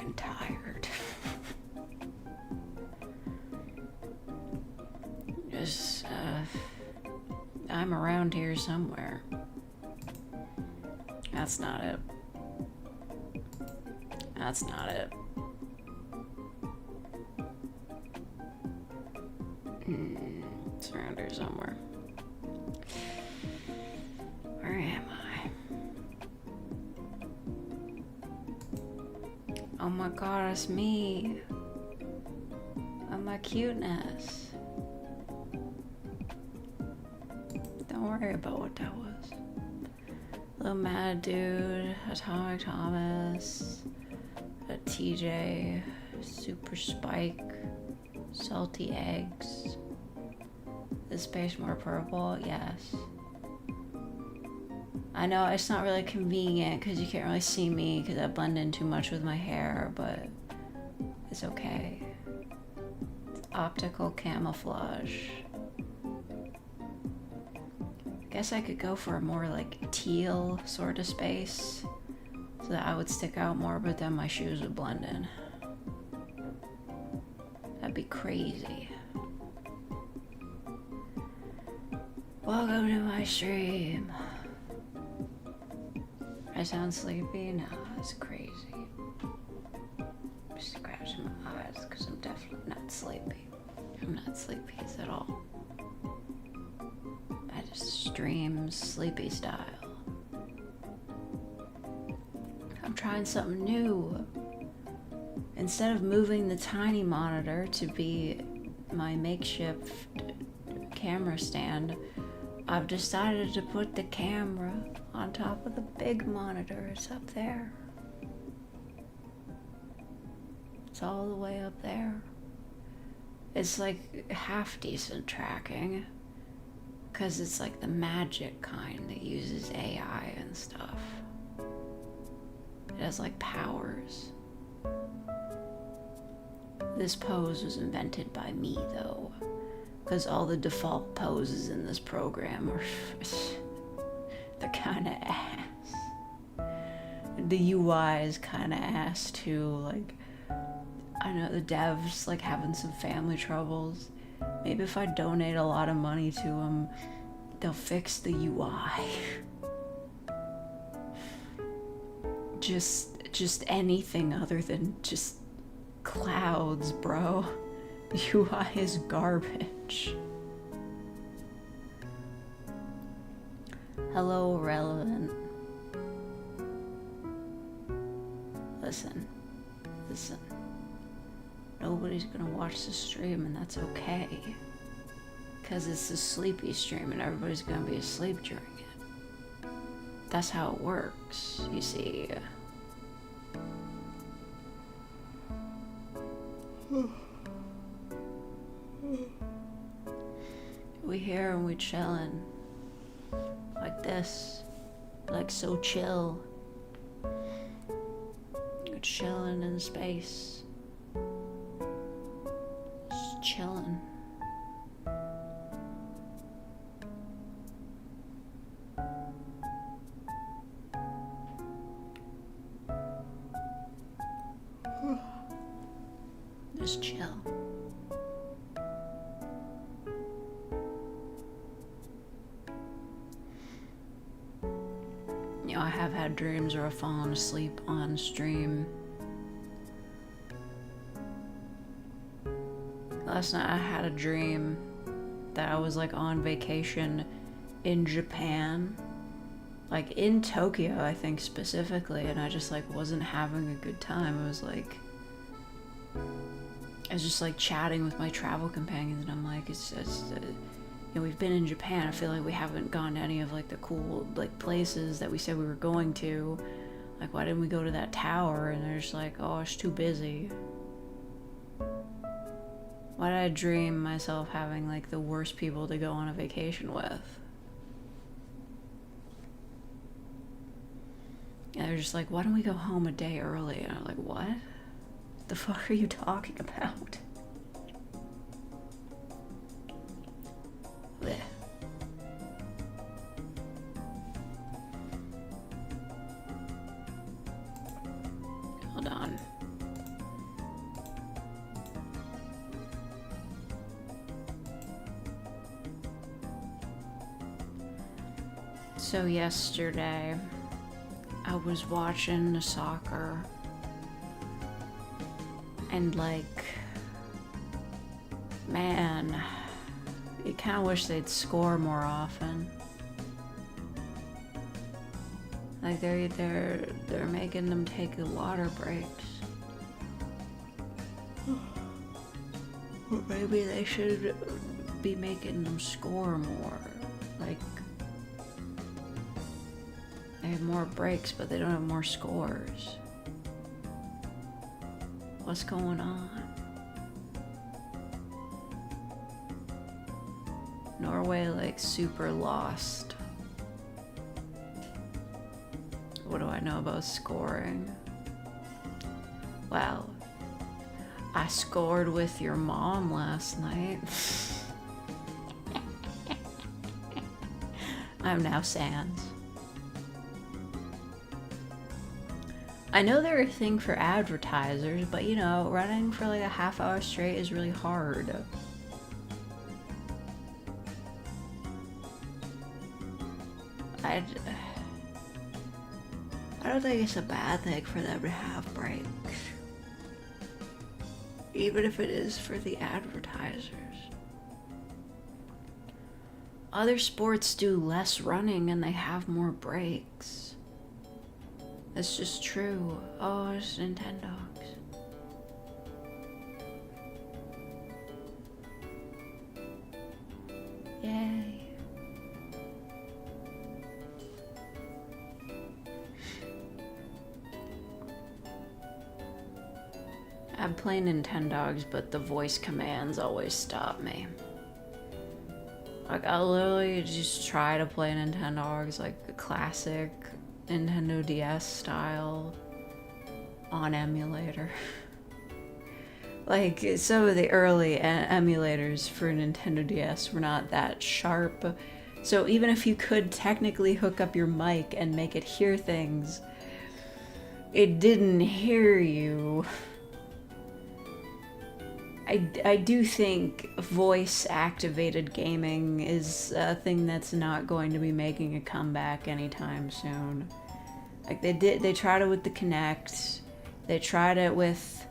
fucking tired. Just, I'm around here somewhere. That's not it. That's not it. It's around here somewhere. Where am I? Oh my god, it's me. Oh, my cuteness. Don't worry about what that was. Little Mad Dude, Atomic Thomas, a TJ, Super Spike, Salty Eggs. Is space more purple? Yes. I know it's not really convenient because you can't really see me because I blend in too much with my hair, but it's okay. It's optical camouflage. I guess I could go for a more like teal sort of space so that I would stick out more, but then my shoes would blend in. That'd be crazy. Welcome to my stream. I sound sleepy? No, that's crazy. I'm scratching my eyes because I'm definitely not sleepy. I'm not sleepy at all. I just stream sleepy style. I'm trying something new. Instead of moving the tiny monitor to be my makeshift camera stand, I've decided to put the camera on top of the big monitor. It's up there. It's all the way up there. It's like half decent tracking because it's like the magic kind that uses AI and stuff. It has like powers. This pose was invented by me though, because all the default poses in this program are they're kind of ass. The UI is kind of ass too. Like, I know the devs like having some family troubles. Maybe if I donate a lot of money to them, they'll fix the UI. Just anything other than just clouds, bro. The UI is garbage. Hello, Relevant. Listen. Nobody's gonna watch the stream, and that's okay. Because it's a sleepy stream, and everybody's gonna be asleep during it. That's how it works, you see. We here and we chillin'. Like this. Like so chill. We're chillin' in space. Just chillin'. Just chill. You know, I have had dreams where I've fallen asleep on stream. Last night I had a dream that I was like on vacation in Japan. Like in Tokyo, I think specifically, and I just like wasn't having a good time. I was just like chatting with my travel companions, and I'm like, you know, we've been in Japan. I feel like we haven't gone to any of like the cool like places that we said we were going to. Like, why didn't we go to that tower? And they're just like, oh, it's too busy. Why did I dream myself having like the worst people to go on a vacation with? And they're just like, why don't we go home a day early? And I'm like, what? The fuck are you talking about? Blech. Hold on. So yesterday, I was watching the soccer, and like, man, you kind of wish they'd score more often. Like they're making them take the water breaks. Or maybe they should be making them score more. Like, they have more breaks, but they don't have more scores. What's going on? Norway, like, super lost. What do I know about scoring? Well, I scored with your mom last night. I'm now sans. I know they're a thing for advertisers, but you know, running for like a half hour straight is really hard. I don't think it's a bad thing for them to have breaks. Even if it is for the advertisers. Other sports do less running and they have more breaks. That's just true. Oh, it's Nintendogs. Yay. I play Nintendogs, but the voice commands always stop me. Like, I'll literally just try to play Nintendogs, like a classic Nintendo DS style on emulator. Like, some of the early emulators for Nintendo DS were not that sharp. So even if you could technically hook up your mic and make it hear things, it didn't hear you. I do think voice-activated gaming is a thing that's not going to be making a comeback anytime soon. Like they tried it with the Kinect, they tried it with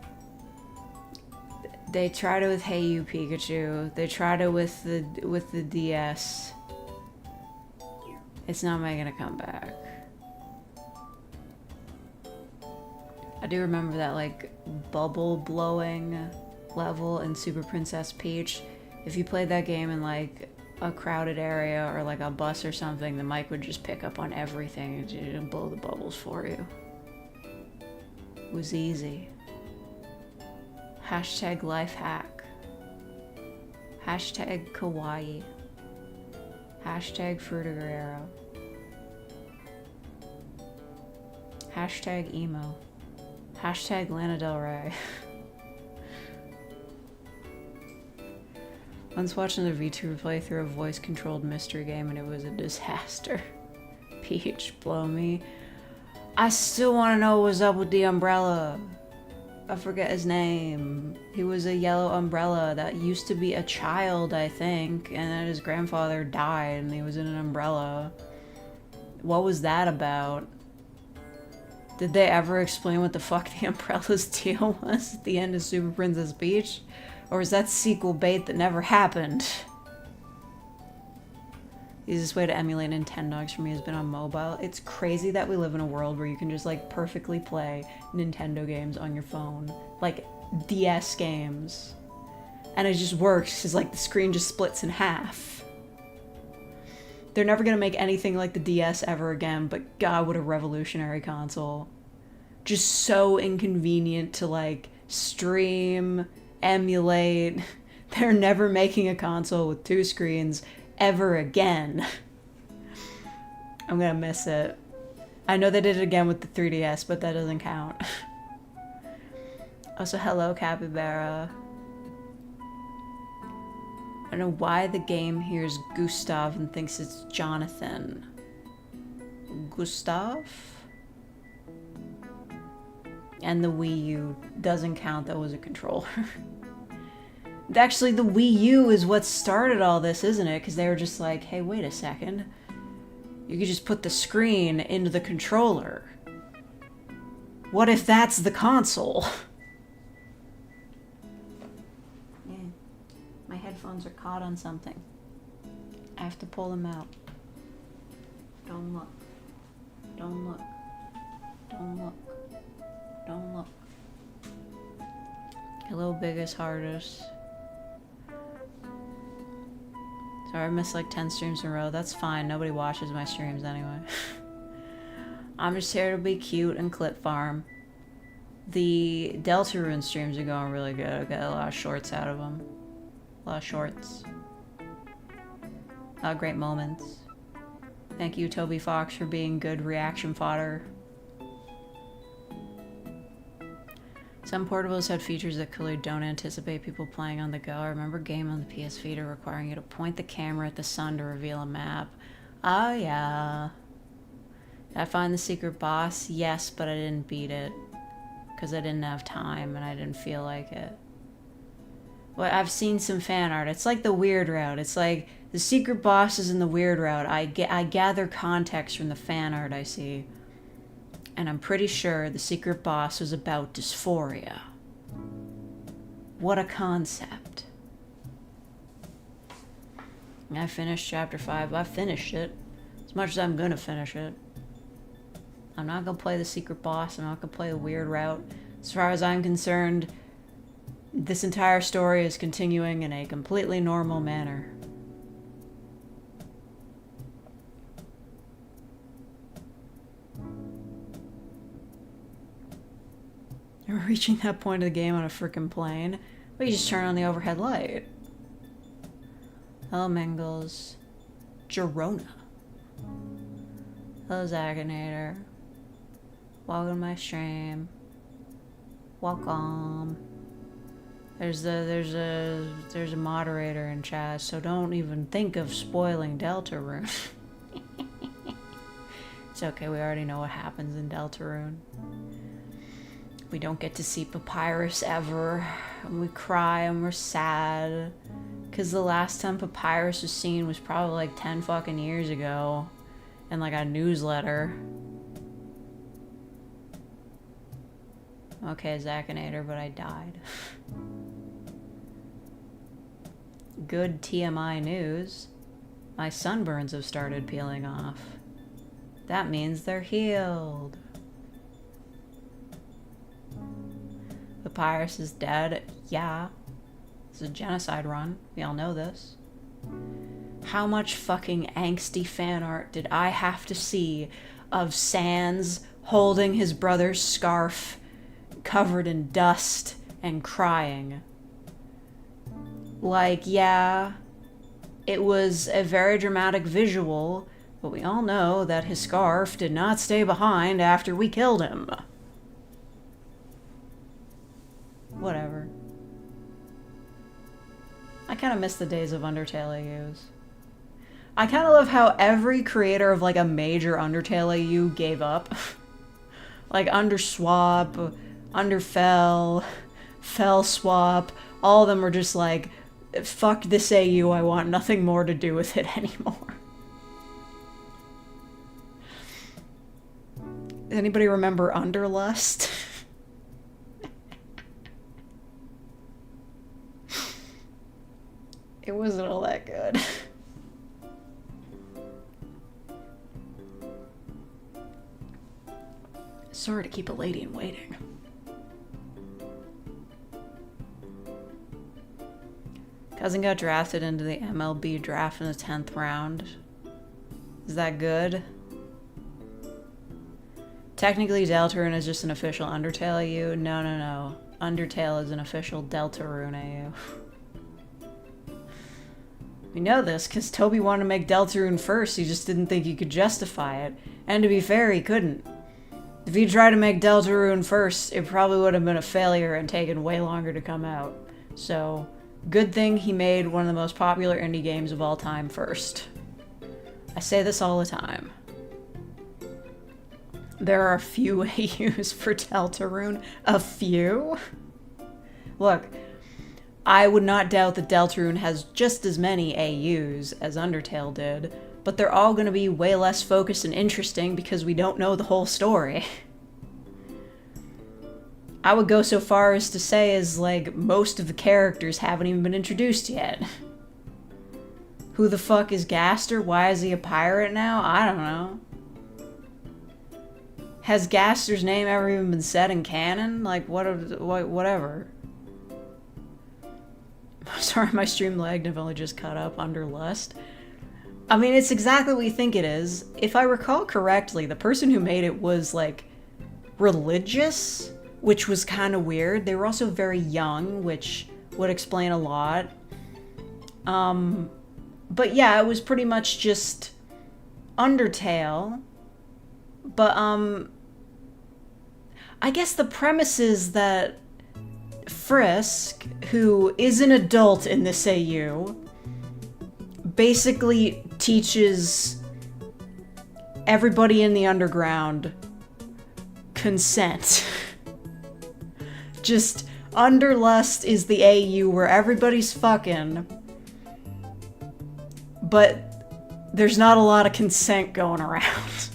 Hey You Pikachu, they tried it with the DS. It's not making a comeback. I do remember that like bubble blowing level in Super Princess Peach. If you played that game in like a crowded area or like a bus or something, the mic would just pick up on everything and blow the bubbles for you. It was easy. Hashtag life hack. Hashtag kawaii. Hashtag Fruitigrero. Hashtag emo. Hashtag Lana Del Rey. Once watching the VTuber play through a voice-controlled mystery game and it was a disaster. Peach, blow me. I still want to know what's up with the umbrella. I forget his name. He was a yellow umbrella that used to be a child, I think, and then his grandfather died and he was in an umbrella. What was that about? Did they ever explain what the fuck the umbrella's deal was at the end of Super Princess Peach? Or is that sequel bait that never happened? The easiest way to emulate Nintendogs for me has been on mobile. It's crazy that we live in a world where you can just like perfectly play Nintendo games on your phone. Like DS games. And it just works because like the screen just splits in half. They're never gonna make anything like the DS ever again, but God, what a revolutionary console. Just so inconvenient to like stream, emulate. They're never making a console with two screens ever again. I'm gonna miss it. I know they did it again with the 3DS, but that doesn't count. Also, hello, Capybara. I don't know why the game hears Gustav and thinks it's Jonathan. Gustav? And the Wii U doesn't count, that was a controller. Actually, the Wii U is what started all this, isn't it? Because they were just like, hey, wait a second. You could just put the screen into the controller. What if that's the console? Yeah. My headphones are caught on something. I have to pull them out. Don't look. Don't look. Don't look. Don't look. Hello, biggest, hardest. Sorry, I missed like 10 streams in a row. That's fine. Nobody watches my streams anyway. I'm just here to be cute and clip farm. The Deltarune streams are going really good. I got a lot of shorts out of them. A lot of shorts. A lot of great moments. Thank you, Toby Fox, for being good reaction fodder. Some portables had features that clearly don't anticipate people playing on the go. I remember a game on the PS Vita requiring you to point the camera at the sun to reveal a map. Oh yeah. Did I find the secret boss? Yes, but I didn't beat it. Because I didn't have time and I didn't feel like it. Well, I've seen some fan art. It's like the weird route. It's like the secret boss is in the weird route. I gather context from the fan art I see. And I'm pretty sure the secret boss was about dysphoria. What a concept. I finished chapter 5. I finished it. As much as I'm gonna finish it. I'm not gonna play the secret boss. I'm not gonna play the weird route. As far as I'm concerned, this entire story is continuing in a completely normal manner. You're reaching that point of the game on a frickin' plane. But you just turn on the overhead light. Hello, Mingles. Gerona. Hello, Zaganator. Welcome to my stream. Welcome. There's a moderator in chat, so don't even think of spoiling Deltarune. It's okay, we already know what happens in Deltarune. We don't get to see Papyrus ever, and we cry and we're sad. Cause the last time Papyrus was seen was probably like 10 fucking years ago. In like a newsletter. Okay, Zachinator, but I died. Good TMI news. My sunburns have started peeling off. That means they're healed. Papyrus is dead. Yeah. It's a genocide run. We all know this. How much fucking angsty fan art did I have to see of Sans holding his brother's scarf covered in dust and crying? Like, yeah, it was a very dramatic visual, but we all know that his scarf did not stay behind after we killed him. Whatever. I kind of miss the days of Undertale AUs. I kind of love how every creator of like a major Undertale AU gave up. Like Underswap, Underfell, Fell Swap, all of them were just like, fuck this AU, I want nothing more to do with it anymore. Anybody remember Underlust? It wasn't all that good. Sorry to keep a lady in waiting. Cousin got drafted into the MLB draft in the 10th round. Is that good? Technically, Deltarune is just an official Undertale AU. No. Undertale is an official Deltarune AU. We know this because Toby wanted to make Deltarune first. He just didn't think he could justify it. And to be fair, he couldn't. If he tried to make Deltarune first, it probably would have been a failure and taken way longer to come out. So, good thing he made one of the most popular indie games of all time first. I say this all the time. There are a few AUs for Deltarune. A few? Look, I would not doubt that Deltarune has just as many AUs as Undertale did, but they're all going to be way less focused and interesting because we don't know the whole story. I would go so far as to say as, like, most of the characters haven't even been introduced yet. Who the fuck is Gaster? Why is he a pirate now? I don't know. Has Gaster's name ever even been said in canon? Like, whatever. Sorry, my stream lagged. I've only just caught up under Lust. I mean, it's exactly what you think it is. If I recall correctly, the person who made it was, like, religious, which was kind of weird. They were also very young, which would explain a lot. But yeah, it was pretty much just Undertale. But, I guess the premise is that Frisk, who is an adult in this AU, basically teaches everybody in the underground consent. Just, Underlust is the AU where everybody's fucking, but there's not a lot of consent going around.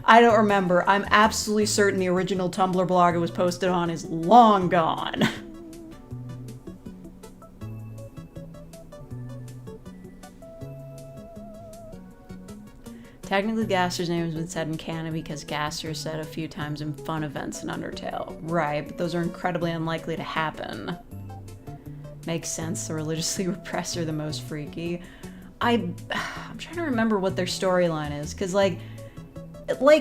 I don't remember. I'm absolutely certain the original Tumblr blog it was posted on is long gone. Technically, Gaster's name has been said in canon because Gaster is said a few times in fun events in Undertale. Right, but those are incredibly unlikely to happen. Makes sense, the religiously repressed are the most freaky. I'm trying to remember what their storyline is, because, like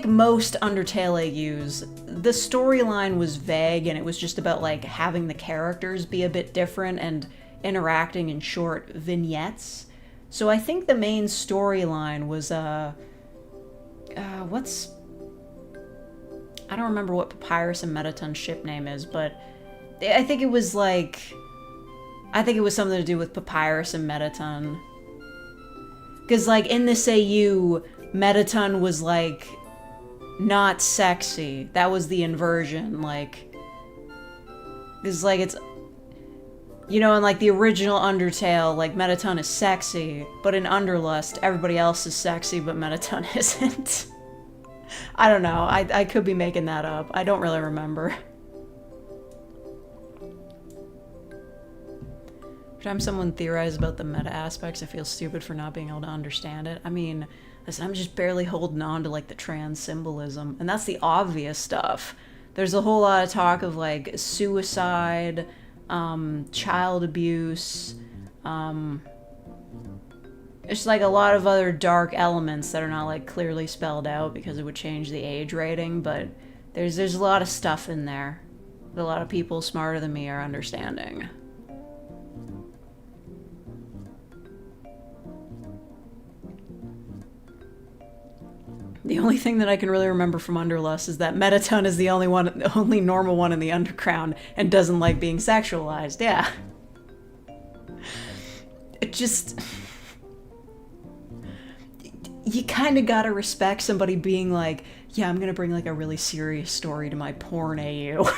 most Undertale AUs, the storyline was vague and it was just about, like, having the characters be a bit different and interacting in short vignettes. So I think the main storyline was, I don't remember what Papyrus and Metaton's ship name is, but I think it was, like, something to do with Papyrus and Metaton. Because, like, in this AU, Metaton was, like, not sexy. That was the inversion, like... Because, like, it's... You know, in, like, the original Undertale, like, Metaton is sexy, but in Underlust, everybody else is sexy, but Metaton isn't. I don't know. I could be making that up. I don't really remember. Every time someone theorizes about the meta aspects, I feel stupid for not being able to understand it. I mean, listen, I'm just barely holding on to, like, the trans symbolism, and that's the obvious stuff. There's a whole lot of talk of, like, suicide, child abuse, it's like a lot of other dark elements that are not, like, clearly spelled out because it would change the age rating, but there's a lot of stuff in there that a lot of people smarter than me are understanding. The only thing that I can really remember from Underlust is that Metaton is the only normal one in the underground and doesn't like being sexualized. Yeah. It just... You kind of gotta respect somebody being like, yeah, I'm gonna bring, like, a really serious story to my porn AU.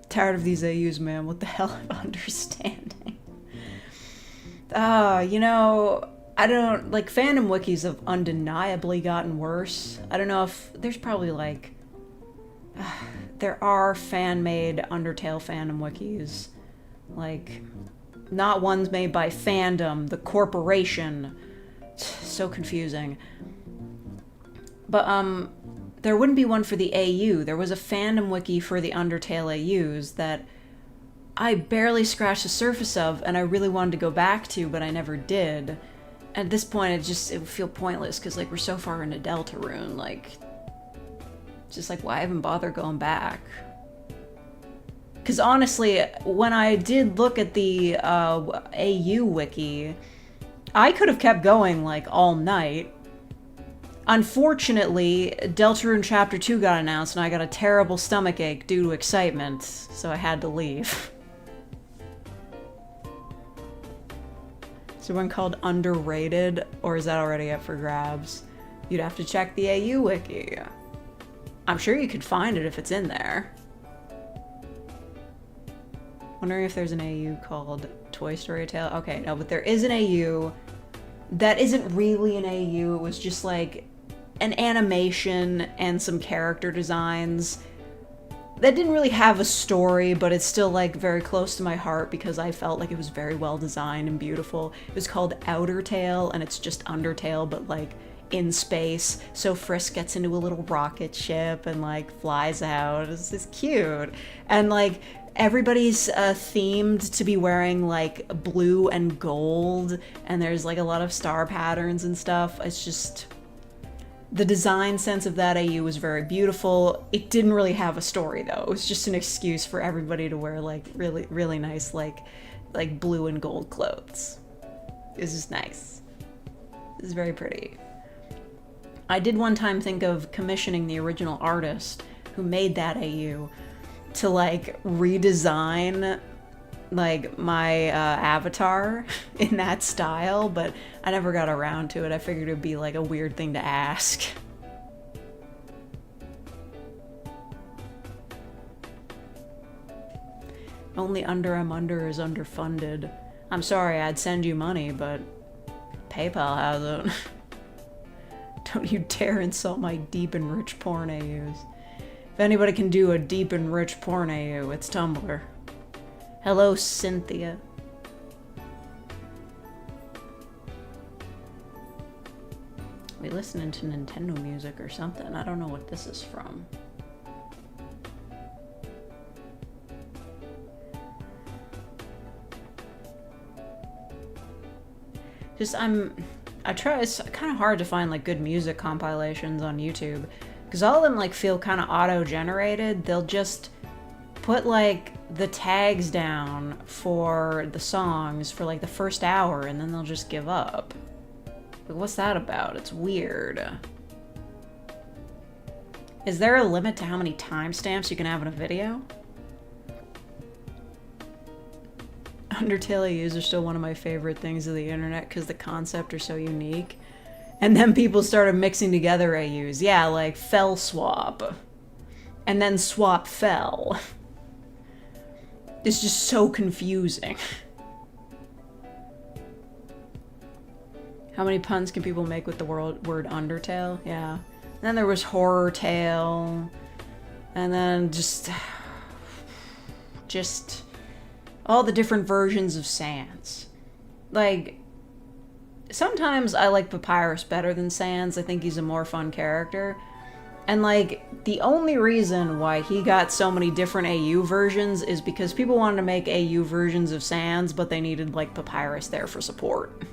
Tired of these AUs, man. What the hell of understanding? You know, I don't, like, fandom wikis have undeniably gotten worse. I don't know if, there's probably, like, there are fan-made Undertale fandom wikis. Like, not ones made by fandom, the corporation. So confusing. But, there wouldn't be one for the AU. There was a fandom wiki for the Undertale AUs that I barely scratched the surface of, and I really wanted to go back to, but I never did. At this point, it would feel pointless, because, like, we're so far into Deltarune, like, just, like, why even bother going back? Because, honestly, when I did look at the AU wiki, I could have kept going, like, all night. Unfortunately, Deltarune Chapter 2 got announced, and I got a terrible stomachache due to excitement, so I had to leave. Is there one called Underrated, or is that already up for grabs? You'd have to check the AU wiki. I'm sure you could find it if it's in there. Wondering if there's an AU called Toy Story Tale. Okay, no, but there is an AU that isn't really an AU. It was just like an animation and some character designs that didn't really have a story, but it's still like very close to my heart because I felt like it was very well designed and beautiful. It was called Outer Tail, and it's just Undertale, but like in space. So Frisk gets into a little rocket ship and like flies out. It's just cute. And like everybody's themed to be wearing like blue and gold, and there's like a lot of star patterns and stuff. It's just, the design sense of that AU was very beautiful. It didn't really have a story though. It was just an excuse for everybody to wear like really, really nice like blue and gold clothes. It was just nice. It was very pretty. I did one time think of commissioning the original artist who made that AU to like redesign like my avatar in that style, but I never got around to it. I figured it would be like a weird thing to ask. Only Under I'm Under is underfunded. I'm sorry, I'd send you money, but PayPal hasn't. Don't you dare insult my deep and rich porn AUs. If anybody can do a deep and rich porn AU, it's Tumblr. Hello, Cynthia. We listening to Nintendo music or something. I don't know what this is from. It's kind of hard to find like good music compilations on YouTube because all of them like feel kind of auto-generated. They'll just put like the tags down for the songs for like the first hour and then they'll just give up. Like, what's that about? It's weird. Is there a limit to how many timestamps you can have in a video? Undertale AUs are still one of my favorite things of the internet because the concept are so unique. And then people started mixing together AUs. Yeah, like fell swap. And then swap fell. It's just so confusing. How many puns can people make with the word Undertale? Yeah. And then there was Horror Tale. And then just all the different versions of Sans. Like, sometimes I like Papyrus better than Sans. I think he's a more fun character. And like, the only reason why he got so many different AU versions is because people wanted to make AU versions of Sans, but they needed like Papyrus there for support.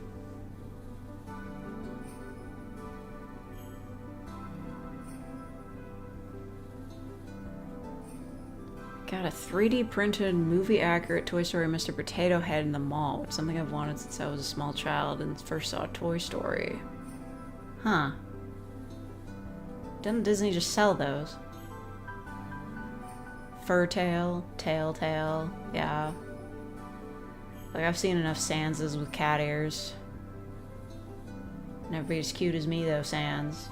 Got a 3D printed, movie-accurate Toy Story Mr. Potato Head in the mall. It's something I've wanted since I was a small child and first saw Toy Story. Huh. Doesn't Disney just sell those? Furtail, Tail, yeah. Like, I've seen enough Sanses with cat ears. Never be as cute as me, though, Sans.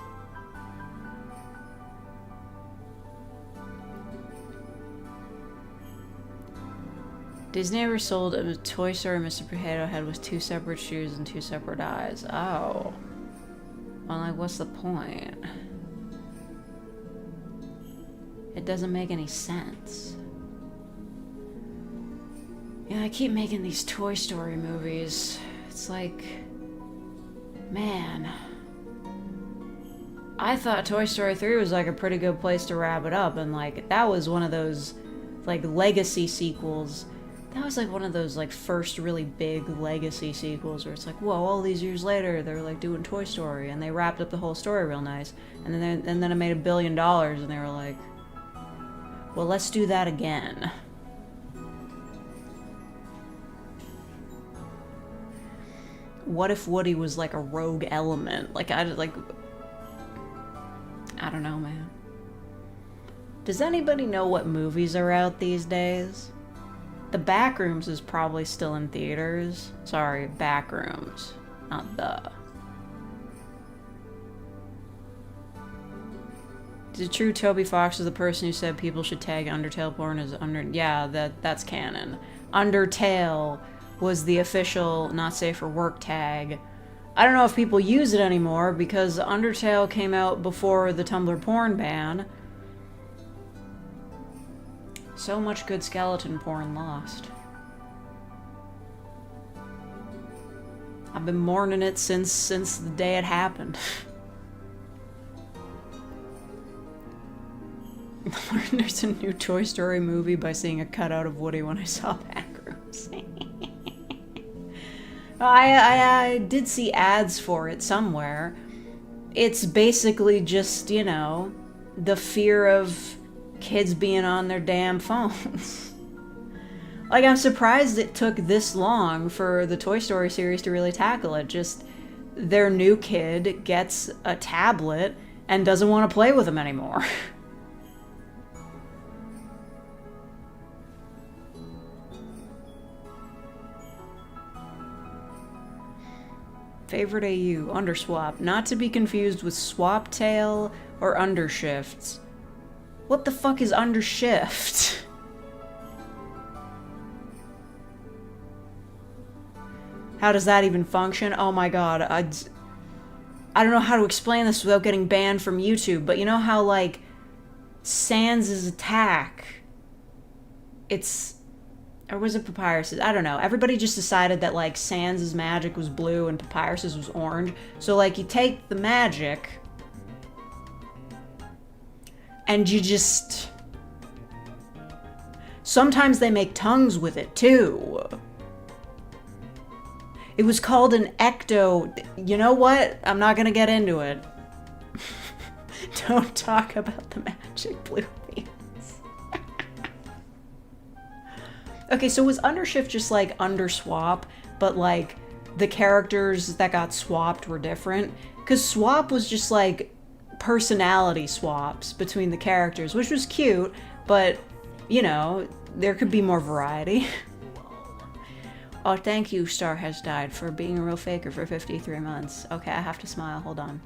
Disney ever sold a Toy Story Mr. Potato Head with 2 separate shoes and 2 separate eyes. Oh. Well, like, what's the point? It doesn't make any sense. Yeah, I keep making these Toy Story movies. It's like, man. I thought Toy Story 3 was like a pretty good place to wrap it up, and like, that was one of those like legacy sequels. That was like one of those like first really big legacy sequels where it's like, whoa, all these years later they're like doing Toy Story and they wrapped up the whole story real nice. And then it made $1 billion and they were like, well, let's do that again. What if Woody was like a rogue element? Like, I don't know, man. Does anybody know what movies are out these days? The Backrooms is probably still in theaters. Sorry, Backrooms, not the. Is it true Toby Fox is the person who said people should tag Undertale porn as under? Yeah, that's canon. Undertale was the official not safe for work tag. I don't know if people use it anymore because Undertale came out before the Tumblr porn ban. So much good skeleton porn lost. I've been mourning it since the day it happened. There's a new Toy Story movie by seeing a cutout of Woody when I saw Backrooms. I did see ads for it somewhere. It's basically just, you know, the fear of kids being on their damn phones. Like, I'm surprised it took this long for the Toy Story series to really tackle it. Just, their new kid gets a tablet and doesn't want to play with them anymore. Favorite AU, Underswap. Not to be confused with Swaptail or Undershifts. What the fuck is Undershift? How does that even function? Oh my god, I don't know how to explain this without getting banned from YouTube, but you know how, like, Sans' attack, it's... Or was it Papyrus'? I don't know. Everybody just decided that, like, Sans' magic was blue and Papyrus' was orange. So, like, you take the magic and you just... Sometimes they make tongues with it, too. It was called an ecto... You know what? I'm not gonna get into it. Don't talk about the magic blue beans. Okay, so was Undershift just like Underswap, but like the characters that got swapped were different? Because Swap was just like personality swaps between the characters, which was cute, but, you know, there could be more variety. Oh, thank you, Star Has Died, for being a real faker for 53 months. Okay, I have to smile. Hold on.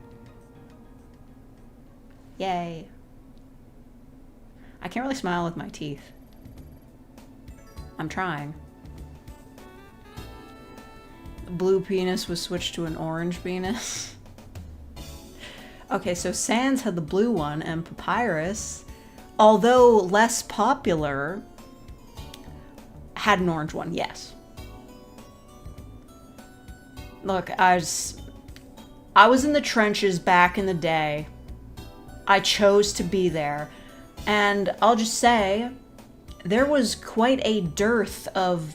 Yay. I can't really smile with my teeth. I'm trying. Blue penis was switched to an orange penis. Okay, so Sans had the blue one, and Papyrus, although less popular, had an orange one, yes. Look, I was in the trenches back in the day. I chose to be there. And I'll just say, there was quite a dearth of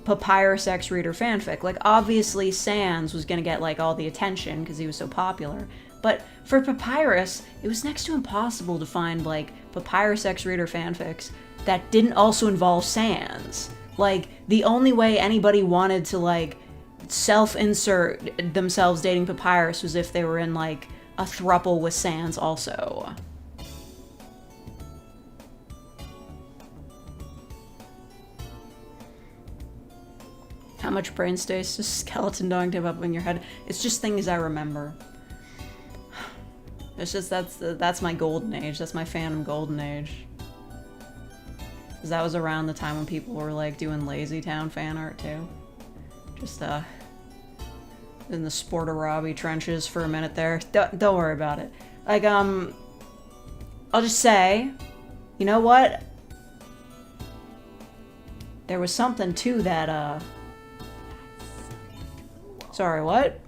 Papyrus X Reader fanfic. Like, obviously Sans was gonna get, like, all the attention because he was so popular. But for Papyrus, it was next to impossible to find, like, Papyrus X Reader fanfics that didn't also involve Sans. Like, the only way anybody wanted to, like, self-insert themselves dating Papyrus was if they were in, like, a throuple with Sans also. How much brain space does skeleton dog have up in your head? It's just things I remember. It's just, that's my golden age. That's my Phantom golden age. Because that was around the time when people were, like, doing Lazy Town fan art, too. Just, in the Sportarabi trenches for a minute there. Don't worry about it. Like, I'll just say, you know what? There was something to that, Sorry, what?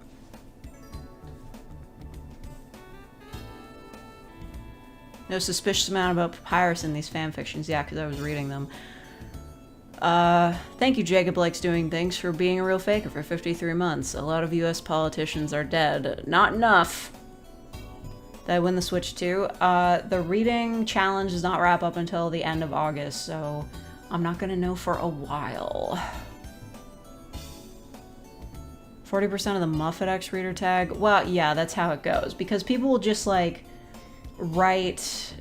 No suspicious amount about Papyrus in these fanfictions. Yeah, because I was reading them. Thank you, Jacob Likes Doing Things, for being a real faker for 53 months. A lot of US politicians are dead. Not enough. Did I win the Switch too? The reading challenge does not wrap up until the end of August, so I'm not gonna know for a while. 40% of the Muffet X reader tag? Well, yeah, that's how it goes. Because people will just, like, write,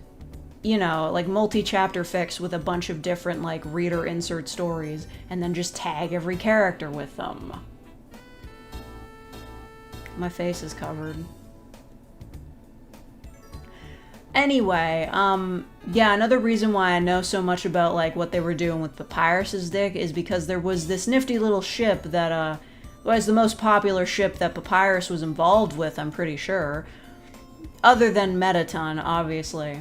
you know, like, multi-chapter fics with a bunch of different, like, reader insert stories, and then just tag every character with them. My face is covered. Anyway, yeah, another reason why I know so much about, like, what they were doing with Papyrus's dick is because there was this nifty little ship that, was the most popular ship that Papyrus was involved with, I'm pretty sure. Other than Metaton, obviously.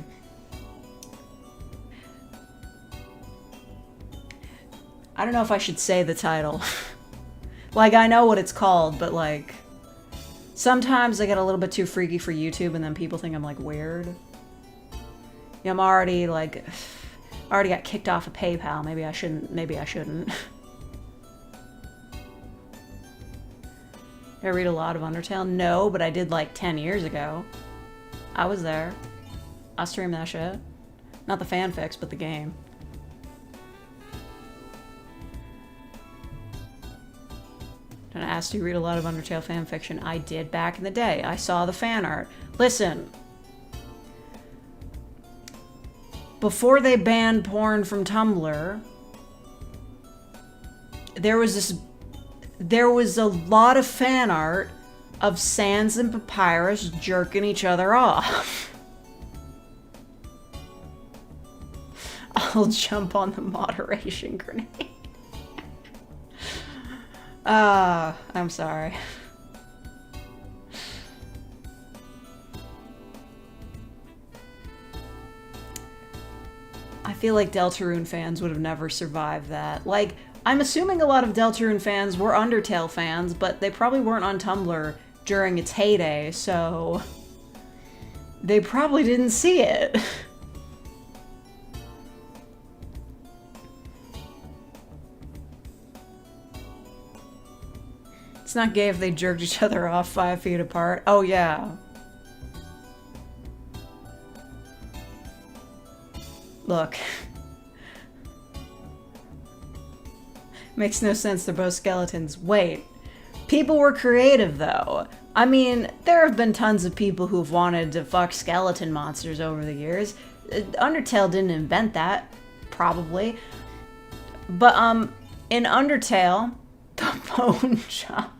I don't know if I should say the title. Like, I know what it's called, but, like, sometimes I get a little bit too freaky for YouTube and then people think I'm, like, weird. Yeah, I'm already, like, already got kicked off of PayPal. Maybe I shouldn't. Did I read a lot of Undertale? No, but I did, like, 10 years ago. I was there. I streamed that shit. Not the fanfics, but the game. And I asked you to read a lot of Undertale fanfiction. I did back in the day. I saw the fan art. Listen. Before they banned porn from Tumblr, there was a lot of fan art of Sans and Papyrus jerking each other off. I'll jump on the moderation grenade. I'm sorry. I feel like Deltarune fans would have never survived that. Like, I'm assuming a lot of Deltarune fans were Undertale fans, but they probably weren't on Tumblr during its heyday, so they probably didn't see it. It's not gay if they jerked each other off 5 feet apart. Oh, yeah. Look. Makes no sense, they're both skeletons. Wait. People were creative, though. I mean, there have been tons of people who've wanted to fuck skeleton monsters over the years. Undertale didn't invent that. Probably. But, in Undertale, the bone chop.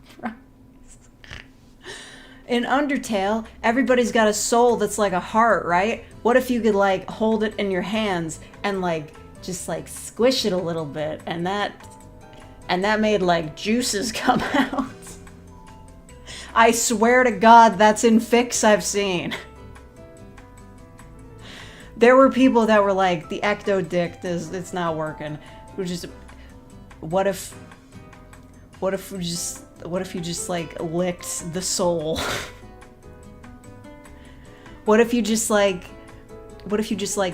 In Undertale, everybody's got a soul that's like a heart, right? What if you could, like, hold it in your hands and, like, just, like, squish it a little bit, and that made, like, juices come out? I swear to God, that's in fics I've seen. There were people that were like, the ecto dick, it's not working. Which is, what if you just like licked the soul? What if you just like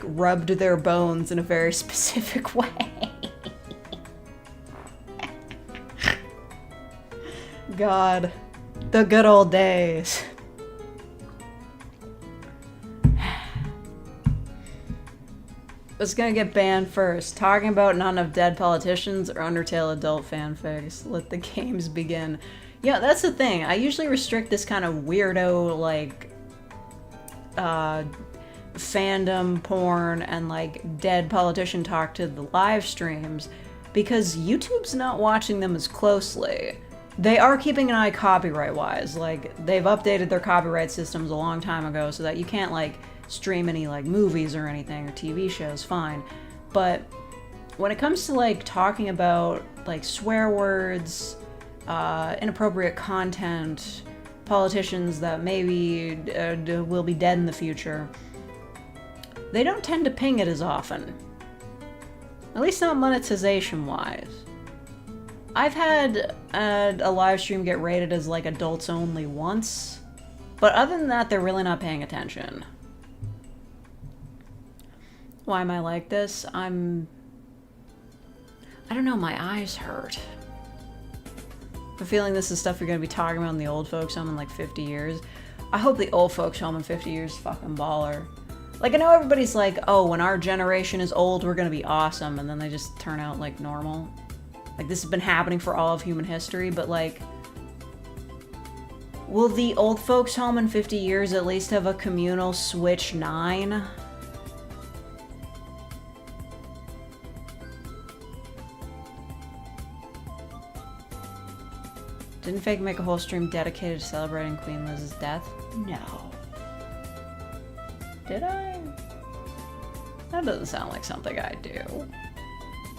rubbed their bones in a very specific way? God, the good old days. What's gonna get banned first? Talking about not enough dead politicians or Undertale adult fanfics? Let the games begin. Yeah, that's the thing. I usually restrict this kind of weirdo, like, fandom porn and, like, dead politician talk to the live streams because YouTube's not watching them as closely. They are keeping an eye copyright-wise. Like, they've updated their copyright systems a long time ago so that you can't, like, stream any, like, movies or anything, or TV shows, fine. But when it comes to, like, talking about, like, swear words, inappropriate content, politicians that maybe will be dead in the future, they don't tend to ping it as often. At least not monetization-wise. I've had a live stream get rated as, like, adults only once, but other than that, they're really not paying attention. Why am I like this? I don't know, my eyes hurt. I'm feeling this is stuff you're gonna be talking about in the old folks home in like 50 years. I hope the old folks home in 50 years is fucking baller. Like, I know everybody's like, oh, when our generation is old, we're gonna be awesome, and then they just turn out like normal. Like, this has been happening for all of human history, but like, will the old folks home in 50 years at least have a communal Switch 9? Didn't Fake make a whole stream dedicated to celebrating Queen Liz's death? No. Did I? That doesn't sound like something I do.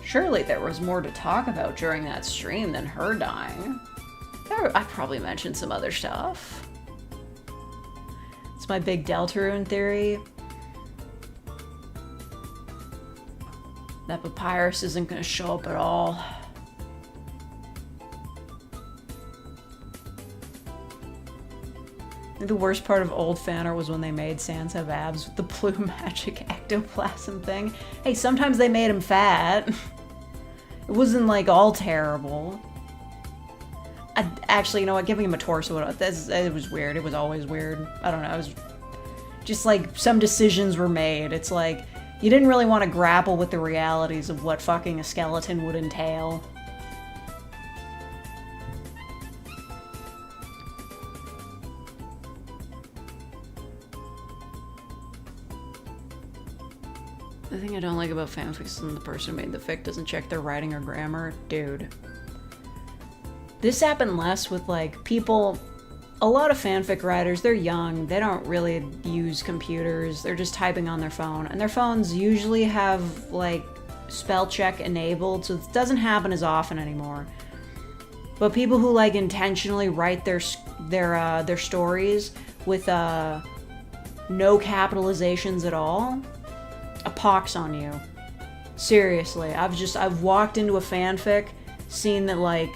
Surely there was more to talk about during that stream than her dying. I probably mentioned some other stuff. It's my big Deltarune theory. That Papyrus isn't going to show up at all. The worst part of old fan art was when they made Sans have abs with the blue magic ectoplasm thing. Hey, sometimes they made him fat. It wasn't like all terrible. Actually, you know what? Giving him a torso, it was weird. It was always weird. I don't know. It was just like some decisions were made. It's like you didn't really want to grapple with the realities of what fucking a skeleton would entail. The thing I don't like about fanfics is when the person who made the fic doesn't check their writing or grammar. Dude. This happened less with, like, people... A lot of fanfic writers, they're young, they don't really use computers, they're just typing on their phone. And their phones usually have, like, spell check enabled, so it doesn't happen as often anymore. But people who, like, intentionally write their stories with, no capitalizations at all... A pox on you. Seriously, I've walked into a fanfic, seen that like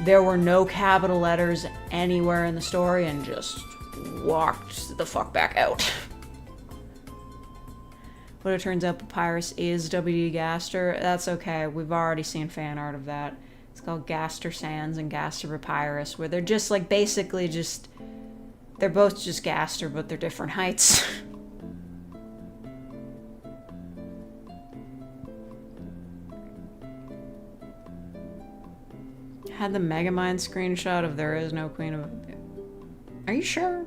there were no capital letters anywhere in the story and just walked the fuck back out. But it turns out Papyrus is WD Gaster. That's okay, we've already seen fan art of that. It's called Gaster Sans and Gaster Papyrus, where they're just like basically just... They're both just Gaster, but they're different heights. Had the Megamind screenshot of There Is No Queen of... Are you sure?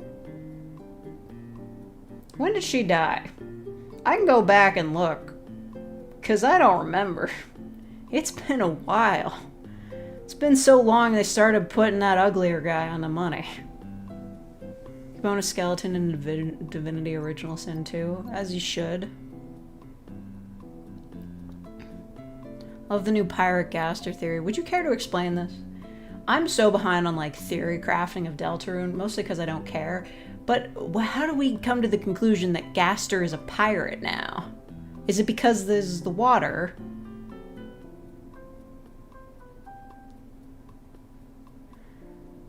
When did she die? I can go back and look. Because I don't remember. It's been a while. It's been so long they started putting that uglier guy on the money. Bonus skeleton in Divinity Original Sin 2, as you should. Love the new Pirate Gaster theory. Would you care to explain this? I'm so behind on like theory crafting of Deltarune, mostly because I don't care. But how do we come to the conclusion that Gaster is a pirate now? Is it because there's the water?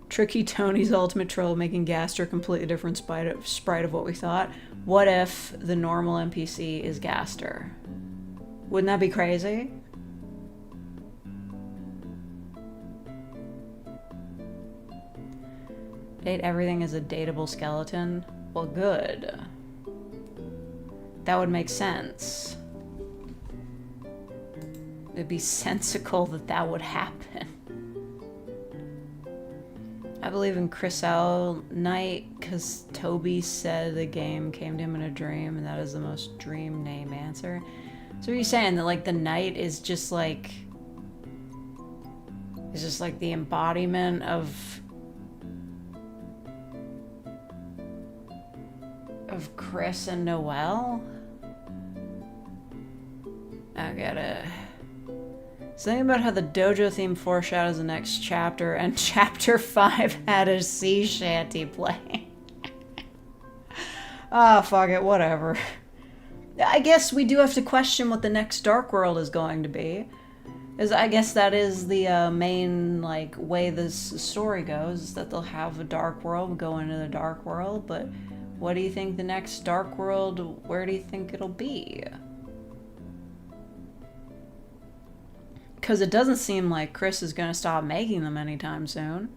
Tricky Tony's ultimate troll making Gaster a completely different sprite of what we thought. What if the normal NPC is Gaster? Wouldn't that be crazy? Date everything as a dateable skeleton? Well, good. That would make sense. It'd be sensical that that would happen. I believe in Chrysal Knight because Toby said the game came to him in a dream, and that is the most dream name answer. So are you saying that like the knight is just like the embodiment of Chris and Noelle? I gotta... Something about how the dojo theme foreshadows the next chapter, and chapter 5 had a sea shanty play. Ah, fuck it, whatever. I guess we do have to question what the next Dark World is going to be. I guess that is the main like way this story goes, is that they'll have a Dark World, go into the Dark World, but what do you think the next Dark World, where do you think it'll be? Because it doesn't seem like Chris is going to stop making them anytime soon.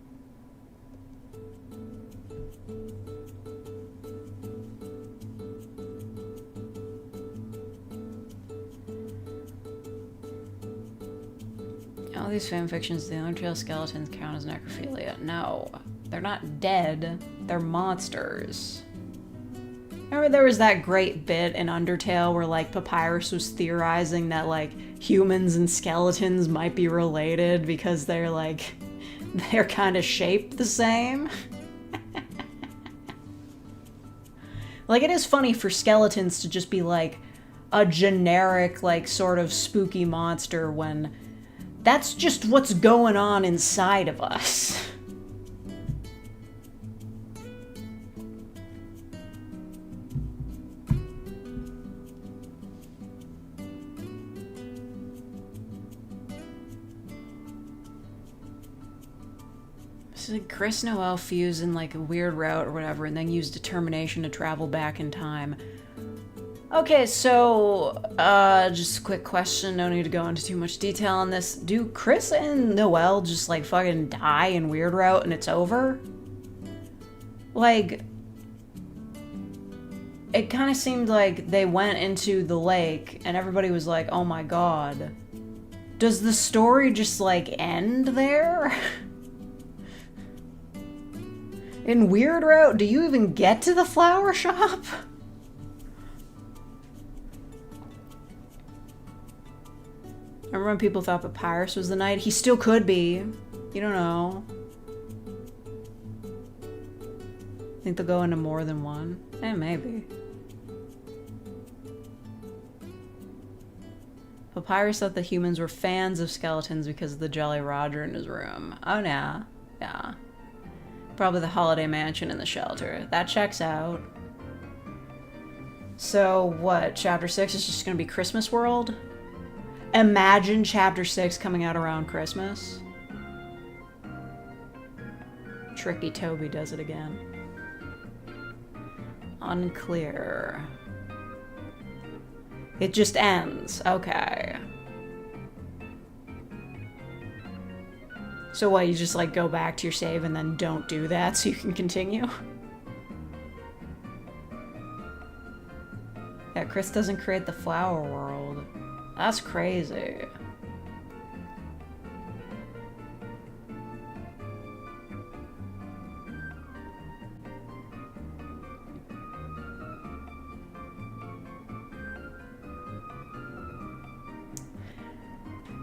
All these fanfictions, the Undertale skeletons count as necrophilia. No, they're not dead, they're monsters. Remember there was that great bit in Undertale where like Papyrus was theorizing that like humans and skeletons might be related because they're kind of shaped the same? Like, it is funny for skeletons to just be, like, a generic, like, sort of spooky monster when that's just what's going on inside of us. So Chris Noel fused in like a weird route or whatever, and then used determination to travel back in time. Okay, so just a quick question, no need to go into too much detail on this. Do Chris and Noel just like fucking die in weird route and it's over? Like, it kind of seemed like they went into the lake and everybody was like, oh my god. Does the story just like end there? In Weird Route, do you even get to the flower shop? Remember when people thought Papyrus was the knight? He still could be. You don't know. Think they'll go into more than one? Maybe. Papyrus thought the humans were fans of skeletons because of the Jolly Roger in his room. Oh, yeah. Yeah. Probably the Holiday Mansion and the shelter. That checks out. So, what? Chapter 6 is just gonna be Christmas World? Imagine Chapter 6 coming out around Christmas. Tricky Toby does it again. Unclear. It just ends. Okay. So what, you just like go back to your save and then don't do that so you can continue? Yeah, Chris doesn't create the flower world. That's crazy.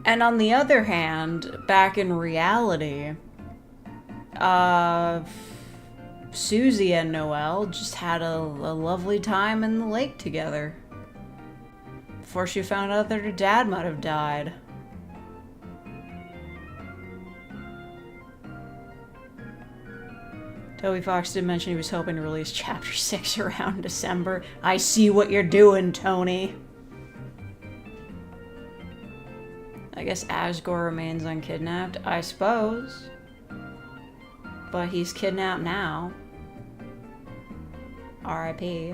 And on the other hand, back in reality, Susie and Noelle just had a lovely time in the lake together. Before she found out that her dad might have died. Toby Fox did mention he was hoping to release Chapter 6 around December. I see what you're doing, Tony. I guess Asgore remains unkidnapped, I suppose. But he's kidnapped now. R.I.P.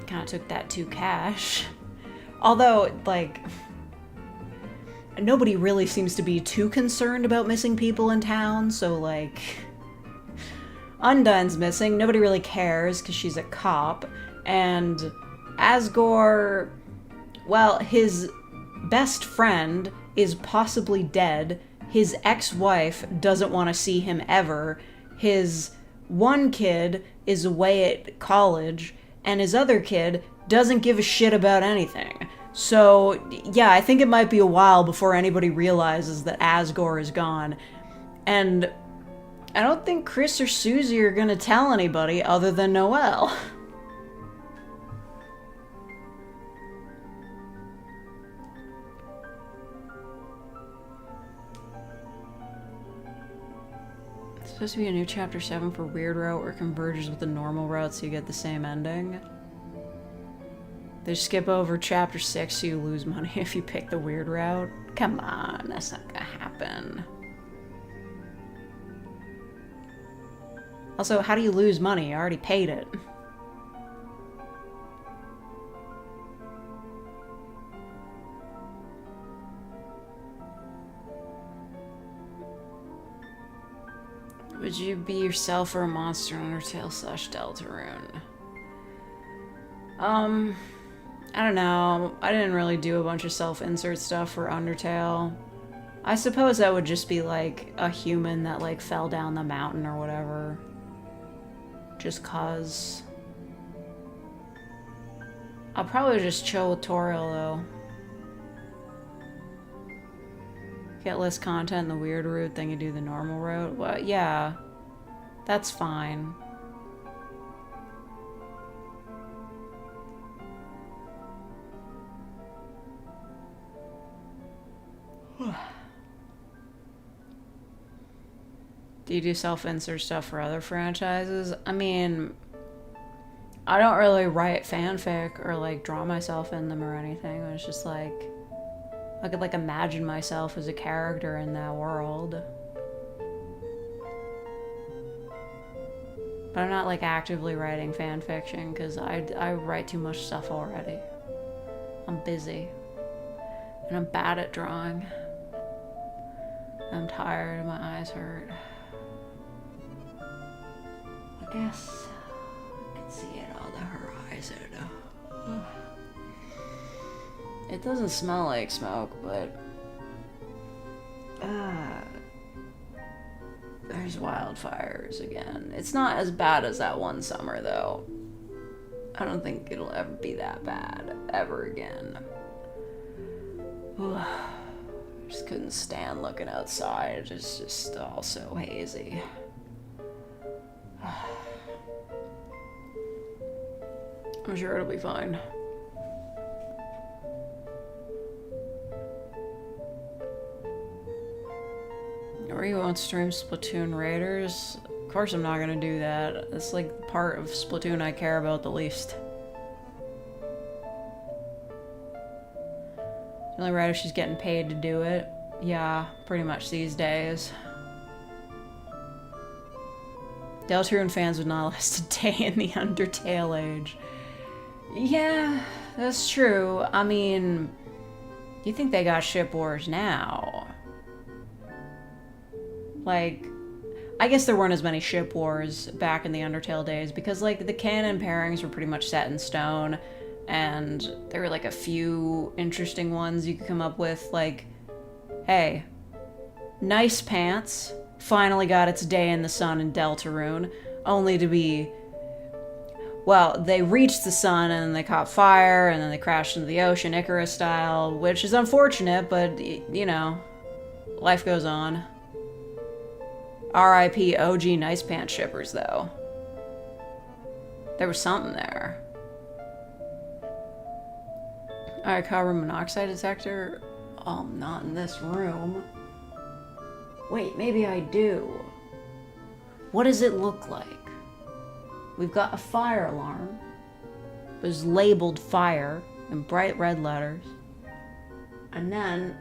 Kinda took that to cash. Although, like, nobody really seems to be too concerned about missing people in town, so, like, Undine's missing, nobody really cares because she's a cop, and Asgore, well, his best friend is possibly dead, his ex-wife doesn't want to see him ever, his one kid is away at college, and his other kid doesn't give a shit about anything. So, yeah, I think it might be a while before anybody realizes that Asgore is gone. And I don't think Chris or Susie are gonna tell anybody other than Noelle. It's supposed to be a new Chapter 7 for Weird Route where it converges with the normal route so you get the same ending. They skip over Chapter 6 so you lose money if you pick the weird route. Come on, that's not gonna happen. Also, how do you lose money? I already paid it. Would you be yourself or a monster in Undertale / Deltarune? I don't know. I didn't really do a bunch of self-insert stuff for Undertale. I suppose I would just be like a human that like fell down the mountain or whatever. Just cause. I'll probably just chill with Toriel though. Get less content in the weird route than you do the normal route. Well, yeah. That's fine. Do you do self-insert stuff for other franchises? I mean, I don't really write fanfic or like draw myself in them or anything. It's just like I could like imagine myself as a character in that world. But I'm not like actively writing fan fiction because I write too much stuff already. I'm busy. And I'm bad at drawing. I'm tired, my eyes hurt. I guess I can see it on the horizon. It doesn't smell like smoke, but there's wildfires again. It's not as bad as that one summer, though. I don't think it'll ever be that bad, ever again. I just couldn't stand looking outside. It's just all so hazy. I'm sure it'll be fine. Or you won't stream Splatoon Raiders? Of course I'm not gonna do that. It's like the part of Splatoon I care about the least. The only Raider she's getting paid to do it. Yeah, pretty much these days. Deltarune fans would not last a day in the Undertale age. Yeah, that's true. I mean, you think they got ship wars now? Like, I guess there weren't as many ship wars back in the Undertale days because, like, the canon pairings were pretty much set in stone, and there were, like, a few interesting ones you could come up with, like, hey, Nice Pants finally got its day in the sun in Deltarune, only to be, well, they reached the sun and then they caught fire and then they crashed into the ocean, Icarus style, which is unfortunate, but, you know, life goes on. R.I.P. OG Nice Pants shippers, though. There was something there. Alright, carbon monoxide detector. Oh, not in this room. Wait, maybe I do. What does it look like? We've got a fire alarm. It's labeled fire in bright red letters. And then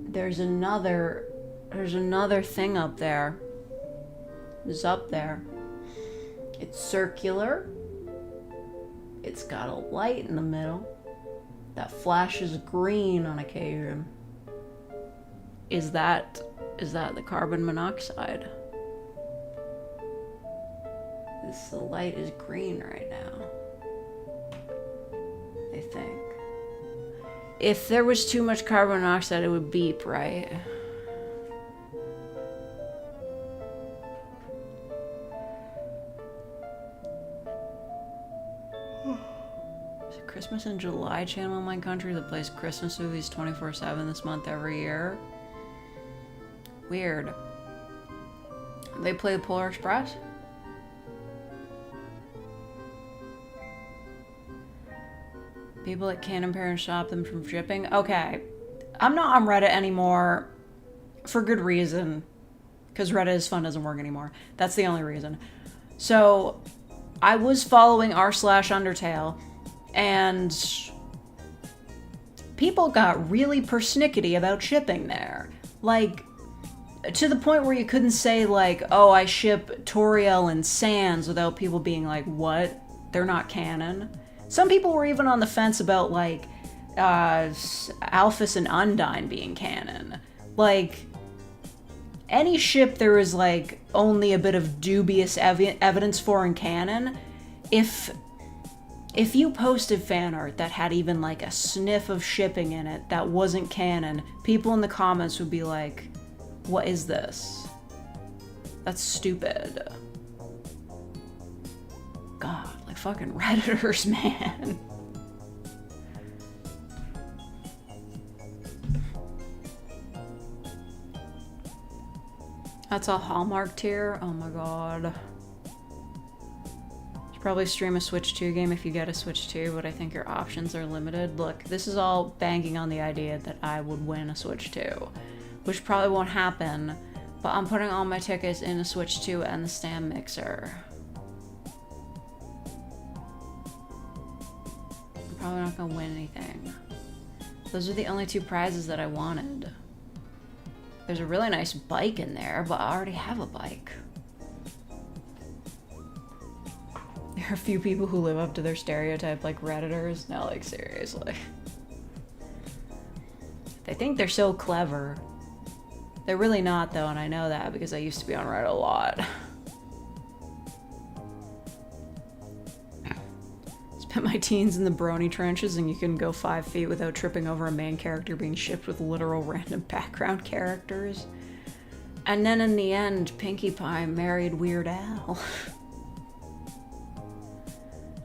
there's another thing up there. It's up there. It's circular. It's got a light in the middle that flashes green on occasion. Is that the carbon monoxide? The light is green right now, I think. If there was too much carbon monoxide, it would beep, right? There's a Christmas in July channel in my country that plays Christmas movies 24/7 this month every year. Weird. They play the Polar Express? People at Canon Parents shop them from shipping? Okay. I'm not on Reddit anymore for good reason. Because Reddit's fun doesn't work anymore. That's the only reason. So, I was following r/Undertale, and people got really persnickety about shipping there. Like, to the point where you couldn't say, like, oh, I ship Toriel and Sans without people being like, what? They're not canon. Some people were even on the fence about, like, Alphys and Undyne being canon. Like, any ship there is, like, only a bit of dubious evidence for in canon, if you posted fan art that had even, like, a sniff of shipping in it that wasn't canon, people in the comments would be like, what is this? That's stupid. God, like fucking Redditors, man. That's a Hallmark tier? Oh my god. You should probably stream a Switch 2 game if you get a Switch 2, but I think your options are limited. Look, this is all banking on the idea that I would win a Switch 2. Which probably won't happen, But I'm putting all my tickets in the Switch 2 and the stand mixer. I'm probably not gonna win anything. Those are the only 2 prizes that I wanted. There's a really nice bike in there, but I already have a bike. There are a few people who live up to their stereotype, like Redditors. No, like, seriously. They think they're so clever. They're really not, though, and I know that because I used to be on Reddit a lot. Spent my teens in the brony trenches, and you can go 5 feet without tripping over a main character being shipped with literal random background characters. And then in the end, Pinkie Pie married Weird Al.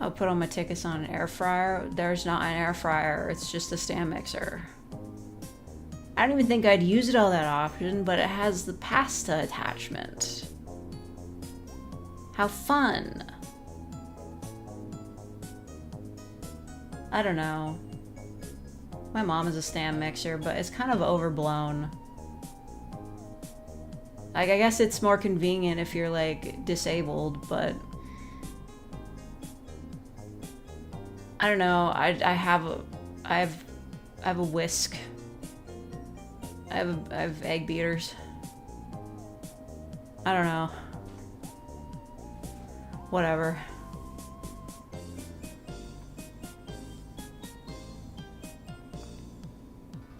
I'll put all my tickets on an air fryer. There's not an air fryer, it's just a stand mixer. I don't even think I'd use it all that often, but it has the pasta attachment. How fun. I don't know. My mom is a stand mixer, but it's kind of overblown. Like, I guess it's more convenient if you're, like, disabled, but... I don't know. I have a whisk. I have egg beaters. I don't know. Whatever.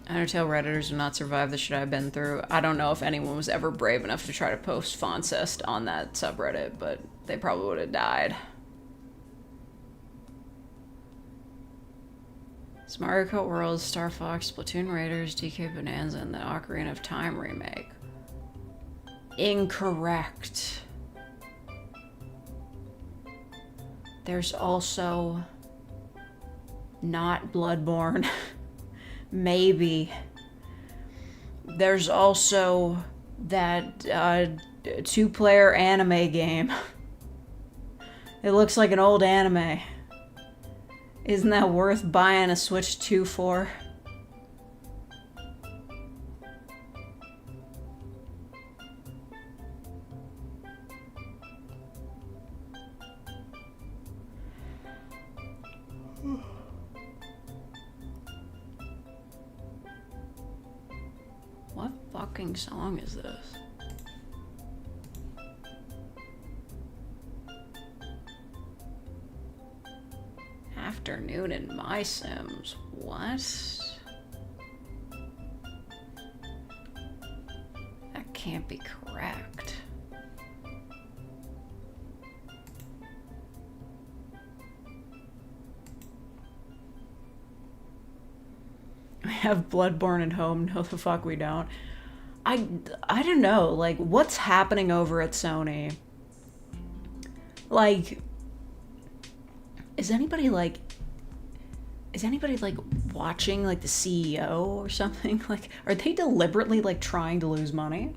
Undertale Redditors do not survive the shit I've been through. I don't know if anyone was ever brave enough to try to post Foncest on that subreddit, but they probably would have died. It's Mario Kart World, Star Fox, Splatoon Raiders, DK Bonanza, and the Ocarina of Time remake. Incorrect. There's also not Bloodborne. Maybe. There's also that 2-player anime game. It looks like an old anime. Isn't that worth buying a Switch 2 for? What fucking song is this? Afternoon in My Sims. What? That can't be correct. We have Bloodborne at home. No, the fuck we don't. I don't know. Like, what's happening over at Sony? Like... Is anybody watching like the CEO or something? Like, are they deliberately like trying to lose money?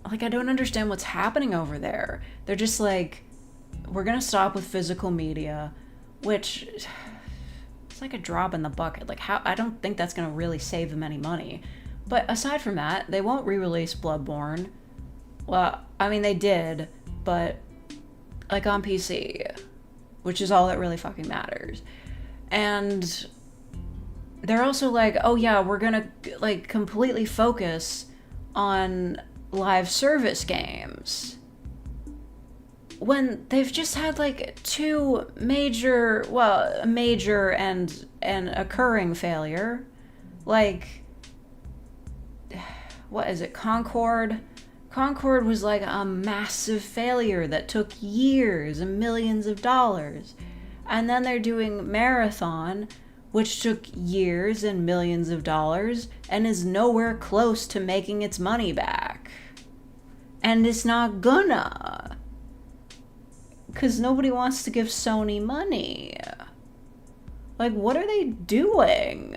Like, I don't understand what's happening over there. They're just like, we're gonna stop with physical media, which it's like a drop in the bucket. Like, how, I don't think that's gonna really save them any money. But aside from that, they won't re-release Bloodborne. Well, I mean, they did, but, like, on PC, which is all that really fucking matters. And they're also like, oh yeah, we're gonna, like, completely focus on live service games. When they've just had, like, 2 major, well, a major and an occurring failure. Like, what is it, Concord? Concord was like a massive failure that took years and millions of dollars. And then they're doing Marathon, which took years and millions of dollars and is nowhere close to making its money back. And it's not gonna. Because nobody wants to give Sony money. Like, what are they doing?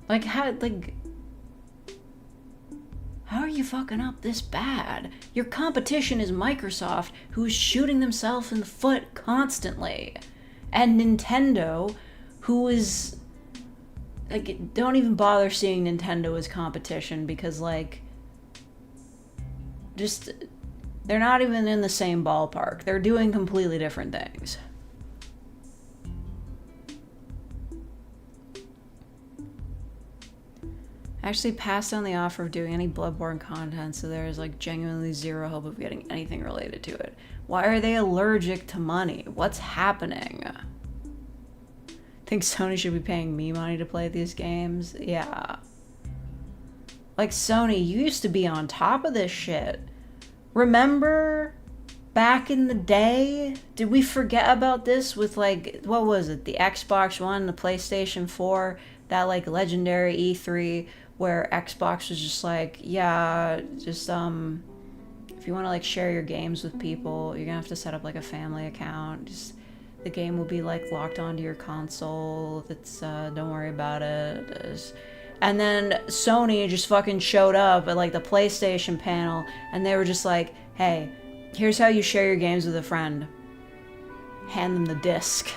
Like, how are you fucking up this bad? Your competition is Microsoft, who's shooting themselves in the foot constantly. And Nintendo, who is like, don't even bother seeing Nintendo as competition, because, like, just, they're not even in the same ballpark. They're doing completely different things. Actually passed on the offer of doing any Bloodborne content, so there is, like, genuinely zero hope of getting anything related to it. Why are they allergic to money? What's happening? Think Sony should be paying me money to play these games? Yeah. Like, Sony, you used to be on top of this shit. Remember back in the day? Did we forget about this with, like, what was it? The Xbox One, the PlayStation 4, that, like, legendary E3 where Xbox was just like, yeah, just, if you want to, like, share your games with people, you're gonna have to set up, like, a family account. Just, the game will be, like, locked onto your console. That's, don't worry about it. And then Sony just fucking showed up at, like, the PlayStation panel, and they were just like, hey, here's how you share your games with a friend. Hand them the disc.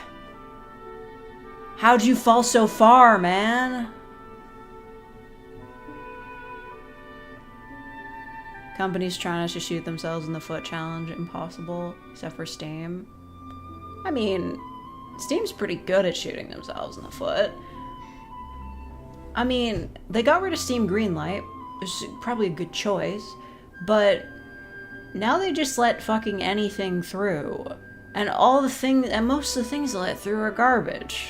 How'd you fall so far, man? Companies trying to shoot themselves in the foot challenge, impossible, except for Steam. I mean, Steam's pretty good at shooting themselves in the foot. I mean, they got rid of Steam Greenlight, which is probably a good choice, but now they just let fucking anything through. And most of the things they let through are garbage.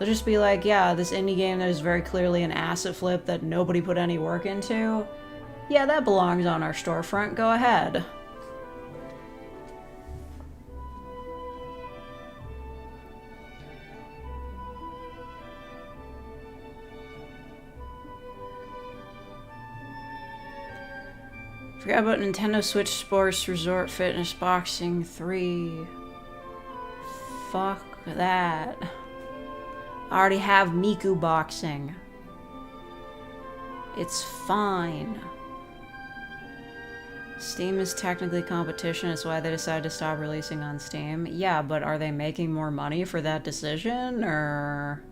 They'll just be like, yeah, this indie game that is very clearly an asset flip that nobody put any work into, yeah, that belongs on our storefront, go ahead. Forgot about Nintendo Switch Sports Resort Fitness Boxing 3. Fuck that. I already have Miku Boxing. It's fine. Steam is technically competition, that's why they decided to stop releasing on Steam. Yeah, but are they making more money for that decision, or...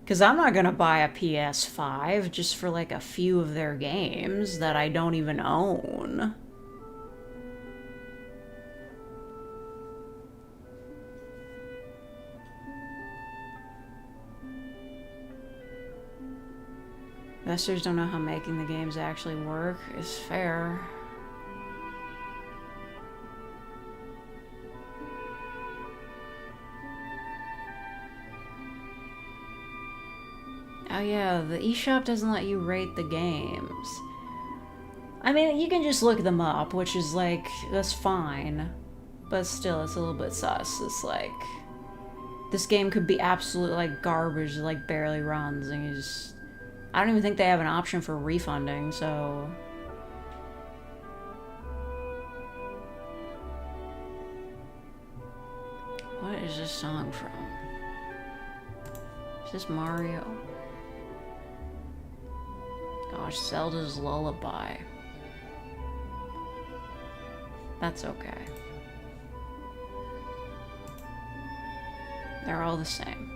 Because I'm not gonna buy a PS5 just for, like, a few of their games that I don't even own. Investors don't know how making the games actually work. Is fair. Oh yeah, the eShop doesn't let you rate the games. I mean, you can just look them up, which is like, that's fine. But still, it's a little bit sus. It's like, this game could be absolute, like, garbage, like, barely runs, and you just... I don't even think they have an option for refunding, so... What is this song from? Is this Mario? Gosh, Zelda's Lullaby. That's okay. They're all the same.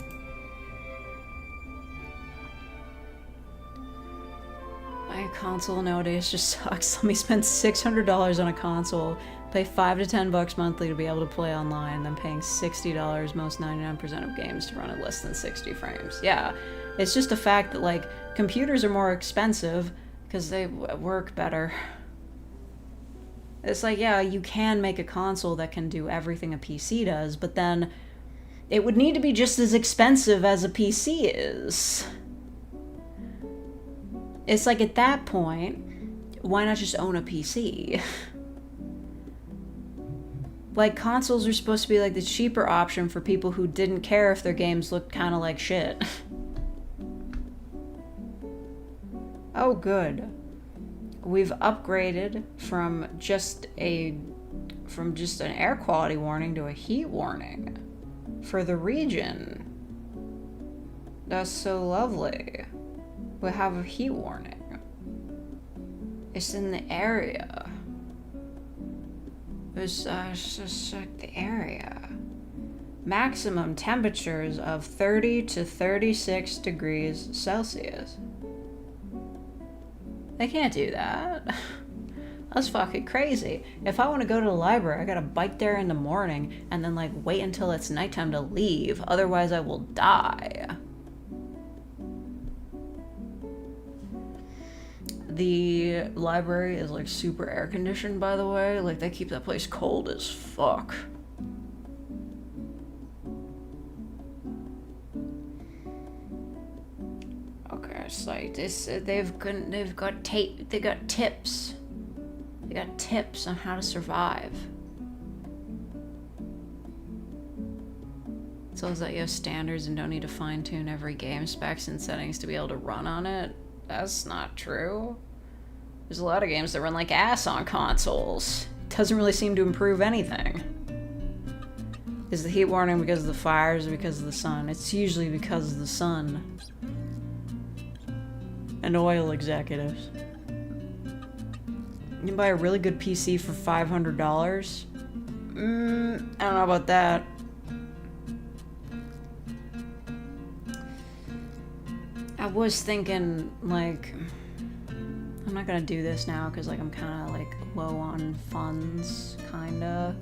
My console nowadays just sucks. Let me spend $600 on a console, pay $5 to $10 monthly to be able to play online, then paying $60 most 99% of games to run at less than 60 frames. Yeah, it's just a fact that, like, computers are more expensive because they work better. It's like, yeah, you can make a console that can do everything a PC does, but then it would need to be just as expensive as a PC is. It's like, at that point, why not just own a PC? Like, consoles are supposed to be like the cheaper option for people who didn't care if their games looked kind of like shit. Oh, good. We've upgraded from just an air quality warning to a heat warning for the region. That's so lovely. We have a heat warning. It's in the area. It's just like the area. maximum temperatures of 30 to 36 degrees Celsius. They can't do that. That's fucking crazy. If I want to go to the library, I gotta bike there in the morning and then like wait until it's nighttime to leave. Otherwise I will die. The library is like super air conditioned, by the way. Like they keep that place cold as fuck. Okay, it's like this. They've got tape. They got tips. They got tips on how to survive. So is that you have standards and don't need to fine tune every game specs and settings to be able to run on it? That's not true. There's a lot of games that run like ass on consoles. Doesn't really seem to improve anything. Is the heat warning because of the fires or because of the sun? It's usually because of the sun. And oil executives. You can buy a really good PC for $500. I don't know about that. I was thinking, like, I'm not gonna do this now because, like, I'm kind of, like, low on funds, kind of.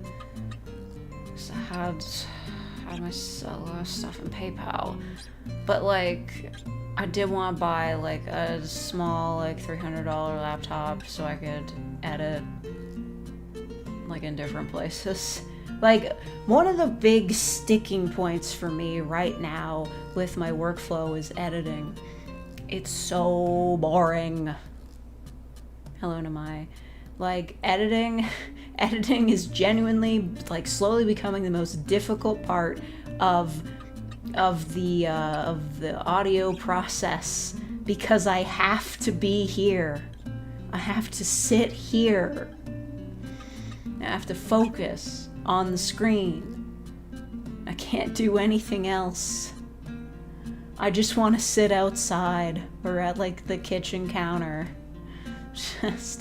So I had my a lot of stuff in PayPal. But, like, I did want to buy, like, a small, like, $300 laptop so I could edit, like, in different places. Like, one of the big sticking points for me right now with my workflow is editing. It's so boring. Hello, Namai. Like, editing is genuinely, like, slowly becoming the most difficult part of the audio process because I have to be here. I have to sit here. I have to focus on the screen. I can't do anything else. I just want to sit outside or at, like, the kitchen counter.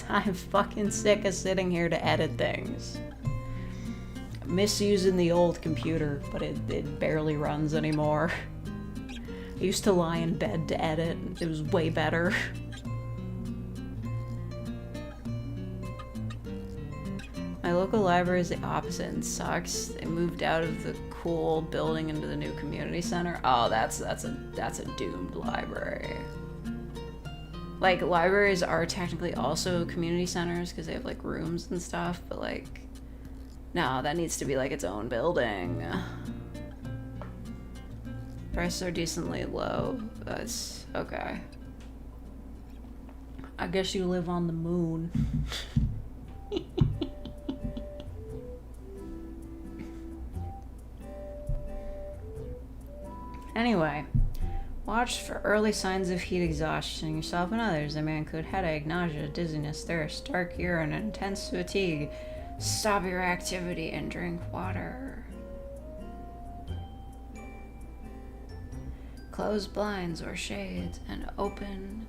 I'm fucking sick of sitting here to edit things. I miss using the old computer, but it barely runs anymore. I used to lie in bed to edit. It was way better. My local library is the opposite and sucks. They moved out of the cool building into the new community center. Oh, that's a doomed library. Like, libraries are technically also community centers because they have, like, rooms and stuff, but, like, no, that needs to be, like, its own building. Prices are decently low. That's okay. I guess you live on the moon. Anyway, watch for early signs of heat exhaustion in yourself and others. They may include headache, nausea, dizziness, thirst, dark urine, and intense fatigue. Stop your activity and drink water. Close blinds or shades and open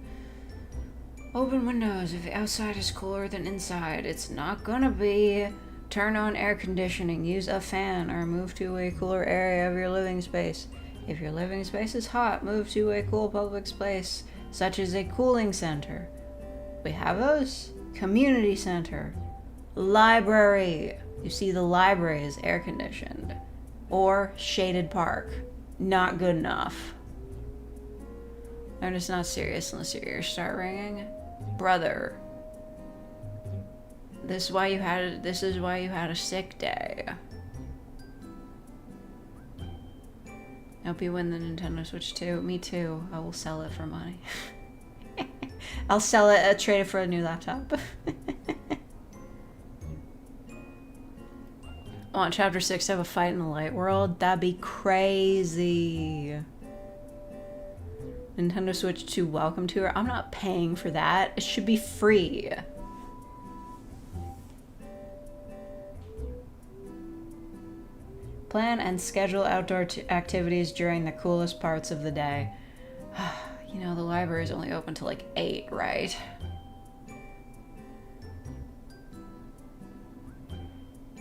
windows. If the outside is cooler than inside, it's not gonna be. Turn on air conditioning, use a fan, or move to a cooler area of your living space. If your living space is hot, move to a cool public space, such as a cooling center. We have those. Community center. Library. You see, the library is air conditioned. Or shaded park. Not good enough. I'm just not serious unless your ears start ringing. Brother. This is why you had a sick day. I hope you win the Nintendo Switch too. Me too. I will sell it for money. I'll sell it, trade it for a new laptop. I want Chapter 6 to have a fight in the light world. That'd be crazy. Nintendo Switch 2 welcome tour. I'm not paying for that. It should be free. Plan and schedule outdoor activities during the coolest parts of the day. You know, the library is only open till like 8, right?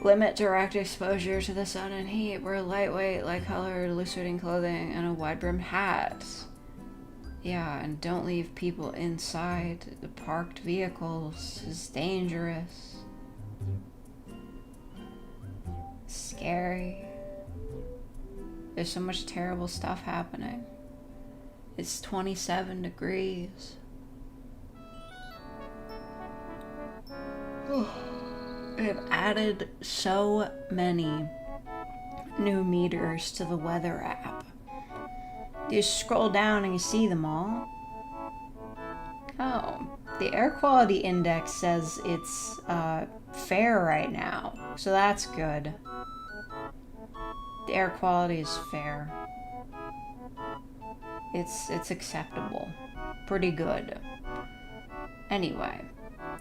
Limit direct exposure to the sun and heat. Wear lightweight, light-colored, loose-fitting clothing and a wide-brimmed hat. Yeah, and don't leave people inside the parked vehicles. It's dangerous. Scary. There's so much terrible stuff happening. It's 27 degrees. They've added so many new meters to the weather app. You scroll down and you see them all. Oh, the air quality index says it's fair right now, so that's good. The air quality is fair. It's acceptable. Pretty good. Anyway,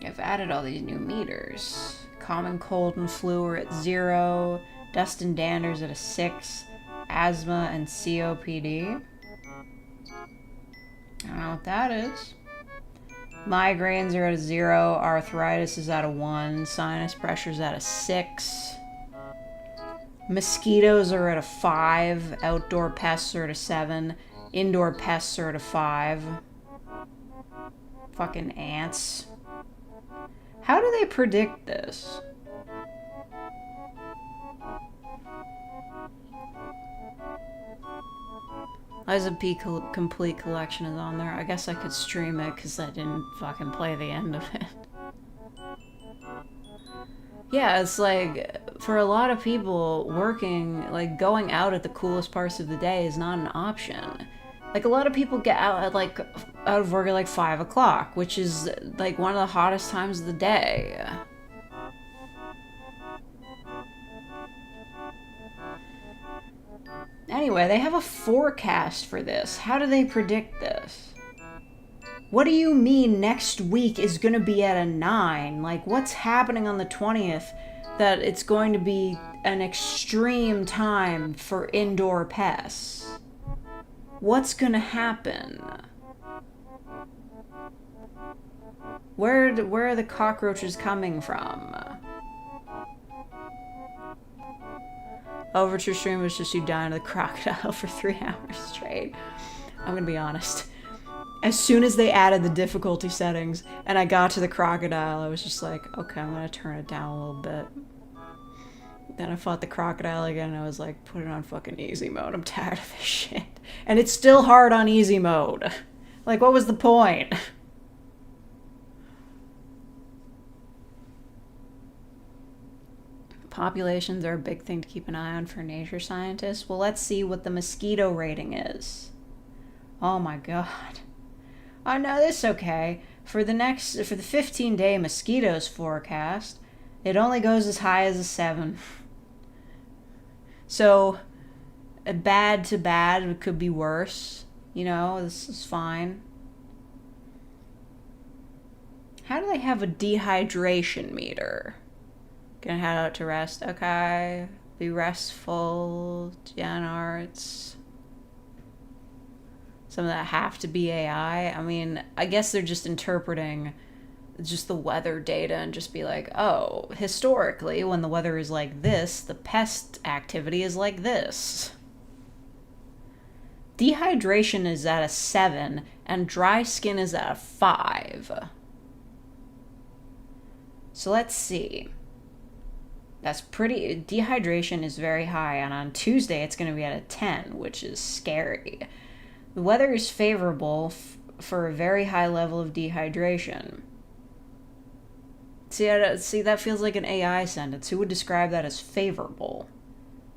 I've added all these new meters. Common cold and flu are at 0. Dust and dander's at a 6. Asthma and COPD. I don't know what that is. Migraines are at a 0. Arthritis is at a 1. Sinus pressure's at a 6. Mosquitoes are at a 5. Outdoor pests are at a 7. Indoor pests are at a 5. Fucking ants. How do they predict this? Liza P. Complete Collection is on there. I guess I could stream it because I didn't fucking play the end of it. Yeah, it's like, for a lot of people, working, like, going out at the coolest parts of the day is not an option. Like, a lot of people get out at, like, out of work at, like, 5 o'clock, which is, like, one of the hottest times of the day. Anyway, they have a forecast for this. How do they predict this? What do you mean next week is going to be at a 9? Like, what's happening on the 20th that it's going to be an extreme time for indoor pests? What's going to happen? Where are the cockroaches coming from? Overture stream was just you dying to the crocodile for 3 hours straight. I'm gonna be honest. As soon as they added the difficulty settings and I got to the crocodile, I was just like, okay, I'm gonna turn it down a little bit. Then I fought the crocodile again and I was like, put it on fucking easy mode. I'm tired of this shit. And it's still hard on easy mode. Like, what was the point? Populations are a big thing to keep an eye on for nature scientists. Well, let's see what the mosquito rating is. Oh my god. Oh no, this is okay. For the 15-day mosquitoes forecast, it only goes as high as a 7. So, bad to bad, it could be worse. You know, this is fine. How do they have a dehydration meter? Gonna head out to rest. Okay. Be restful. Jan arts. Some of that have to be AI. I mean, I guess they're just interpreting just the weather data and just be like, oh, historically, when the weather is like this, the pest activity is like this. Dehydration is at a 7, and dry skin is at a 5. So let's see. That's pretty... Dehydration is very high, and on Tuesday it's going to be at a 10, which is scary. The weather is favorable for a very high level of dehydration. See, that feels like an AI sentence. Who would describe that as favorable?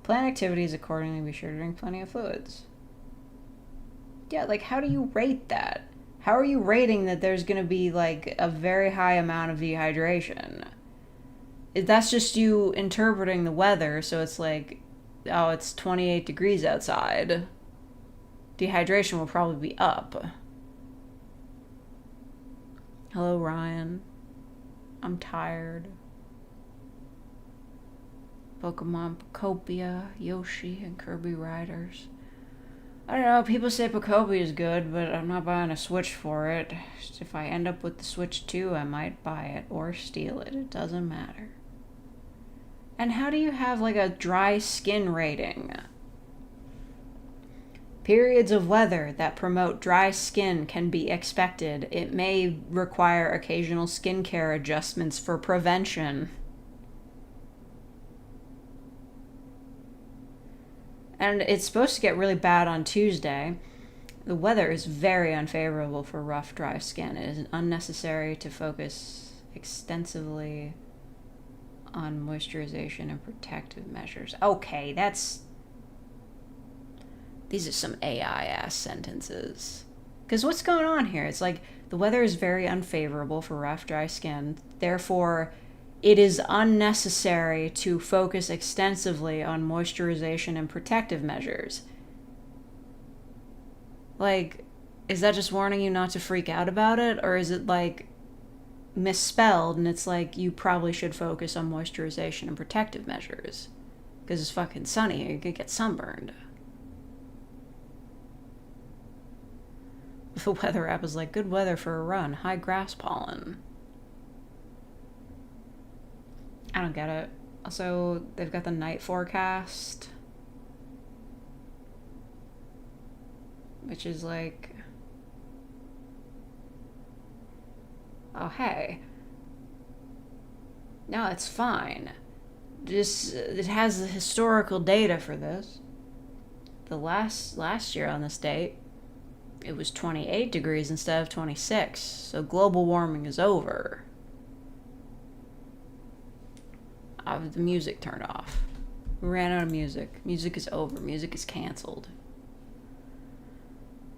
Plan activities accordingly. Be sure to drink plenty of fluids. Yeah, like, how do you rate that? How are you rating that there's going to be, like, a very high amount of dehydration? That's just you interpreting the weather, so it's like, oh, it's 28 degrees outside. Dehydration will probably be up. Hello, Ryan. I'm tired. Pokemon Pocopia, Yoshi, and Kirby Riders. I don't know, people say Pocopia is good, but I'm not buying a Switch for it. If I end up with the Switch 2, I might buy it or steal it. It doesn't matter. And how do you have like a dry skin rating? Periods of weather that promote dry skin can be expected. It may require occasional skincare adjustments for prevention. And it's supposed to get really bad on Tuesday. The weather is very unfavorable for rough, dry skin. It is unnecessary to focus extensively on moisturization and protective measures. Okay, these are some AI-ass sentences. Because what's going on here? It's like, the weather is very unfavorable for rough, dry skin. Therefore, it is unnecessary to focus extensively on moisturization and protective measures. Like, is that just warning you not to freak out about it? Or is it like misspelled and it's like you probably should focus on moisturization and protective measures? Because it's fucking sunny, you could get sunburned. The weather app is like, good weather for a run, high grass pollen. I don't get it. Also, they've got the night forecast, which is like, oh hey, no, it's fine. Just, it has the historical data for this. The last year on this date, it was 28 degrees instead of 26, so global warming is over. The music turned off. We ran out of music. Music is over. Music is canceled.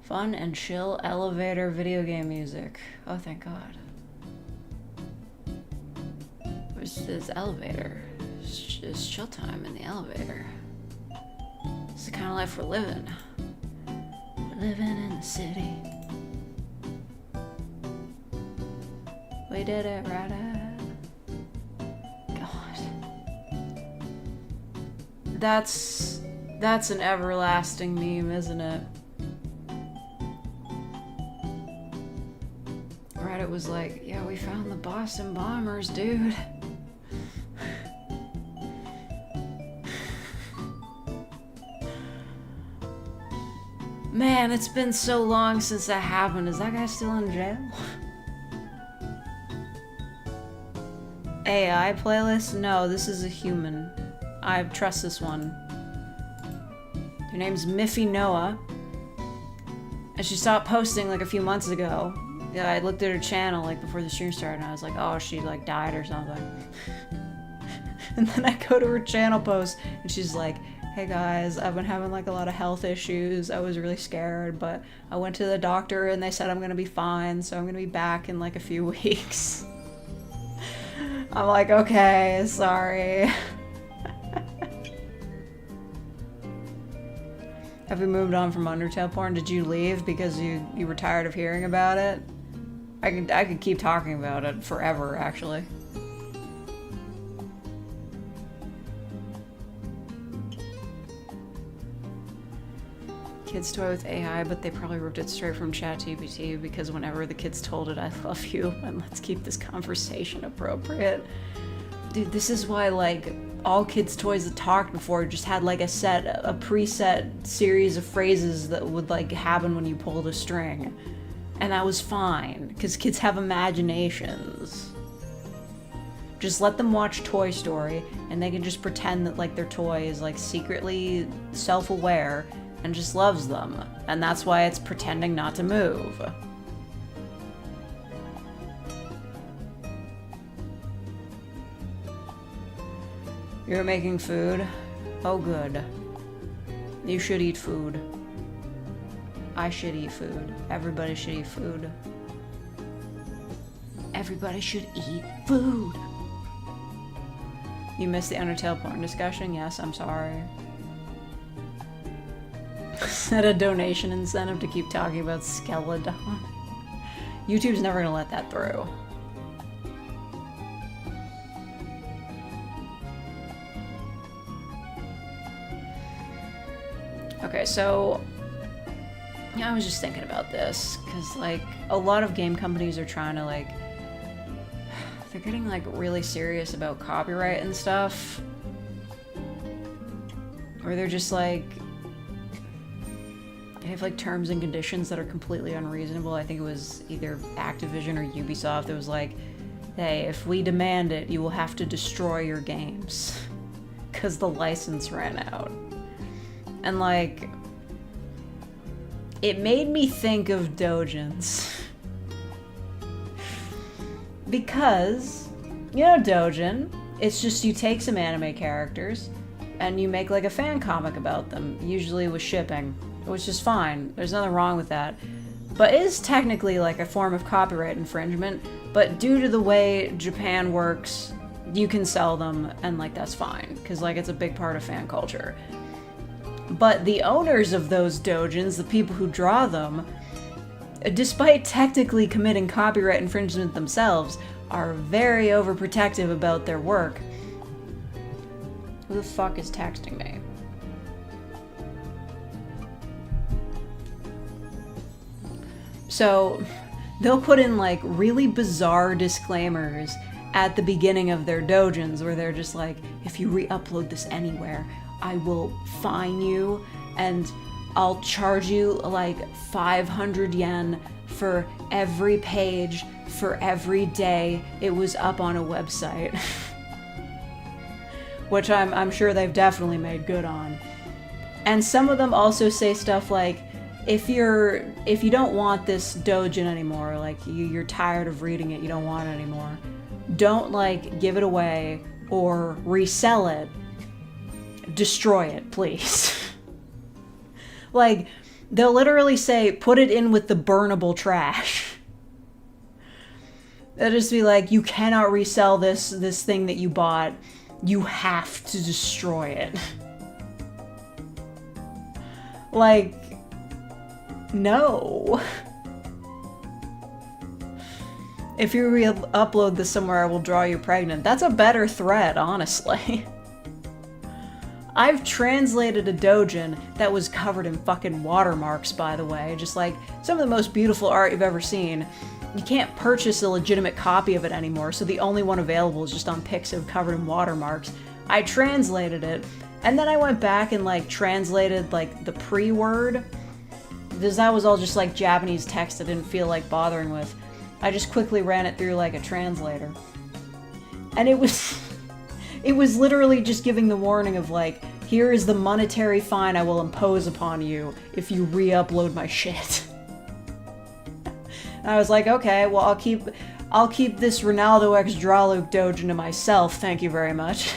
Fun and chill elevator video game music. Oh, thank God. This elevator. It's chill time in the elevator. It's the kind of life we're living. Living in the city. We did it right out. God. That's an everlasting meme, isn't it? Reddit was like, yeah, we found the Boston bombers, dude. Man, it's been so long since that happened. Is that guy still in jail? AI playlist? No, this is a human. I trust this one. Her name's Miffy Noah. And she stopped posting like a few months ago. Yeah, I looked at her channel like before the stream started and I was like, oh, she like died or something. And then I go to her channel post and she's like, hey guys, I've been having like a lot of health issues. I was really scared, but I went to the doctor and they said I'm gonna be fine, so I'm gonna be back in like a few weeks. I'm like, okay, sorry. Have you moved on from Undertale porn? Did you leave because you were tired of hearing about it? I could keep talking about it forever, actually. Kids toy with AI, but they probably ripped it straight from ChatGPT because whenever the kids told it, I love you, and let's keep this conversation appropriate. Dude, this is why, like, all kids' toys that talked before just had, like, a preset series of phrases that would, like, happen when you pulled a string. And that was fine, because kids have imaginations. Just let them watch Toy Story, and they can just pretend that, like, their toy is, like, secretly self-aware and just loves them. And that's why it's pretending not to move. You're making food? Oh, good. You should eat food. I should eat food. Everybody should eat food. Everybody should eat food. You missed the Undertale porn discussion? Yes, I'm sorry. Set a donation incentive to keep talking about Skeleton. YouTube's never gonna let that through. Okay, so I was just thinking about this because, like, a lot of game companies are trying to, like, they're getting, like, really serious about copyright and stuff. where they're just like, they have like terms and conditions that are completely unreasonable. I think it was either Activision or Ubisoft. It was like, hey, if we demand it, you will have to destroy your games because the license ran out. And like, it made me think of doujins. Because, you know, doujin, it's just you take some anime characters and you make like a fan comic about them, usually with shipping, which is fine. There's nothing wrong with that. But it is technically like a form of copyright infringement, but due to the way Japan works, you can sell them and like that's fine, because like it's a big part of fan culture. But the owners of those doujins, the people who draw them, despite technically committing copyright infringement themselves, are very overprotective about their work. Who the fuck is texting me? So, they'll put in like really bizarre disclaimers at the beginning of their doujins where they're just like, if you re-upload this anywhere, I will fine you and I'll charge you like 500 yen for every page for every day it was up on a website. Which I'm sure they've definitely made good on. And some of them also say stuff like, if you don't want this doujin anymore, like you're tired of reading it, you don't want it anymore, don't like give it away or resell it. Destroy it, please. Like, they'll literally say, put it in with the burnable trash. They'll just be like, you cannot resell this thing that you bought. You have to destroy it. Like, no. If you re-upload this somewhere, I will draw you pregnant. That's a better threat, honestly. I've translated a doujin that was covered in fucking watermarks, by the way. Just like some of the most beautiful art you've ever seen. You can't purchase a legitimate copy of it anymore, so the only one available is just on Pixiv covered in watermarks. I translated it, and then I went back and like translated like the pre-word, because that was all just like Japanese text I didn't feel like bothering with. I just quickly ran it through like a translator. And it was literally just giving the warning of like, here is the monetary fine I will impose upon you if you re-upload my shit. And I was like, okay, well I'll keep this Ronaldo X Drawluke doujin to myself, thank you very much.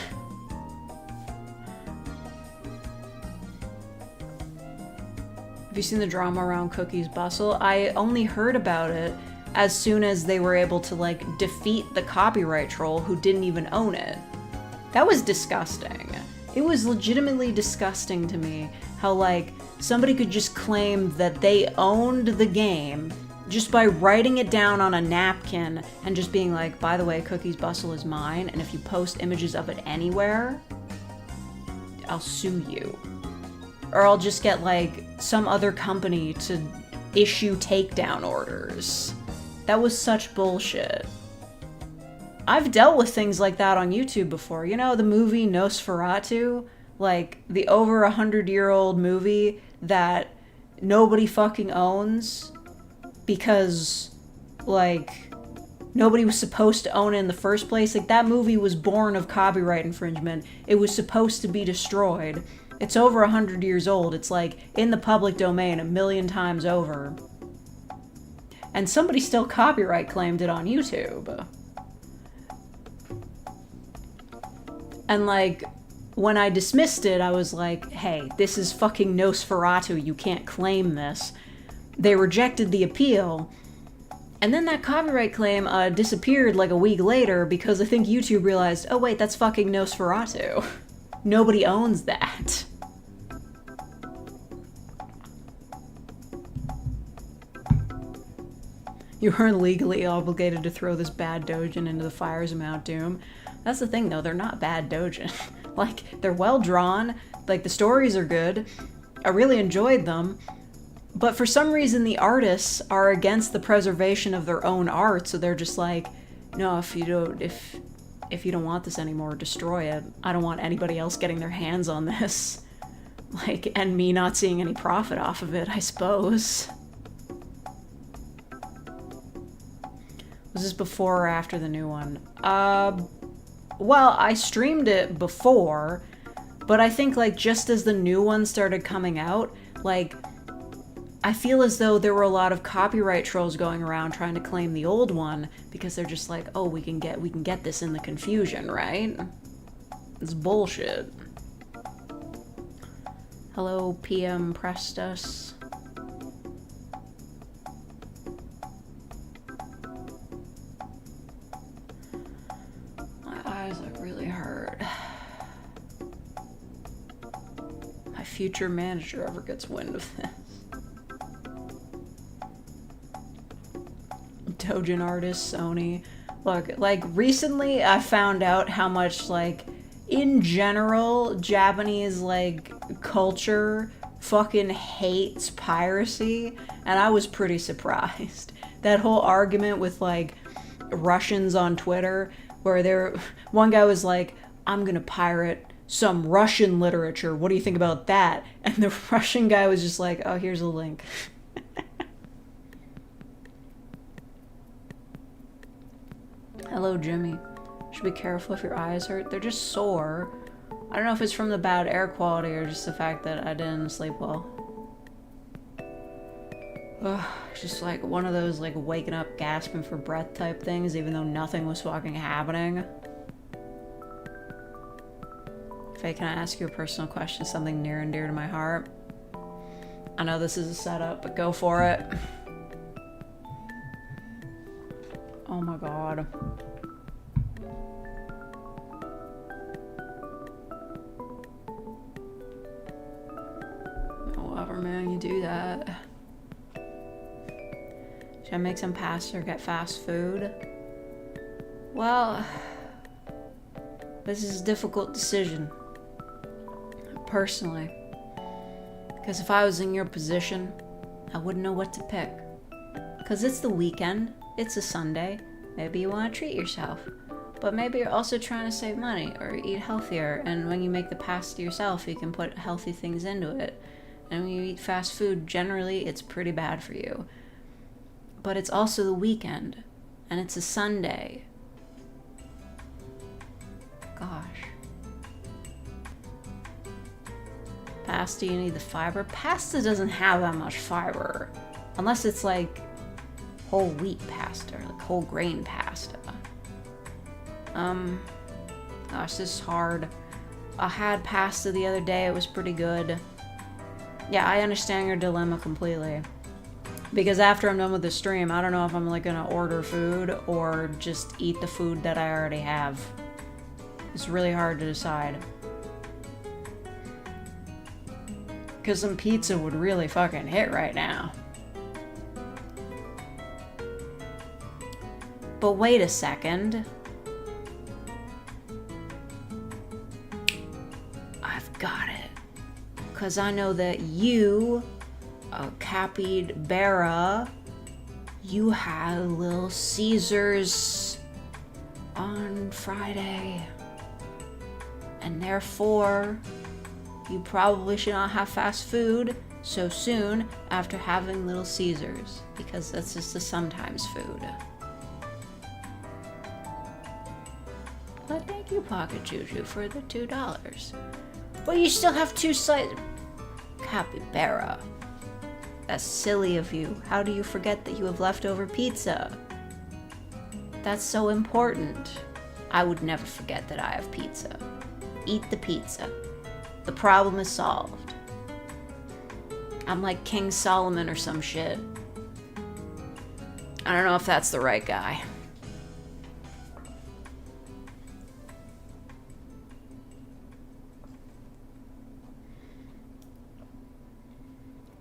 Have you seen the drama around Cookie's Bustle? I only heard about it as soon as they were able to like defeat the copyright troll who didn't even own it. That was disgusting. It was legitimately disgusting to me how like somebody could just claim that they owned the game just by writing it down on a napkin and just being like, by the way, Cookie's Bustle is mine, and if you post images of it anywhere, I'll sue you. Or I'll just get like some other company to issue takedown orders. That was such bullshit. I've dealt with things like that on YouTube before. You know, the movie Nosferatu? Like, the over 100-year-old movie that nobody fucking owns because, like, nobody was supposed to own it in the first place. Like, that movie was born of copyright infringement. It was supposed to be destroyed. It's over 100 years old. It's, like, in the public domain 1,000,000 times over. And somebody still copyright claimed it on YouTube. And like, when I dismissed it, I was like, hey, this is fucking Nosferatu, you can't claim this. They rejected the appeal, and then that copyright claim disappeared like a week later because I think YouTube realized, oh wait, that's fucking Nosferatu. Nobody owns that. You aren't legally obligated to throw this bad doujin into the fires of Mount Doom. That's the thing though, they're not bad doujin. Like, they're well drawn, like the stories are good, I really enjoyed them, but for some reason the artists are against the preservation of their own art, so they're just like, no, if you don't want this anymore, destroy it. I don't want anybody else getting their hands on this. Like, and me not seeing any profit off of it, I suppose. Was this before or after the new one? Well, I streamed it before, but I think, like, just as the new one started coming out, like, I feel as though there were a lot of copyright trolls going around trying to claim the old one, because they're just like, oh, we can get this in the confusion, right? It's bullshit. Hello, PM Prestus. My eyes like really hurt. My future manager ever gets wind of this. Dojin artist, Sony. Look, like, recently I found out how much, like, in general, Japanese, like, culture fucking hates piracy, and I was pretty surprised. That whole argument with, like, Russians on Twitter, where one guy was like, I'm gonna pirate some Russian literature, what do you think about that? And the Russian guy was just like, oh, here's a link. Hello, Jimmy. Should be careful if your eyes hurt. They're just sore. I don't know if it's from the bad air quality or just the fact that I didn't sleep well. Ugh, just like one of those like waking up gasping for breath type things, even though nothing was fucking happening. Faye, can I ask you a personal question? Something near and dear to my heart. I know this is a setup, but go for it. Oh my god. However, man, you do that. Should I make some pasta or get fast food? Well, this is a difficult decision. Personally. Because if I was in your position, I wouldn't know what to pick. Because it's the weekend. It's a Sunday. Maybe you want to treat yourself. But maybe you're also trying to save money or eat healthier. And when you make the pasta yourself, you can put healthy things into it. And when you eat fast food, generally, it's pretty bad for you. But it's also the weekend. And it's a Sunday. Gosh. Pasta, you need the fiber. Pasta doesn't have that much fiber. Unless it's like whole wheat pasta, or like whole grain pasta. Gosh, this is hard. I had pasta the other day, it was pretty good. Yeah, I understand your dilemma completely. Because after I'm done with the stream, I don't know if I'm like gonna order food or just eat the food that I already have. It's really hard to decide. Because some pizza would really fucking hit right now. But wait a second. I've got it. Because I know that you, Capybara, you had Little Caesars on Friday. And therefore, you probably should not have fast food so soon after having Little Caesars. Because that's just a sometimes food. But thank you, Pocket Juju, for the $2. But you still have 2 slices. Capybara. That's silly of you. How do you forget that you have leftover pizza? That's so important. I would never forget that I have pizza. Eat the pizza. The problem is solved. I'm like King Solomon or some shit. I don't know if that's the right guy.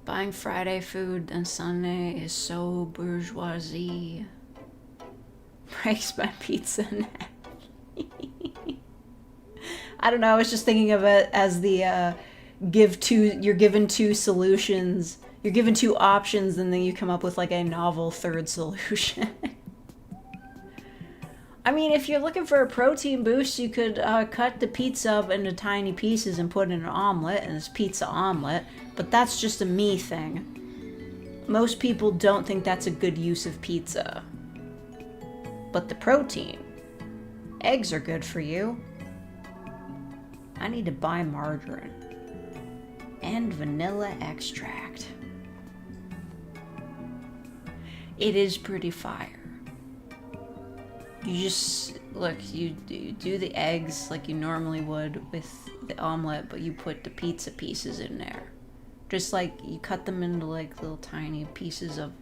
Buying Friday food and Sunday is so bourgeoisie. Breaks my pizza neck. I don't know, I was just thinking of it as the you're given 2 solutions. You're given 2 options and then you come up with like a novel third solution. I mean, if you're looking for a protein boost, you could cut the pizza up into tiny pieces and put it in an omelet, and it's pizza omelet. But that's just a me thing. Most people don't think that's a good use of pizza. But the protein. Eggs are good for you. I need to buy margarine. And vanilla extract. It is pretty fire. You just, look, you do the eggs like you normally would with the omelet, but you put the pizza pieces in there. Just like, you cut them into like little tiny pieces of,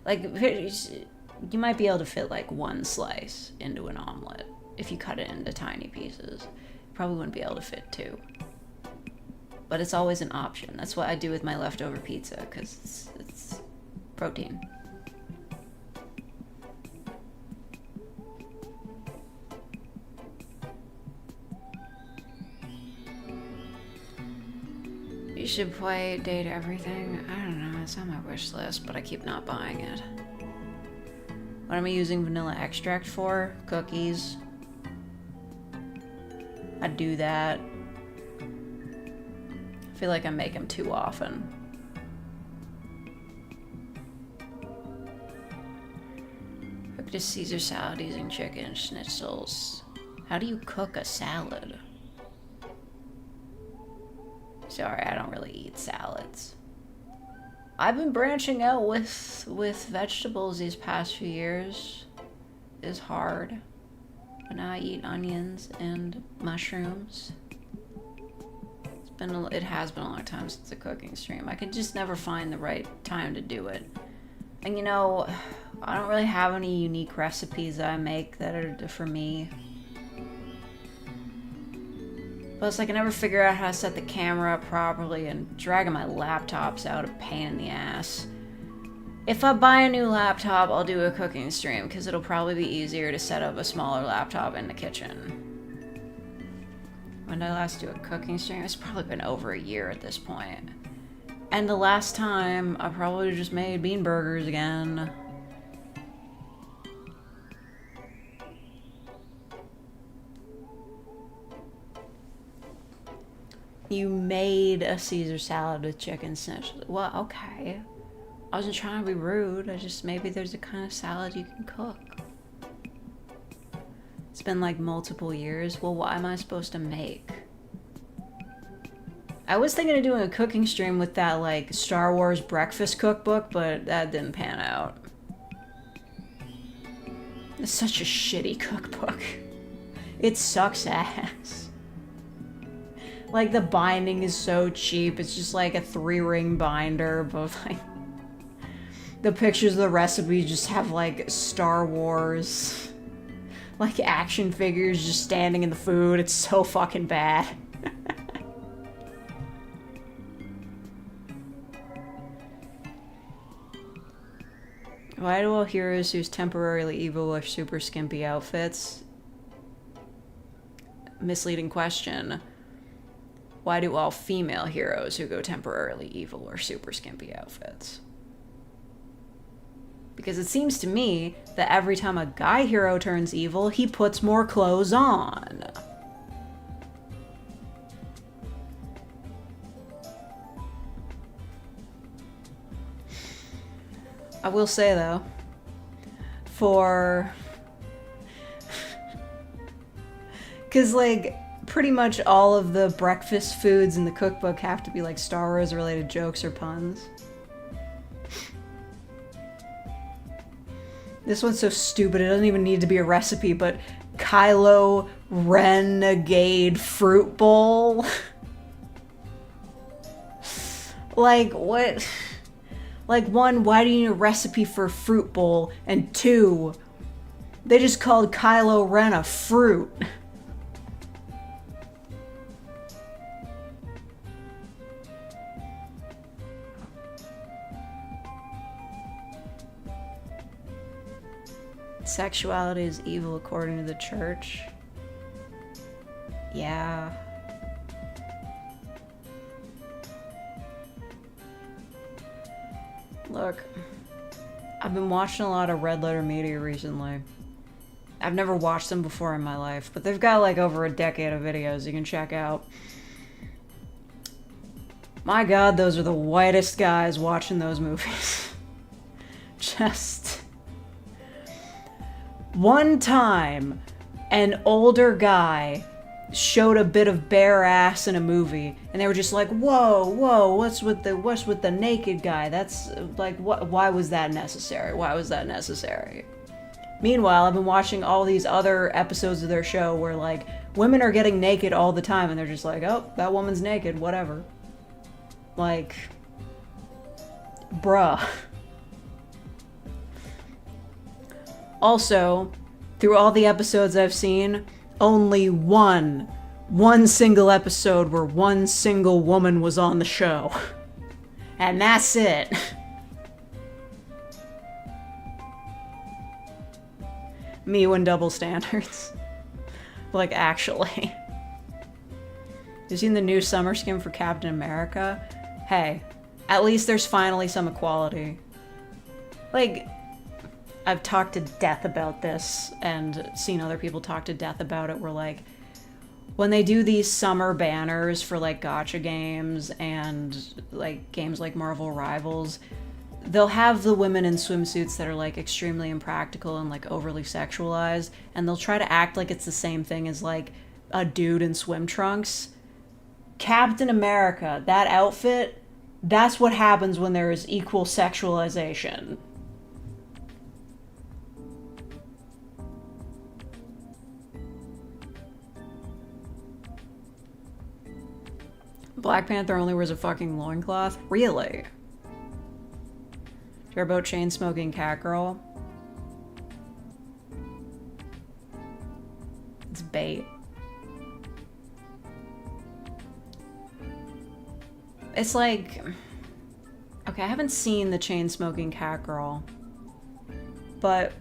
like, you might be able to fit like one slice into an omelet if you cut it into tiny pieces. You probably wouldn't be able to fit two. But it's always an option. That's what I do with my leftover pizza, because it's protein. You should play Date Everything. I don't know, it's on my wish list, but I keep not buying it. What am I using vanilla extract for? Cookies. I do that. I feel like I make them too often. Cooked a Caesar salad using chicken schnitzels. How do you cook a salad? Sorry, I don't really eat salads. I've been branching out with vegetables these past few years. It's hard. But now I eat onions and mushrooms. It has been a long time since the cooking stream. I could just never find the right time to do it. And you know, I don't really have any unique recipes that I make that are for me. Plus, I can never figure out how to set the camera up properly, and dragging my laptop's out a pain in the ass. If I buy a new laptop, I'll do a cooking stream, because it'll probably be easier to set up a smaller laptop in the kitchen. When did I last do a cooking stream? It's probably been over a year at this point. And the last time, I probably just made bean burgers again. You made a Caesar salad with chicken snitch. Well, okay. I wasn't trying to be rude. I just, maybe there's a kind of salad you can cook. It's been like multiple years. Well, what am I supposed to make? I was thinking of doing a cooking stream with that like Star Wars breakfast cookbook, but that didn't pan out. It's such a shitty cookbook. It sucks ass. Like, the binding is so cheap. It's just like a 3-ring binder, but like the pictures of the recipes just have like Star Wars, like action figures just standing in the food. It's so fucking bad. Why do all heroes who's temporarily evil wear super skimpy outfits? Misleading question. Why do all female heroes who go temporarily evil wear super skimpy outfits? Because it seems to me that every time a guy hero turns evil, he puts more clothes on. I will say though, because like pretty much all of the breakfast foods in the cookbook have to be like Star Wars related jokes or puns. This one's so stupid, it doesn't even need to be a recipe, but Kylo Renegade Fruit Bowl? Like, what? Like, one, why do you need a recipe for a fruit bowl? And two, they just called Kylo Ren a fruit. Sexuality is evil according to the church. Yeah. Look, I've been watching a lot of Red Letter Media recently. I've never watched them before in my life, but they've got like over a decade of videos you can check out. My god, those are the whitest guys watching those movies. Just... One time, an older guy showed a bit of bare ass in a movie, and they were just like, whoa, what's with the naked guy? That's like, why was that necessary? Why was that necessary? Meanwhile, I've been watching all these other episodes of their show where like women are getting naked all the time, and they're just like, oh, that woman's naked, whatever. Like, bruh. Also, through all the episodes I've seen, only one single episode where one single woman was on the show. And that's it. Me and double standards. Like, actually. You seen the new summer skin for Captain America? Hey, at least there's finally some equality. Like, I've talked to death about this and seen other people talk to death about it, where like when they do these summer banners for like gacha games and like games like Marvel Rivals, they'll have the women in swimsuits that are like extremely impractical and like overly sexualized, and they'll try to act like it's the same thing as like a dude in swim trunks. Captain America, that outfit, that's what happens when there is equal sexualization. Black Panther only wears a fucking loincloth? Really? Care about chain-smoking cat girl? It's bait. It's like... Okay, I haven't seen the chain-smoking cat girl, but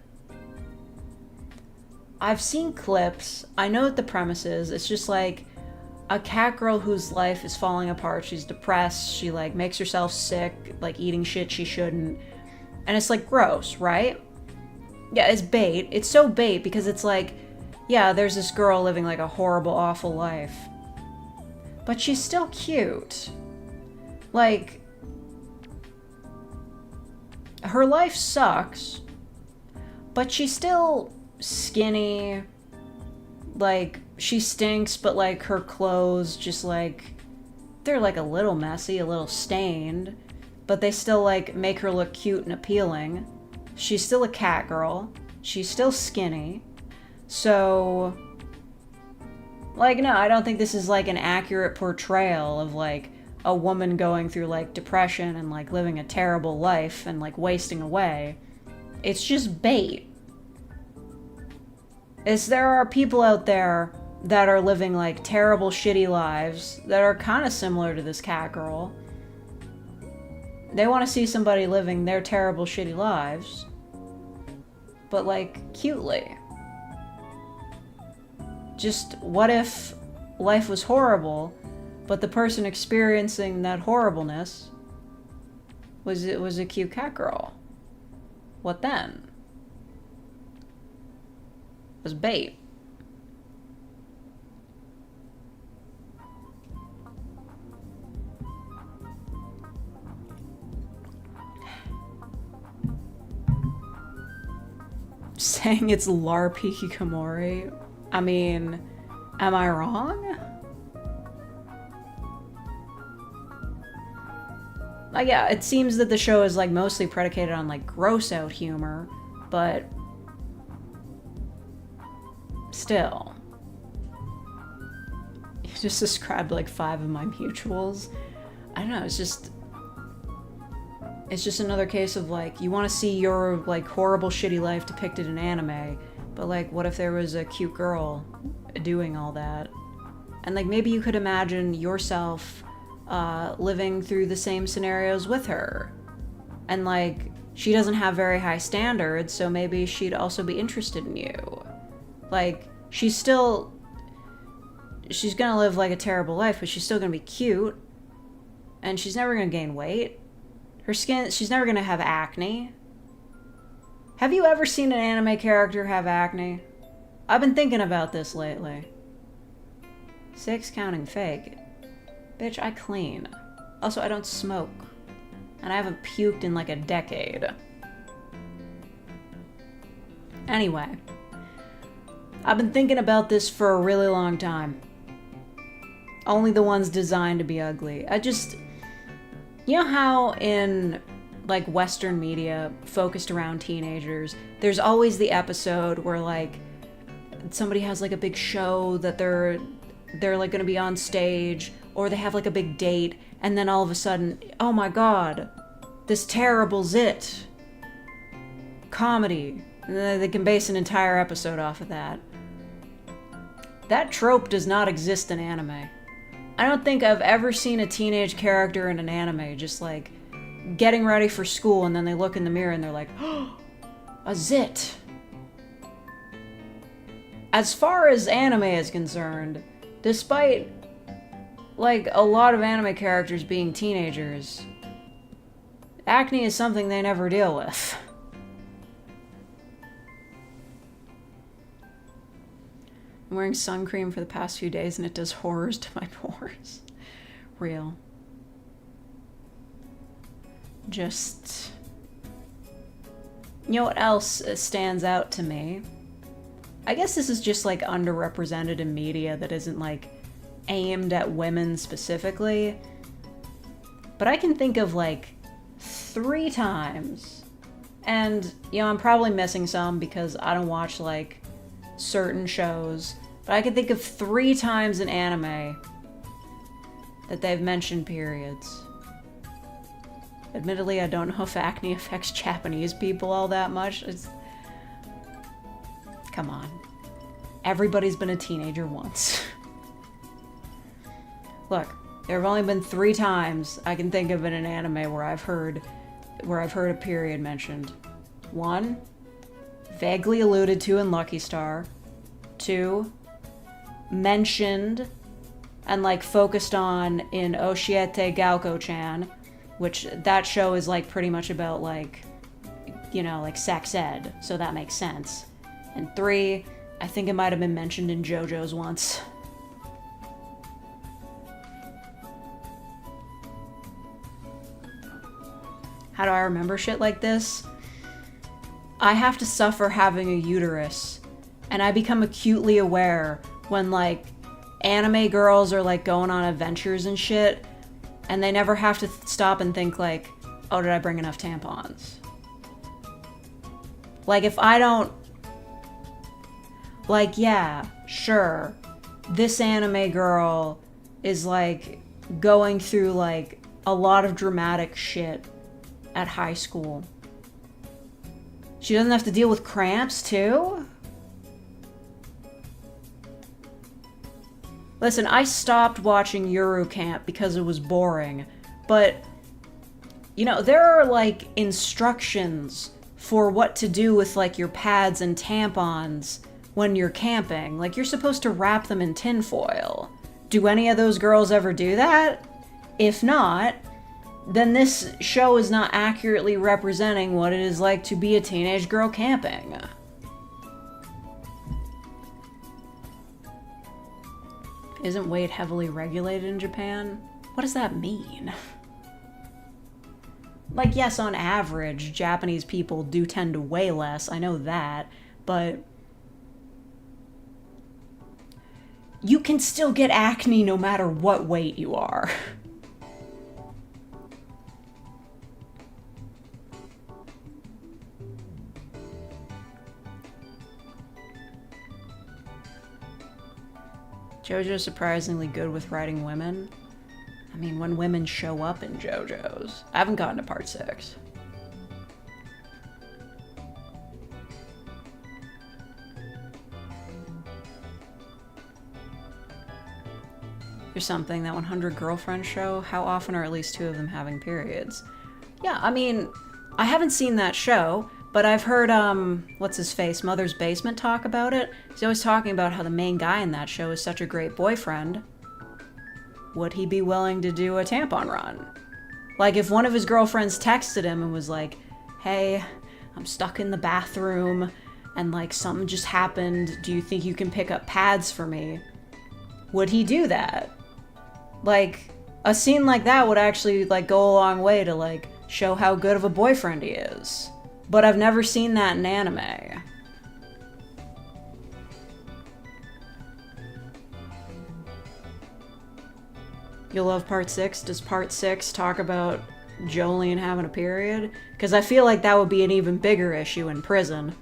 I've seen clips. I know what the premise is. It's just like a cat girl whose life is falling apart. She's depressed. She like makes herself sick, like eating shit she shouldn't. And it's like gross, right? Yeah, it's bait. It's so bait because it's like, yeah, there's this girl living like a horrible, awful life. But she's still cute. Like, her life sucks, but she's still skinny. Like, she stinks, but like her clothes just like, they're like a little messy, a little stained, but they still like make her look cute and appealing. She's still a cat girl. She's still skinny. So, like, no, I don't think this is like an accurate portrayal of like a woman going through like depression and like living a terrible life and like wasting away. It's just bait. There are people out there that are living like terrible, shitty lives that are kind of similar to this cat girl. They want to see somebody living their terrible, shitty lives, but like cutely. Just what if life was horrible, but the person experiencing that horribleness was a cute cat girl? What then? It was bait. Saying it's LARP Hikikomori? I mean, am I wrong? Like, yeah, it seems that the show is like mostly predicated on like gross out humor, but still. You just described like 5 of my mutuals. I don't know, it's just another case of like, you want to see your like horrible shitty life depicted in anime, but like what if there was a cute girl doing all that? And like maybe you could imagine yourself living through the same scenarios with her. And like she doesn't have very high standards, so maybe she'd also be interested in you. Like she's gonna live like a terrible life, but she's still gonna be cute. And she's never gonna gain weight. Her skin, she's never gonna have acne. Have you ever seen an anime character have acne? I've been thinking about this lately. 6 counting fake. Bitch, I clean. Also, I don't smoke. And I haven't puked in like a decade. Anyway. I've been thinking about this for a really long time. Only the ones designed to be ugly. You know how in like Western media focused around teenagers, there's always the episode where like somebody has like a big show that they're like gonna be on stage, or they have like a big date, and then all of a sudden, oh my god, this terrible zit comedy. And then they can base an entire episode off of that. That trope does not exist in anime. I don't think I've ever seen a teenage character in an anime just like getting ready for school, and then they look in the mirror and they're like, oh, a zit. As far as anime is concerned, despite like a lot of anime characters being teenagers, acne is something they never deal with. I'm wearing sun cream for the past few days and it does horrors to my pores. Real. Just... You know what else stands out to me? I guess this is just like underrepresented in media that isn't like aimed at women specifically. But I can think of like 3 times. And, you know, I'm probably missing some because I don't watch like certain shows, but I can think of 3 times in anime that they've mentioned periods. Admittedly, I don't know if acne affects Japanese people all that much. Come on. Everybody's been a teenager once. Look, there have only been 3 times I can think of in an anime where I've heard a period mentioned. 1, vaguely alluded to in Lucky Star. 2, mentioned and like focused on in Oshiete Gauko-chan, which that show is like pretty much about like, you know, like sex ed, so that makes sense. And 3, I think it might have been mentioned in JoJo's once. How do I remember shit like this? I have to suffer having a uterus, and I become acutely aware when like anime girls are like going on adventures and shit, and they never have to stop and think like, oh, did I bring enough tampons? Like if I don't, like, yeah, sure, this anime girl is like going through like a lot of dramatic shit at high school. She doesn't have to deal with cramps too? Listen, I stopped watching Yuru Camp because it was boring, but, you know, there are, like, instructions for what to do with, like, your pads and tampons when you're camping. Like, you're supposed to wrap them in tinfoil. Do any of those girls ever do that? If not, then this show is not accurately representing what it is like to be a teenage girl camping. Isn't weight heavily regulated in Japan? What does that mean? Like, yes, on average, Japanese people do tend to weigh less, I know that, but you can still get acne no matter what weight you are. JoJo's surprisingly good with writing women. I mean, when women show up in JoJo's. I haven't gotten to part 6. Here's something, that 100 Girlfriends show, how often are at least 2 of them having periods? Yeah, I mean, I haven't seen that show, but I've heard, what's-his-face, Mother's Basement talk about it. He's always talking about how the main guy in that show is such a great boyfriend. Would he be willing to do a tampon run? Like, if one of his girlfriends texted him and was like, hey, I'm stuck in the bathroom, and like something just happened, do you think you can pick up pads for me? Would he do that? Like, a scene like that would actually like go a long way to like show how good of a boyfriend he is. But I've never seen that in anime. You'll love part 6? Does part 6 talk about Jolene having a period? Because I feel like that would be an even bigger issue in prison.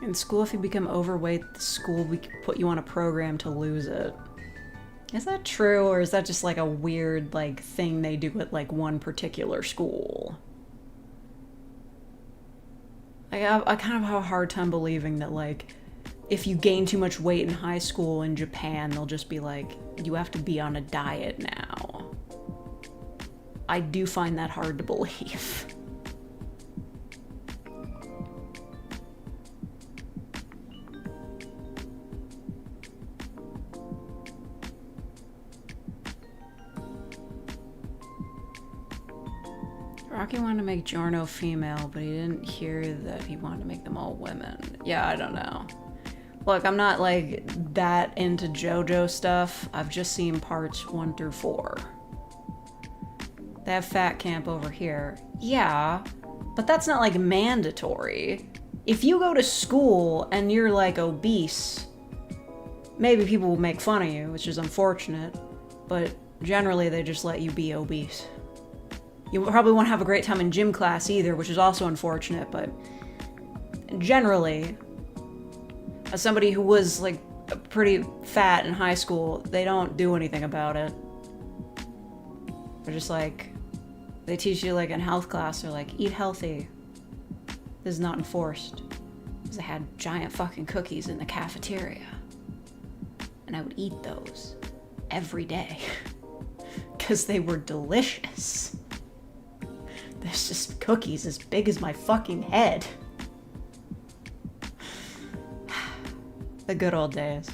In school, if you become overweight, the school will put you on a program to lose it. Is that true, or is that just like a weird like thing they do at like one particular school? I kind of have a hard time believing that like if you gain too much weight in high school in Japan, they'll just be like, you have to be on a diet now. I do find that hard to believe. Rocky wanted to make Giorno female, but he didn't hear that he wanted to make them all women. Yeah, I don't know. Look, I'm not like that into JoJo stuff. I've just seen parts 1 through 4. They have fat camp over here. Yeah, but that's not like mandatory. If you go to school and you're like obese, maybe people will make fun of you, which is unfortunate, but generally they just let you be obese. You probably won't have a great time in gym class either, which is also unfortunate, but generally, as somebody who was like pretty fat in high school, they don't do anything about it. They're just like, they teach you like in health class, they're like, eat healthy. This is not enforced. Because I had giant fucking cookies in the cafeteria. And I would eat those every day. Because they were delicious. There's just cookies as big as my fucking head. The good old days.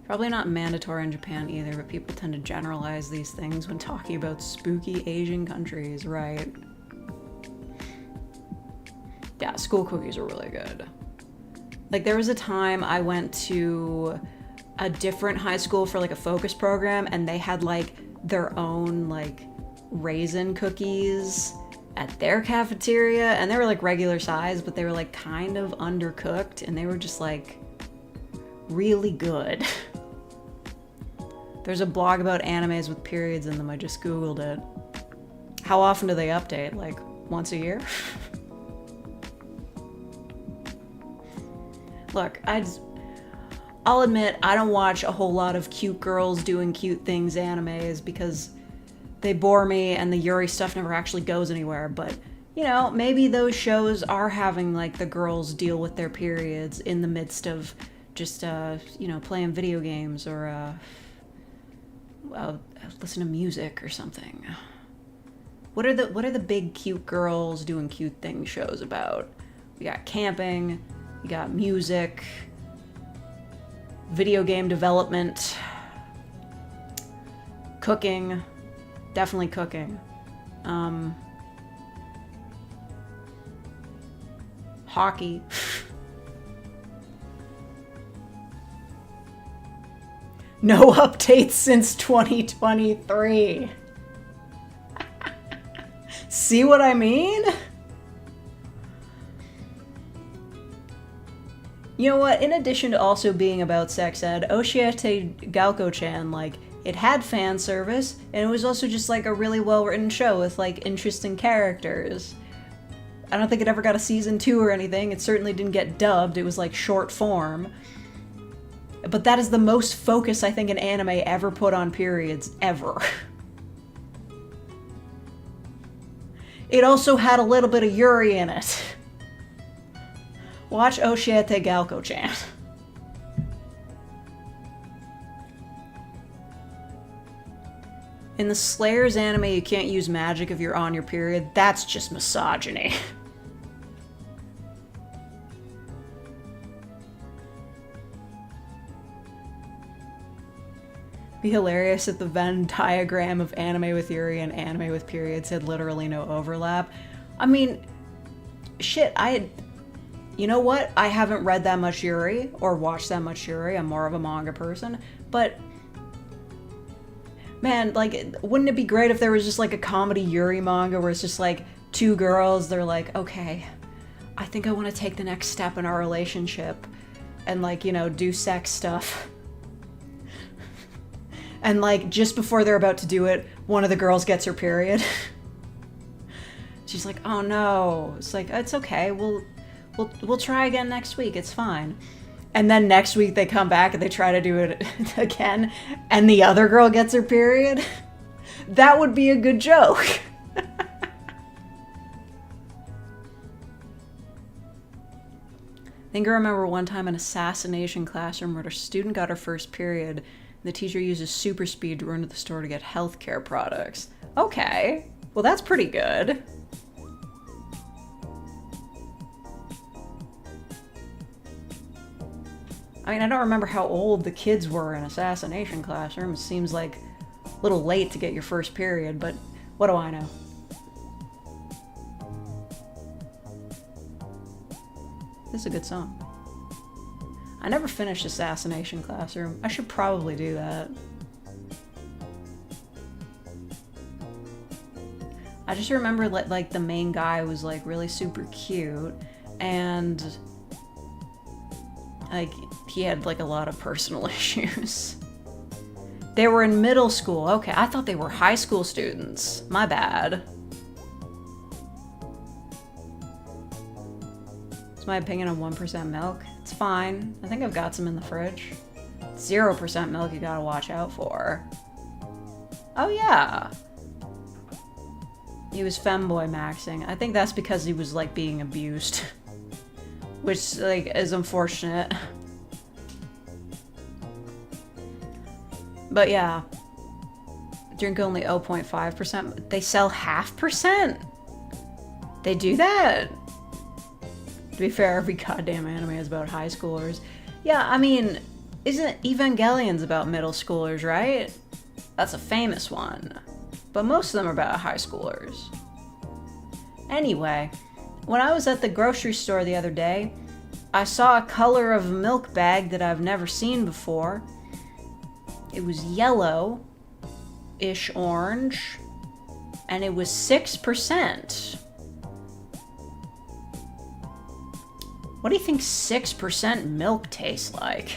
Probably not mandatory in Japan either, but people tend to generalize these things when talking about spooky Asian countries, right? Yeah, school cookies are really good. Like, there was a time I went to a different high school for like a focus program, and they had like their own like raisin cookies at their cafeteria, and they were like regular size, but they were like kind of undercooked, and they were just like really good. There's a blog about animes with periods in them. I just googled it. How often do they update? Like once a year? Look, I'll admit I don't watch a whole lot of cute girls doing cute things animes because they bore me and the Yunarii stuff never actually goes anywhere, but you know, maybe those shows are having like the girls deal with their periods in the midst of just you know, playing video games or listen to music or something. What are the big cute girls doing cute things shows about? We got camping, we got music, video game development, cooking. Definitely cooking. Hockey. No updates since 2023. See what I mean? You know what? In addition to also being about sex ed, Oshiete Galko-chan, like, it had fan service, and it was also just like a really well-written show with like interesting characters. I don't think it ever got a season 2 or anything. It certainly didn't get dubbed. It was like short form. But that is the most focus I think an anime ever put on periods, ever. It also had a little bit of Yunarii in it. Watch Oshiete Galko-chan. In the Slayers anime, you can't use magic if you're on your period. That's just misogyny. Be hilarious if the Venn diagram of anime with Yuri and anime with periods had literally no overlap. I mean, shit, you know what? I haven't read that much Yuri or watched that much Yuri. I'm more of a manga person. But, man, like, wouldn't it be great if there was just like a comedy Yuri manga where it's just like two girls, they're like, okay, I think I want to take the next step in our relationship and, like, you know, do sex stuff. And, like, just before they're about to do it, one of the girls gets her period. She's like, oh no. It's like, it's okay. We'll try again next week. It's fine. And then next week they come back and they try to do it again, and the other girl gets her period. That would be a good joke. I think I remember one time an assassination classroom where a student got her first period, and the teacher uses super speed to run to the store to get healthcare products. Okay, well that's pretty good. I mean, I don't remember how old the kids were in assassination classroom. It seems like a little late to get your first period, but what do I know? This is a good song. I never finished Assassination Classroom. I should probably do that. I just remember like the main guy was like really super cute, and like he had like a lot of personal issues. They were in middle school. Okay, I thought they were high school students. My bad. What's my opinion on 1% milk? It's fine. I think I've got some in the fridge. 0% milk you gotta watch out for. Oh yeah. He was femboy maxing. I think that's because he was like being abused. Which like is unfortunate. But yeah. Drink only 0.5%. They sell 0.5%? They do that? To be fair, every goddamn anime is about high schoolers. Yeah, I mean, isn't Evangelion's about middle schoolers, right? That's a famous one. But most of them are about high schoolers. Anyway, when I was at the grocery store the other day, I saw a color of a milk bag that I've never seen before. It was yellow-ish orange, and it was 6%. What do you think 6% milk tastes like?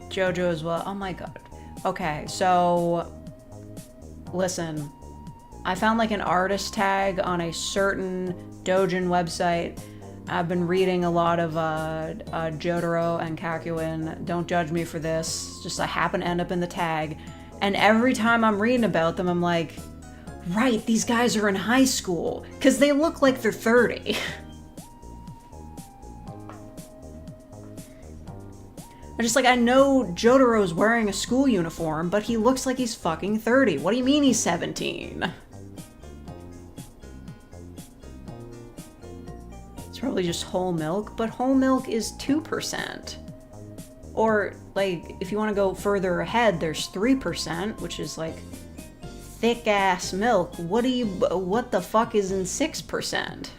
JoJo as well. Oh my god. Okay, so listen. I found like an artist tag on a certain doujin website. I've been reading a lot of Jotaro and Kakyoin. Don't judge me for this. Just I happen to end up in the tag. And every time I'm reading about them, I'm like, right, these guys are in high school, because they look like they're 30. I'm just like, I know Jotaro's wearing a school uniform, but he looks like he's fucking 30. What do you mean he's 17? It's probably just whole milk, but whole milk is 2%. Or, like, if you want to go further ahead, there's 3%, which is like thick ass milk. What the fuck is in 6%?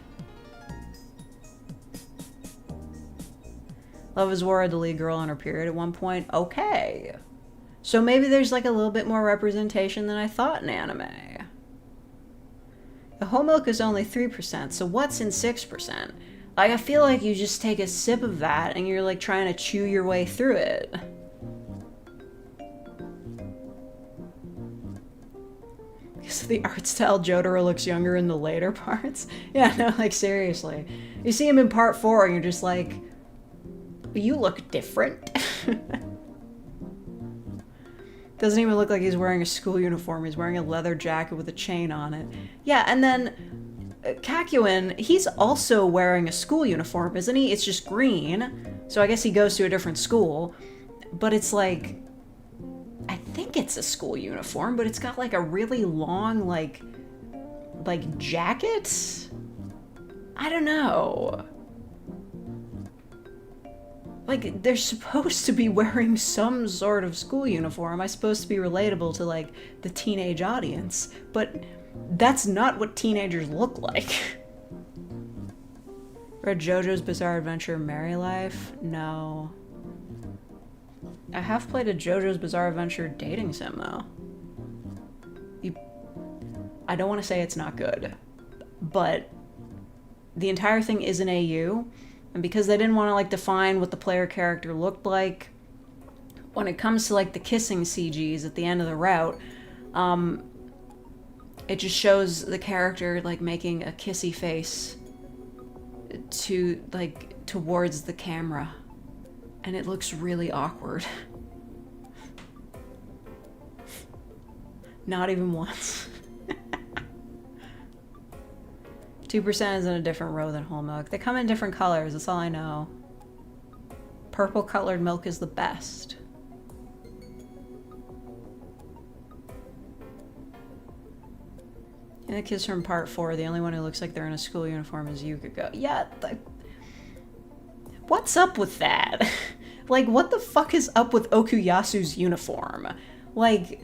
Love is War, the lead girl on her period at one point. Okay. So maybe there's like a little bit more representation than I thought in anime. The whole milk is only 3%, so what's in 6%? Like, I feel like you just take a sip of that and you're like trying to chew your way through it. Because the art style, Jotaro looks younger in the later parts. Yeah, no, like seriously. You see him in part 4 and you're just like, you look different. Doesn't even look like he's wearing a school uniform. He's wearing a leather jacket with a chain on it. Yeah, and then Kakyoin, he's also wearing a school uniform, isn't he? It's just green. So I guess he goes to a different school. But it's like, I think it's a school uniform, but it's got like a really long, like jacket? I don't know. like, they're supposed to be wearing some sort of school uniform. Am I supposed to be relatable to, like, the teenage audience? But that's not what teenagers look like. Read JoJo's Bizarre Adventure Merry Life? No. I have played a JoJo's Bizarre Adventure dating sim, though. I don't want to say it's not good, but the entire thing is an AU, and because they didn't want to, like, define what the player character looked like, when it comes to, like, the kissing CGs at the end of the route, it just shows the character, like, making a kissy face to, like, towards the camera, and it looks really awkward. Not even once. 2% is in a different row than whole milk. They come in different colors, that's all I know. Purple colored milk is the best. In the kids from part 4, the only one who looks like they're in a school uniform is Yukiko. Yeah, what's up with that? Like, what the fuck is up with Okuyasu's uniform? Like,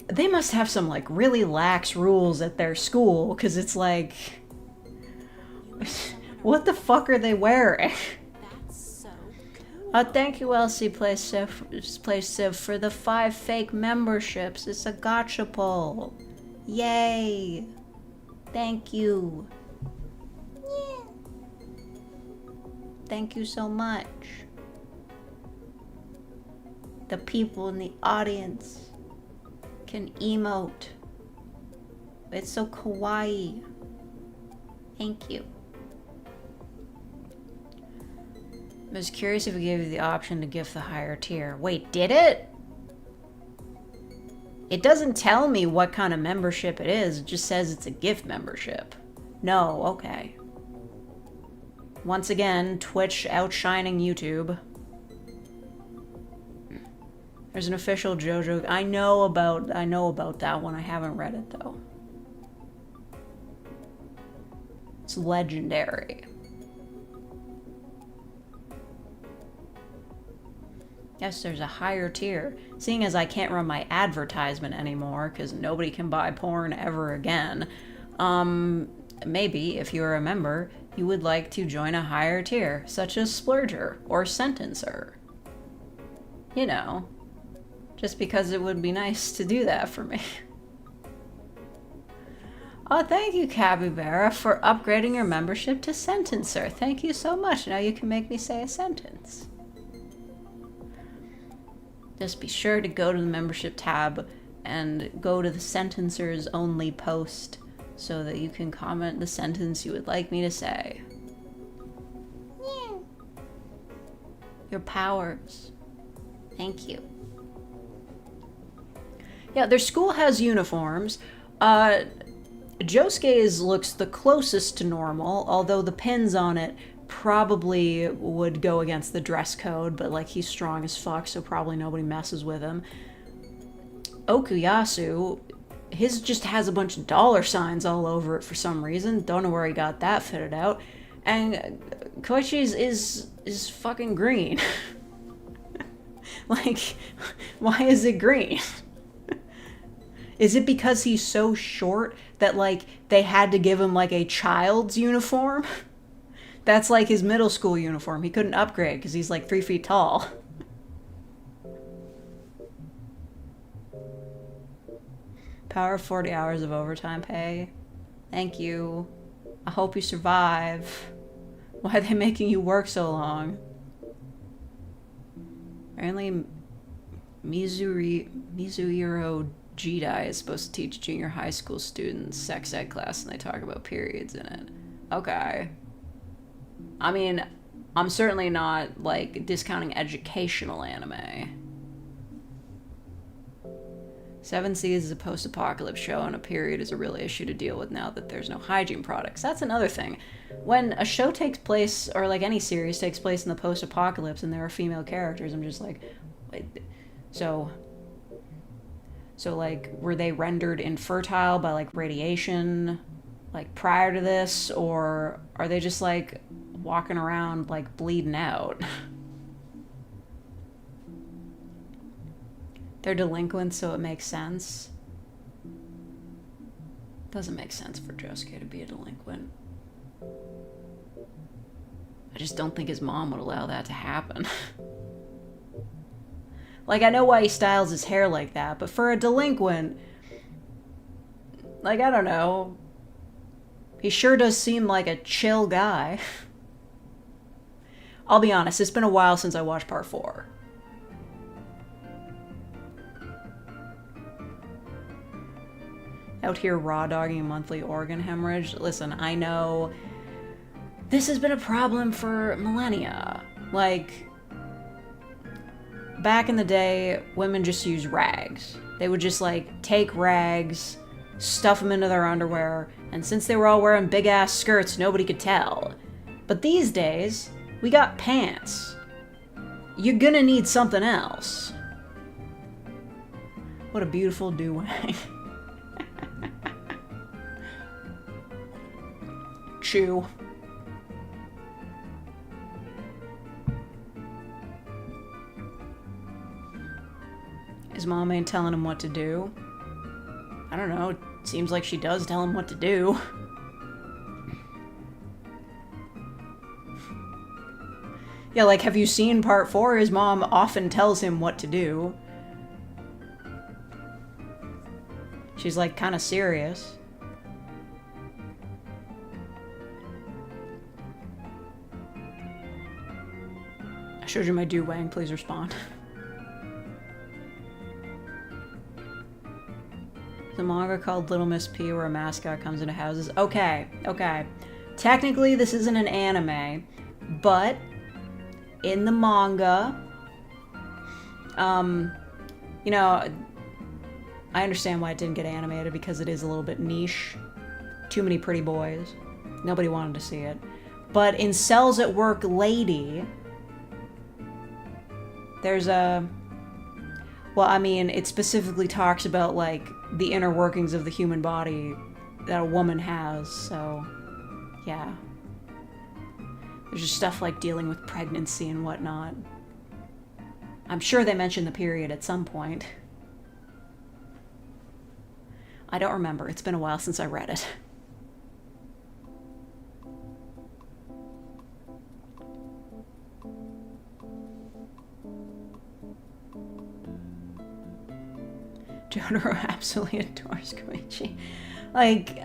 they must have some, like, really lax rules at their school, because it's like... what the fuck are they wearing? That's so cool. Oh, thank you, Elsie Playciv, for the 5 fake memberships. It's a gotcha poll. Yay! Thank you. Yeah. Thank you so much. The people in the audience can emote. It's so kawaii. Thank you. I was curious if it gave you the option to gift the higher tier. Wait, did it? It doesn't tell me what kind of membership it is. It just says it's a gift membership. No, okay. Once again, Twitch outshining YouTube. There's an official JoJo. I know about that one. I haven't read it though. It's legendary. Yes, there's a higher tier. Seeing as I can't run my advertisement anymore because nobody can buy porn ever again, maybe if you're a member, you would like to join a higher tier, such as Splurger or Sentencer. You know, just because it would be nice to do that for me. Oh, thank you, Capybara, for upgrading your membership to Sentencer. Thank you so much. Now you can make me say a sentence. Just be sure to go to the membership tab and go to the Sentencers only post so that you can comment the sentence you would like me to say. Yeah. Your powers. Thank you. Yeah, their school has uniforms. Josuke's looks the closest to normal, although the pins on it probably would go against the dress code, but like he's strong as fuck, so probably nobody messes with him. Okuyasu, his just has a bunch of dollar signs all over it for some reason. Don't know where he got that fitted out. And Koichi's is fucking green. Like, why is it green? Is it because he's so short that, like, they had to give him, like, a child's uniform? That's, like, his middle school uniform. He couldn't upgrade because he's, like, 3 feet tall. Power of 40 hours of overtime pay. Thank you. I hope you survive. Why are they making you work so long? Apparently, Mizuhiro Jidai is supposed to teach junior high school students sex ed class, and they talk about periods in it. Okay. I mean, I'm certainly not, like, discounting educational anime. Seven Seas is a post-apocalypse show, and a period is a real issue to deal with now that there's no hygiene products. That's another thing. When a show takes place, or like any series takes place in the post-apocalypse and there are female characters, I'm just like, wait, so like, were they rendered infertile by like radiation, like prior to this, or are they just like walking around like bleeding out? They're delinquents, so it makes sense. Doesn't make sense for Josuke to be a delinquent. I just don't think his mom would allow that to happen. Like, I know why he styles his hair like that, but for a delinquent, like, I don't know. He sure does seem like a chill guy. I'll be honest, it's been a while since I watched part 4. Out here raw dogging a monthly organ hemorrhage. Listen, I know this has been a problem for millennia. Like, back in the day, women just used rags. They would just, like, take rags, stuff them into their underwear, and since they were all wearing big-ass skirts, nobody could tell. But these days, we got pants. You're gonna need something else. What a beautiful do-wang. Chew. His mom ain't telling him what to do. I don't know, it seems like she does tell him what to do. Yeah, like, have you seen part 4? His mom often tells him what to do. She's, like, kind of serious. I showed you my do-wang, please respond. The manga called Little Miss P where a mascot comes into houses. Okay, okay. Technically, this isn't an anime, but in the manga, you know, I understand why it didn't get animated because it is a little bit niche. Too many pretty boys. Nobody wanted to see it. But in Cells at Work Lady, there's a... Well, I mean, it specifically talks about, like, the inner workings of the human body that a woman has, so, yeah. There's just stuff like dealing with pregnancy and whatnot. I'm sure they mentioned the period at some point. I don't remember. It's been a while since I read it. Jotaro absolutely adores Koichi. Like,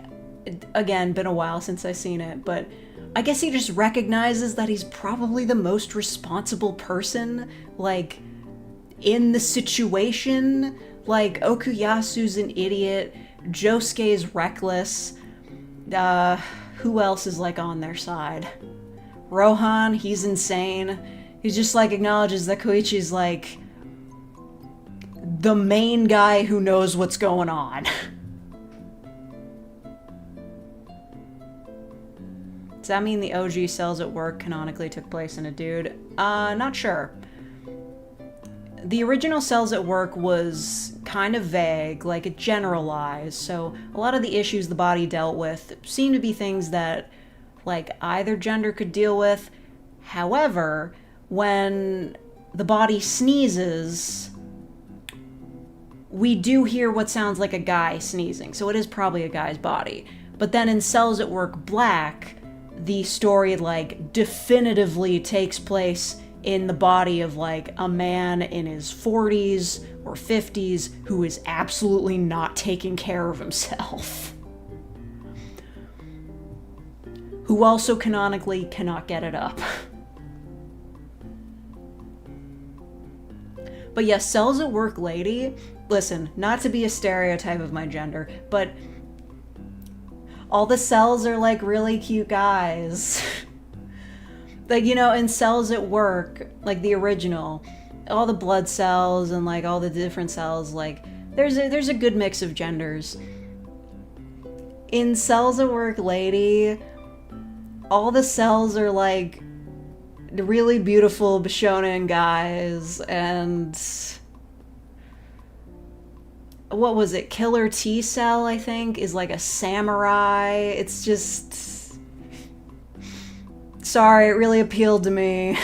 again, been a while since I've seen it, but I guess he just recognizes that he's probably the most responsible person, like, in the situation. Like, Okuyasu's an idiot, Josuke's reckless, who else is, like, on their side? Rohan, he's insane. He just, like, acknowledges that Koichi's, like, the main guy who knows what's going on. Does that mean the OG Cells at Work canonically took place in a dude? Not sure. The original Cells at Work was kind of vague, like it generalized, so a lot of the issues the body dealt with seemed to be things that, like, either gender could deal with. However, when the body sneezes, we do hear what sounds like a guy sneezing, so it is probably a guy's body. But then in Cells at Work Black, the story, like, definitively takes place in the body of, like, a man in his 40s or 50s who is absolutely not taking care of himself. Who also canonically cannot get it up. But yes, Cells at Work Lady, listen, not to be a stereotype of my gender, but all the cells are, like, really cute guys. Like, you know, in Cells at Work, like the original, all the blood cells and, like, all the different cells, like, there's a good mix of genders. In Cells at Work Lady, all the cells are, like, really beautiful Bishonen guys, and what was it? Killer T Cell, I think, is like a samurai. It's just, sorry, it really appealed to me.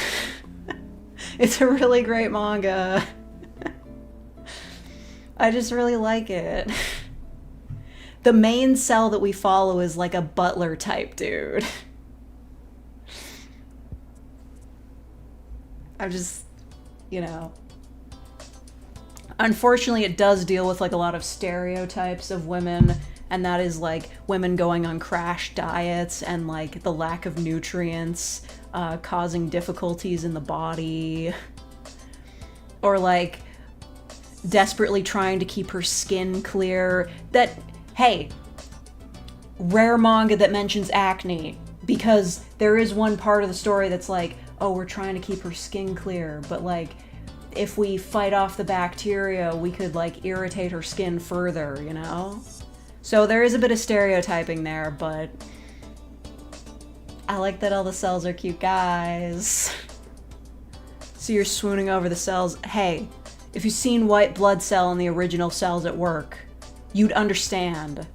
It's a really great manga. I just really like it. The main cell that we follow is like a butler type dude. I'm just, you know. Unfortunately, it does deal with like a lot of stereotypes of women, and that is like women going on crash diets and like the lack of nutrients causing difficulties in the body, or like desperately trying to keep her skin clear. That, hey, rare manga that mentions acne, because there is one part of the story that's like, oh, we're trying to keep her skin clear, but like if we fight off the bacteria, we could like irritate her skin further, you know? So there is a bit of stereotyping there, but I like that all the cells are cute guys. So you're swooning over the cells. Hey, if you've seen White Blood Cell in the original Cells at Work, you'd understand.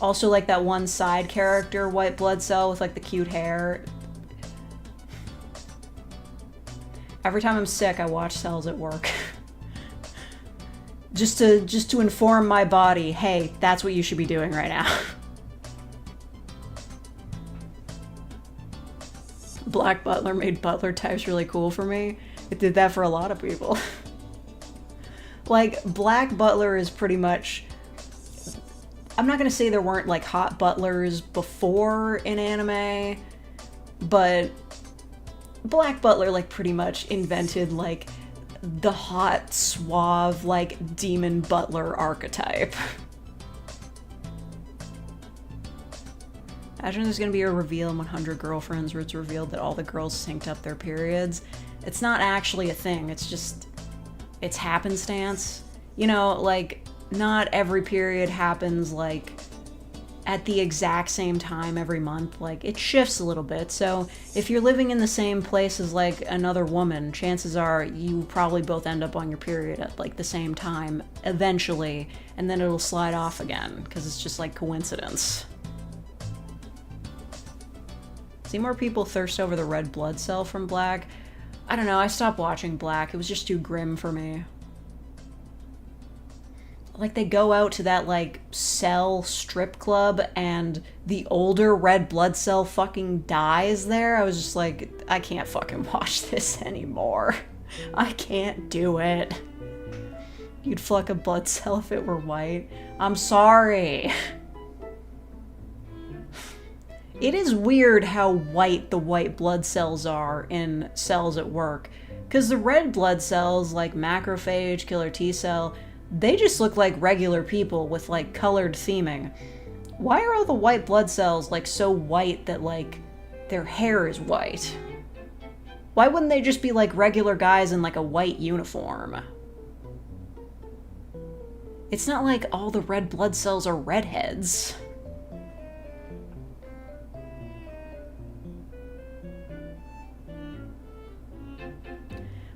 Also, like that one side character, White Blood Cell, with like the cute hair. Every time I'm sick, I watch Cells at Work. just to inform my body, hey, that's what you should be doing right now. Black Butler made butler types really cool for me. It did that for a lot of people. Like, Black Butler is pretty much... I'm not gonna say there weren't, like, hot butlers before in anime, but Black Butler, like, pretty much invented, like, the hot, suave, like, demon butler archetype. Imagine there's gonna be a reveal in 100 Girlfriends where it's revealed that all the girls synced up their periods. It's not actually a thing, it's just... it's happenstance. You know, like, not every period happens, like, at the exact same time every month. Like, it shifts a little bit, so if you're living in the same place as, like, another woman, chances are you probably both end up on your period at, like, the same time, eventually, and then it'll slide off again, because it's just, like, coincidence. See more people thirst over the red blood cell from Black? I don't know, I stopped watching Black. It was just too grim for me. Like, they go out to that, like, cell strip club, and the older red blood cell fucking dies there. I was just like, I can't fucking watch this anymore. I can't do it. You'd fuck a blood cell if it were white. I'm sorry. It is weird how white the white blood cells are in Cells at Work. Because the red blood cells, like macrophage, killer T cell, they just look like regular people with, like, colored theming. Why are all the white blood cells, like, so white that, like, their hair is white? Why wouldn't they just be, like, regular guys in, like, a white uniform? It's not like all the red blood cells are redheads.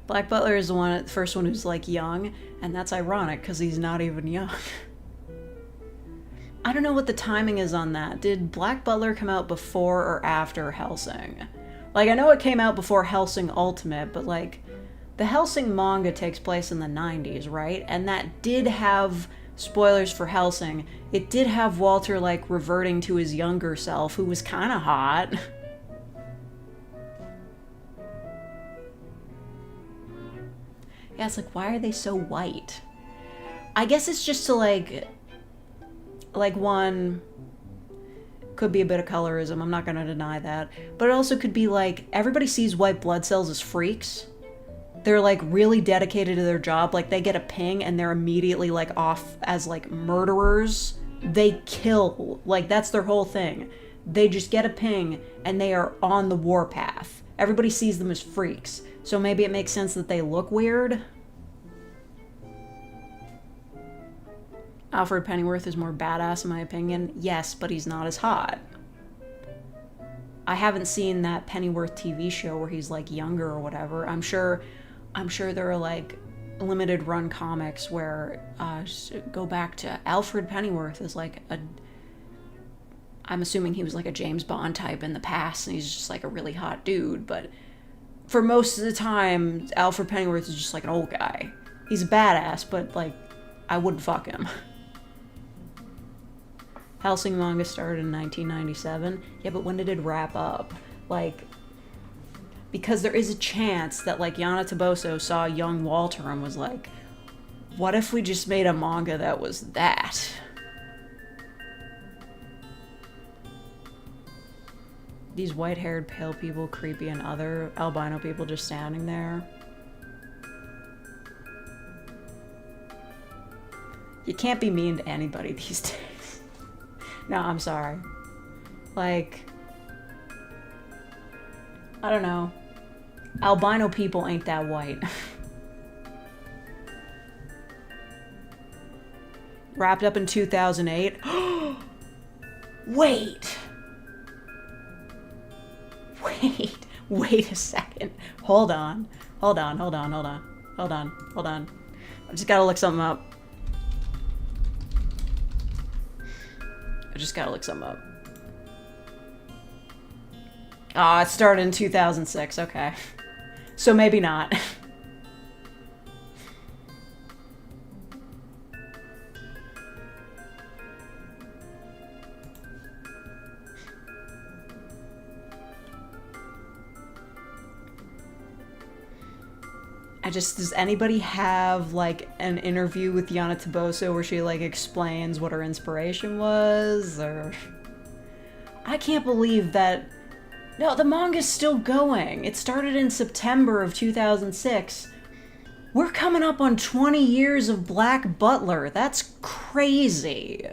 Black Butler is the first one who's, like, young, and that's ironic, because he's not even young. I don't know what the timing is on that. Did Black Butler come out before or after Hellsing? Like, I know it came out before Hellsing Ultimate, but, like, the Hellsing manga takes place in the 90s, right? And that did have, spoilers for Hellsing, it did have Walter, like, reverting to his younger self, who was kind of hot. Yeah, it's like, why are they so white? I guess it's just to, like, one, could be a bit of colorism, I'm not gonna deny that. But it also could be, like, everybody sees white blood cells as freaks. They're, like, really dedicated to their job. Like, they get a ping and they're immediately, like, off as, like, murderers. They kill. Like, that's their whole thing. They just get a ping and they are on the warpath. Everybody sees them as freaks. So maybe it makes sense that they look weird. Alfred Pennyworth is more badass in my opinion. Yes, but he's not as hot. I haven't seen that Pennyworth TV show where he's, like, younger or whatever. I'm sure there are, like, limited run comics where go back to Alfred Pennyworth as, like, I'm assuming he was, like, a James Bond type in the past and he's just, like, a really hot dude, but for most of the time, Alfred Pennyworth is just, like, an old guy. He's a badass, but, like, I wouldn't fuck him. Hellsing manga started in 1997. Yeah, but when did it wrap up? Like, because there is a chance that, like, Yana Toboso saw young Walter and was like, what if we just made a manga that was that? These white-haired pale people, creepy, and other albino people just standing there. You can't be mean to anybody these days. No, I'm sorry. Like, I don't know. Albino people ain't that white. Wrapped up in 2008. Wait! Wait a second. Hold on. I just gotta look something up. Ah, it started in 2006, okay. So maybe not. Does anybody have, like, an interview with Yana Toboso where she, like, explains what her inspiration was, or... I can't believe that... No, the manga's still going. It started in September of 2006. We're coming up on 20 years of Black Butler. That's crazy.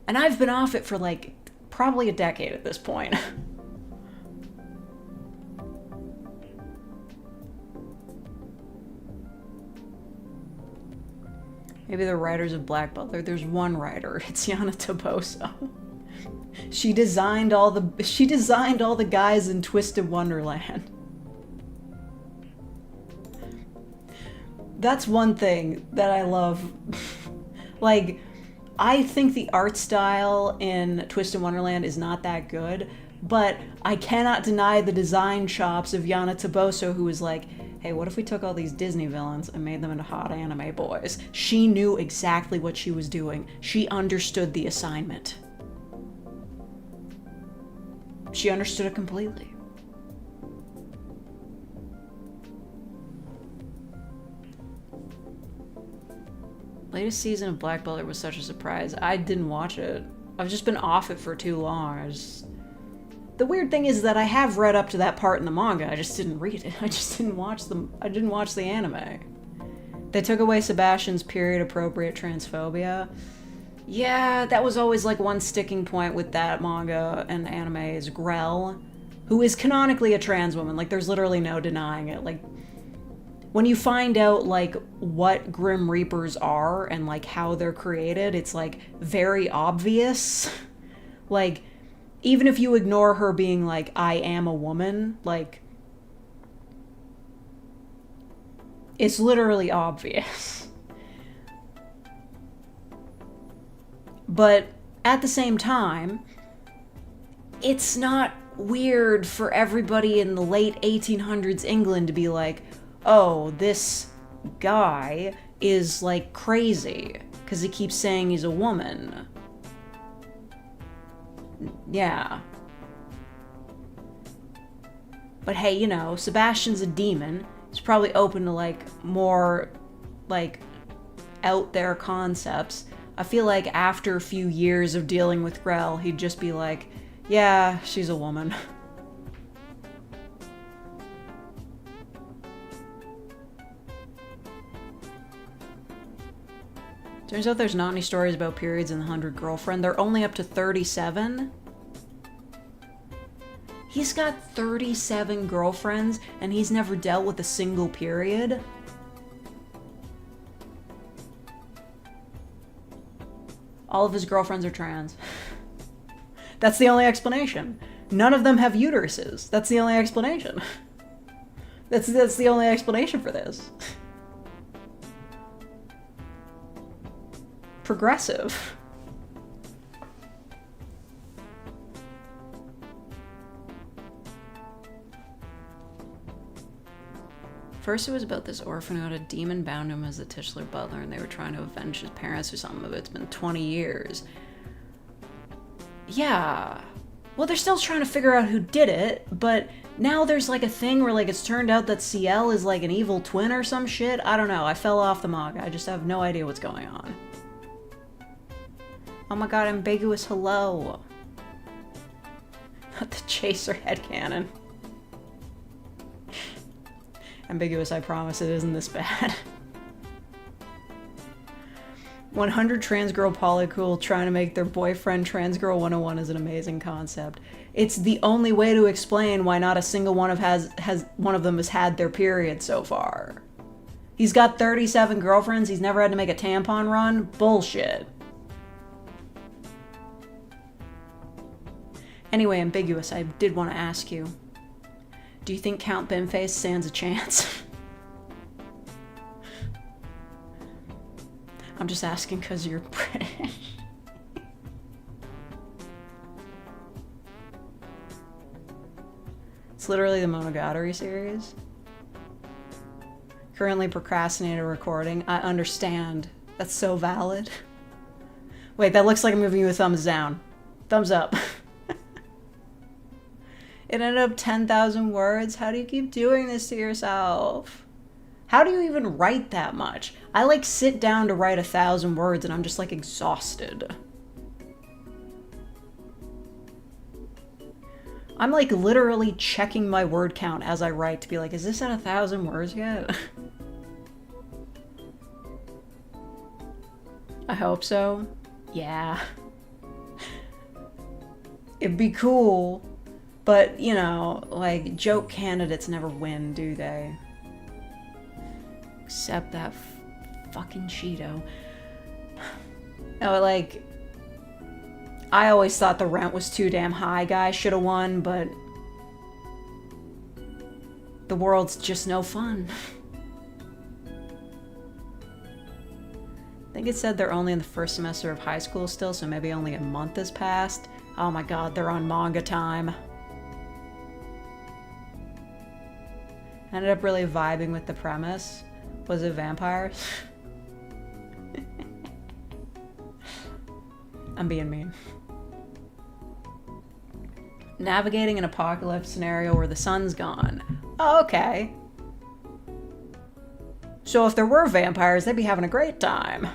And I've been off it for, like, probably a decade at this point. Maybe the writers of Black Butler. There's one writer. It's Yana Toboso. She designed all the guys in Twisted Wonderland. That's one thing that I love. Like, I think the art style in Twisted Wonderland is not that good, but I cannot deny the design chops of Yana Toboso, who is like, hey, what if we took all these Disney villains and made them into hot anime boys? She knew exactly what she was doing. She understood the assignment. She understood it completely. Latest season of Black Butler was such a surprise. I didn't watch it. I've just been off it for too long. The weird thing is that I have read up to that part in the manga. I just didn't read it. I didn't watch the anime. They took away Sebastian's period-appropriate transphobia. Yeah, that was always, like, one sticking point with that manga and anime is Grell, who is canonically a trans woman. Like, there's literally no denying it. Like, when you find out, like, what Grim Reapers are and, like, how they're created, it's, like, very obvious. Like, even if you ignore her being like, I am a woman, like, it's literally obvious. But at the same time, it's not weird for everybody in the late 1800s England to be like, oh, this guy is, like, crazy because he keeps saying he's a woman. Yeah. But hey, you know, Sebastian's a demon. He's probably open to, like, more, like, out there concepts. I feel like after a few years of dealing with Grell, he'd just be like, yeah, she's a woman. Turns out there's not any stories about periods in the 100 Girlfriend. They're only up to 37. He's got 37 girlfriends, and he's never dealt with a single period. All of his girlfriends are trans. That's the only explanation. None of them have uteruses. That's the only explanation. That's the only explanation for this. Progressive. First, it was about this orphan who had a demon bound him as the titular butler, and they were trying to avenge his parents or something, but it's been 20 years. Yeah. Well, they're still trying to figure out who did it, but now there's like a thing where like it's turned out that CL is like an evil twin or some shit. I don't know. I fell off the manga. I just have no idea what's going on. Oh my god, ambiguous hello. Not the chaser headcanon. Ambiguous, I promise it isn't this bad. 100 trans girl polycool trying to make their boyfriend trans girl 101 is an amazing concept. It's the only way to explain why not a single one of them has had their period so far. He's got 37 girlfriends, he's never had to make a tampon run? Bullshit. Anyway, ambiguous, I did want to ask you. Do you think Count Binface stands a chance? I'm just asking because you're British. It's literally the Monogatari series. Currently procrastinating recording. I understand. That's so valid. Wait, that looks like I'm giving you a thumbs down. Thumbs up. It ended up 10,000 words. How do you keep doing this to yourself? How do you even write that much? I like sit down to write 1,000 words and I'm just like exhausted. I'm like literally checking my word count as I write to be like, is this at 1,000 words yet? I hope so. Yeah. It'd be cool. But, you know, like, joke candidates never win, do they? Except that fucking Cheeto. No, like, I always thought the rent was too damn high guy should have won, but the world's just no fun. I think it said they're only in the first semester of high school still, so maybe only a month has passed. Oh my god, they're on manga time. Ended up really vibing with the premise. Was it vampires? I'm being mean. Navigating an apocalypse scenario where the sun's gone. Oh, okay. So if there were vampires, they'd be having a great time.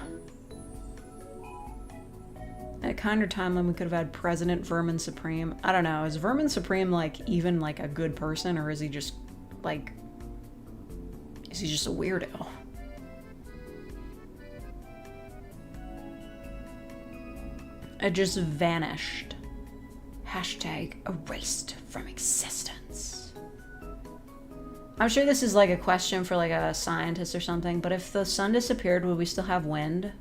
At a kinder timeline, we could have had President Vermin Supreme. I don't know. Is Vermin Supreme like even like a good person, or is he just like? Is he just a weirdo? It just vanished. Hashtag erased from existence. I'm sure this is like a question for like a scientist or something, but if the sun disappeared, would we still have wind?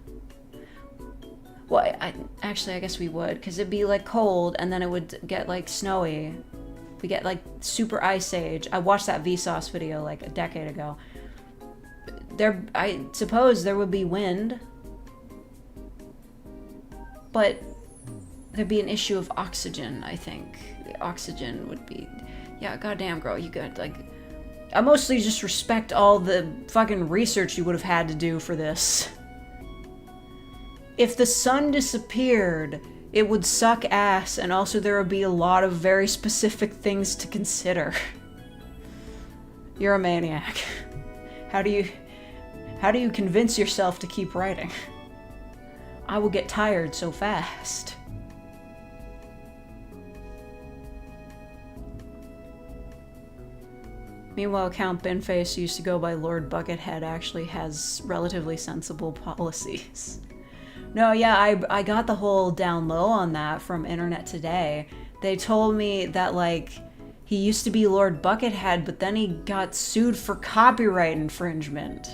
Well, actually, I guess we would, because it'd be like cold and then it would get like snowy. We get like super ice age. I watched that Vsauce video like a decade ago. I suppose there would be wind, but there'd be an issue of oxygen, I think. The oxygen would be, yeah, goddamn girl, you got like, I mostly just respect all the fucking research you would have had to do for this. If the sun disappeared, it would suck ass, and also there would be a lot of very specific things to consider. You're a maniac. How do you convince yourself to keep writing? I will get tired so fast. Meanwhile, Count Binface, used to go by Lord Buckethead, actually has relatively sensible policies. No, yeah, I got the whole down low on that from Internet Today. They told me that, like, he used to be Lord Buckethead, but then he got sued for copyright infringement.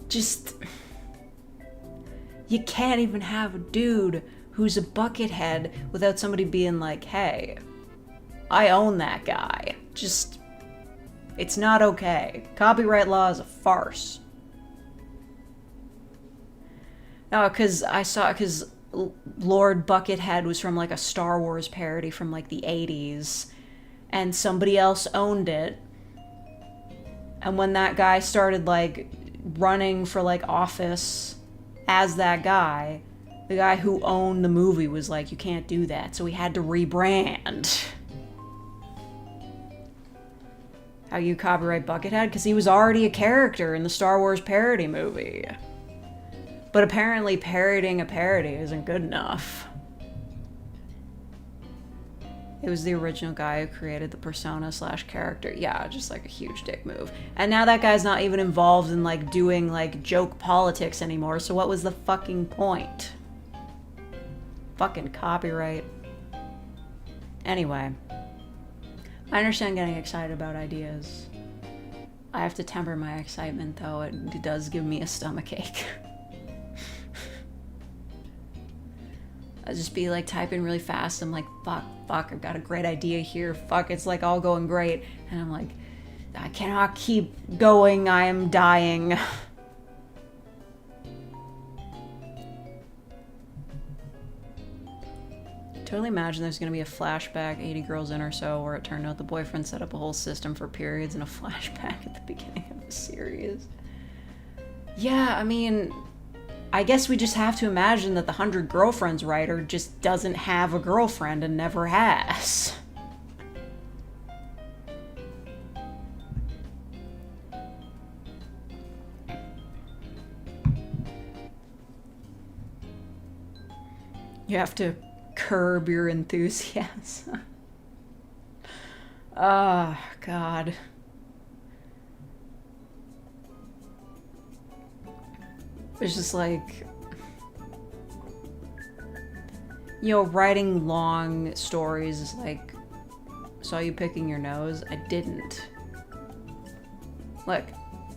Just... You can't even have a dude who's a buckethead without somebody being like, hey, I own that guy. Just... It's not okay. Copyright law is a farce. No, because Lord Buckethead was from like a Star Wars parody from like the 80s, and somebody else owned it, And when that guy started, like, running for, like, office as that guy, the guy who owned the movie was like, you can't do that. So he had to rebrand. How you copyright Buckethead? Because he was already a character in the Star Wars parody movie. But apparently parodying a parody isn't good enough. It was the original guy who created the persona / character. Yeah, just like a huge dick move. And now that guy's not even involved in like doing like joke politics anymore, so what was the fucking point? Fucking copyright. Anyway. I understand getting excited about ideas. I have to temper my excitement though, it does give me a stomachache. I just be like typing really fast. I'm like, fuck, I've got a great idea here. Fuck, it's like all going great. And I'm like, I cannot keep going. I am dying. Totally imagine there's gonna be a flashback 80 Girls In or so where it turned out the boyfriend set up a whole system for periods and a flashback at the beginning of the series. Yeah, I mean, I guess we just have to imagine that the 100 Girlfriends writer just doesn't have a girlfriend and never has. You have to curb your enthusiasm. Oh, God. It's just like, you know, writing long stories is like, saw you picking your nose. I didn't. Look,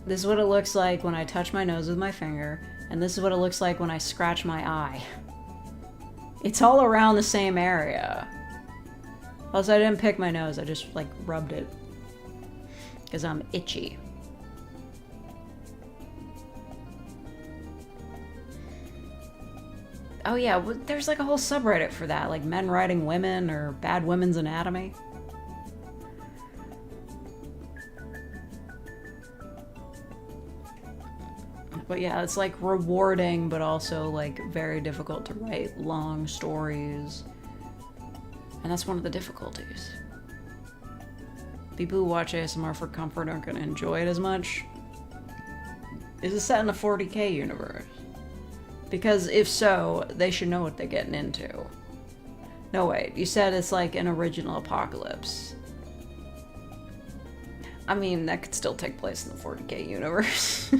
this is what it looks like when I touch my nose with my finger, and this is what it looks like when I scratch my eye. It's all around the same area. Also, I didn't pick my nose, I just like rubbed it. Because I'm itchy. Oh yeah, there's like a whole subreddit for that, like men writing women or bad women's anatomy. But yeah, it's like rewarding, but also like very difficult to write long stories. And that's one of the difficulties. People who watch ASMR for comfort aren't gonna enjoy it as much. Is it set in a 40k universe? Because if so, they should know what they're getting into. No, wait, you said it's like an original apocalypse. I mean, that could still take place in the 40k universe.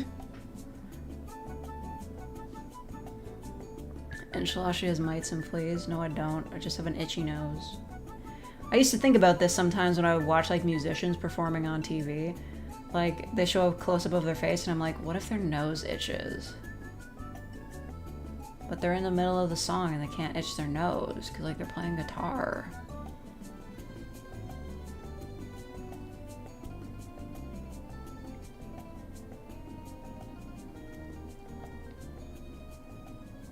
And Shalashi has mites and fleas. No, I don't. I just have an itchy nose. I used to think about this sometimes when I would watch like musicians performing on TV. Like, they show a close-up of their face and I'm like, what if their nose itches? But they're in the middle of the song and they can't itch their nose because like they're playing guitar.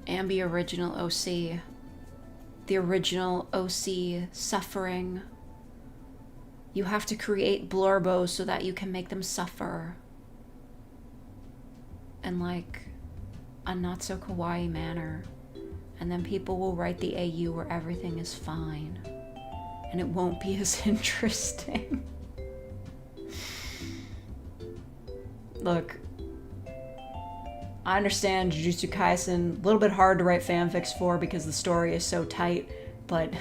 Ambi original OC. The original OC suffering. You have to create blurbos so that you can make them suffer. And like a not so kawaii manner. And then people will write the AU where everything is fine. And it won't be as interesting. Look, I understand Jujutsu Kaisen, a little bit hard to write fanfics for because the story is so tight, but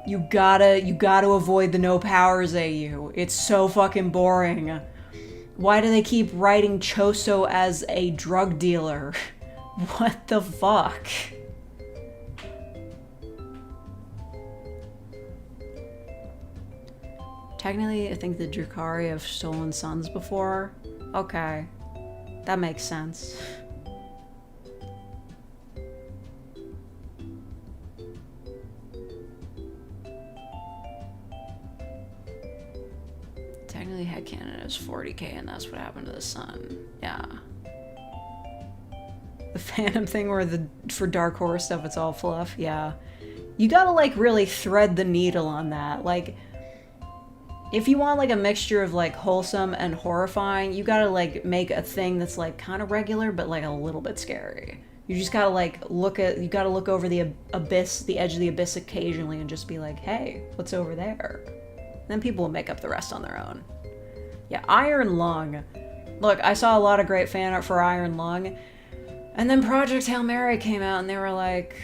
you gotta avoid the no powers AU. It's so fucking boring. Why do they keep writing Choso as a drug dealer? What the fuck? Technically, I think the Drukari have stolen sons before. Okay. That makes sense. Technically, headcanon is 40k, and that's what happened to the sun. Yeah. The Phantom thing where for Dark Horse stuff, it's all fluff. Yeah. You gotta, like, really thread the needle on that. Like, if you want like a mixture of like wholesome and horrifying, you gotta like make a thing that's like kind of regular but like a little bit scary. You just gotta like you gotta look over the abyss, the edge of the abyss occasionally and just be like, hey, what's over there? Then people will make up the rest on their own. Yeah, Iron Lung. Look, I saw a lot of great fan art for Iron Lung, and then Project Hail Mary came out and they were like,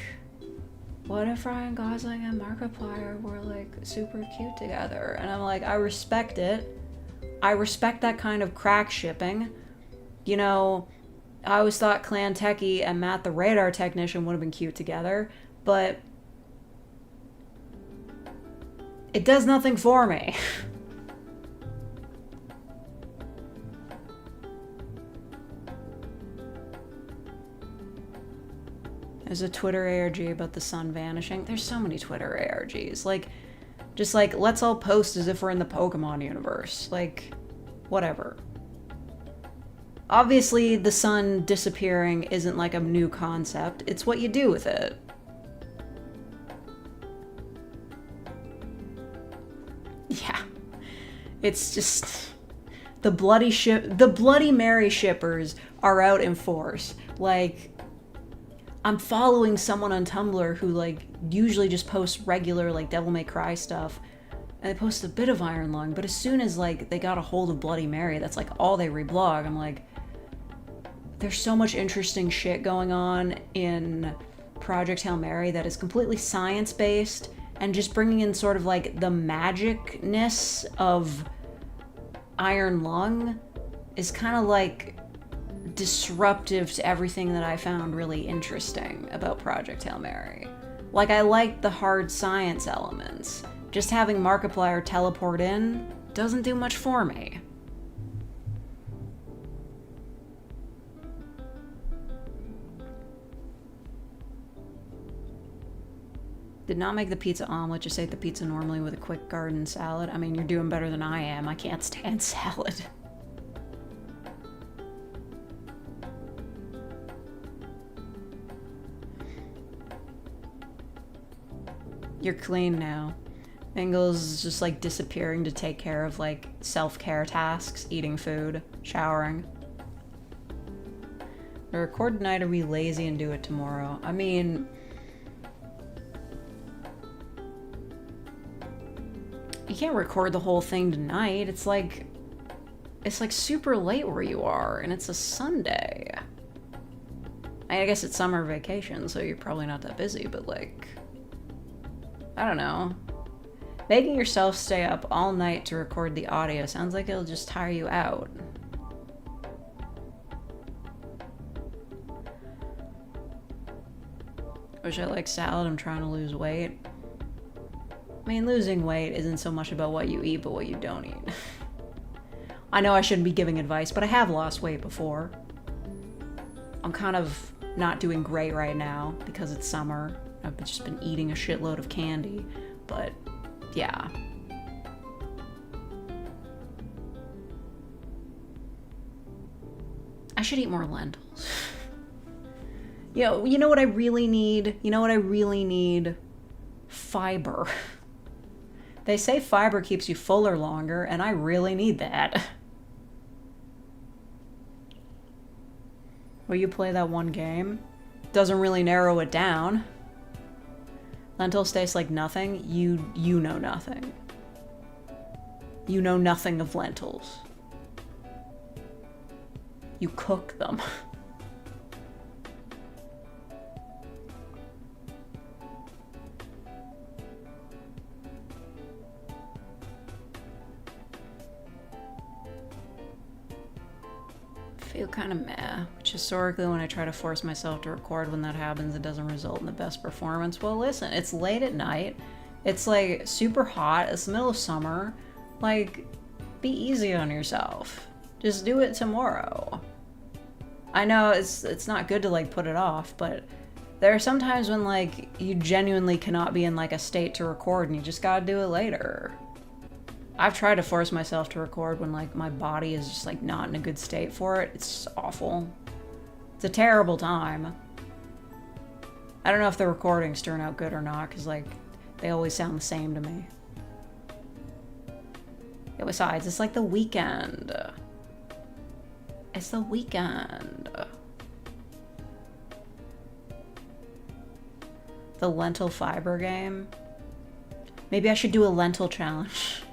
what if Ryan Gosling and Markiplier were like super cute together? And I'm like, I respect it. I respect that kind of crack shipping. You know, I always thought Clan Techie and Matt the Radar Technician would have been cute together, but it does nothing for me. There's a Twitter ARG about the sun vanishing. There's so many Twitter ARGs. Like, just like, let's all post as if we're in the Pokemon universe. Like, whatever. Obviously, the sun disappearing isn't like a new concept. It's what you do with it. Yeah. It's just... The Bloody Mary shippers are out in force. Like... I'm following someone on Tumblr who, like, usually just posts regular, like, Devil May Cry stuff. And they post a bit of Iron Lung, but as soon as, like, they got a hold of Bloody Mary, that's, like, all they reblog. I'm like, there's so much interesting shit going on in Project Hail Mary that is completely science-based and just bringing in sort of, like, the magicness of Iron Lung is kind of, like... disruptive to everything that I found really interesting about Project Hail Mary. Like, I liked the hard science elements. Just having Markiplier teleport in doesn't do much for me. Did not make the pizza omelet, just ate the pizza normally with a quick garden salad. I mean, you're doing better than I am. I can't stand salad. You're clean now. Ingles just like disappearing to take care of like self-care tasks, eating food, showering. I record tonight or be lazy and do it tomorrow. I mean, you can't record the whole thing tonight. It's like super late where you are and it's a Sunday. I guess it's summer vacation, so you're probably not that busy, but like, I don't know. Making yourself stay up all night to record the audio sounds like it'll just tire you out. Wish I like salad. I'm trying to lose weight. I mean, losing weight isn't so much about what you eat, but what you don't eat. I know I shouldn't be giving advice, but I have lost weight before. I'm kind of not doing great right now because it's summer. I've just been eating a shitload of candy, but yeah. I should eat more lentils. You know what I really need? You know what I really need? Fiber. They say fiber keeps you fuller longer, and I really need that. Will you play that one game? Doesn't really narrow it down. Lentils taste like nothing. You know nothing. You know nothing of lentils. You cook them. Feel kind of meh, which historically when I try to force myself to record when that happens, it doesn't result in the best performance. Well, listen, it's late at night. It's like super hot. It's the middle of summer. Like, be easy on yourself. Just do it tomorrow. I know it's not good to like put it off, but there are some times when like you genuinely cannot be in like a state to record and you just gotta do it later. I've tried to force myself to record when like my body is just like not in a good state for it. It's awful. It's a terrible time. I don't know if the recordings turn out good or not, because like they always sound the same to me. Yeah, besides, it's like the weekend. It's the weekend. The lentil fiber game. Maybe I should do a lentil challenge.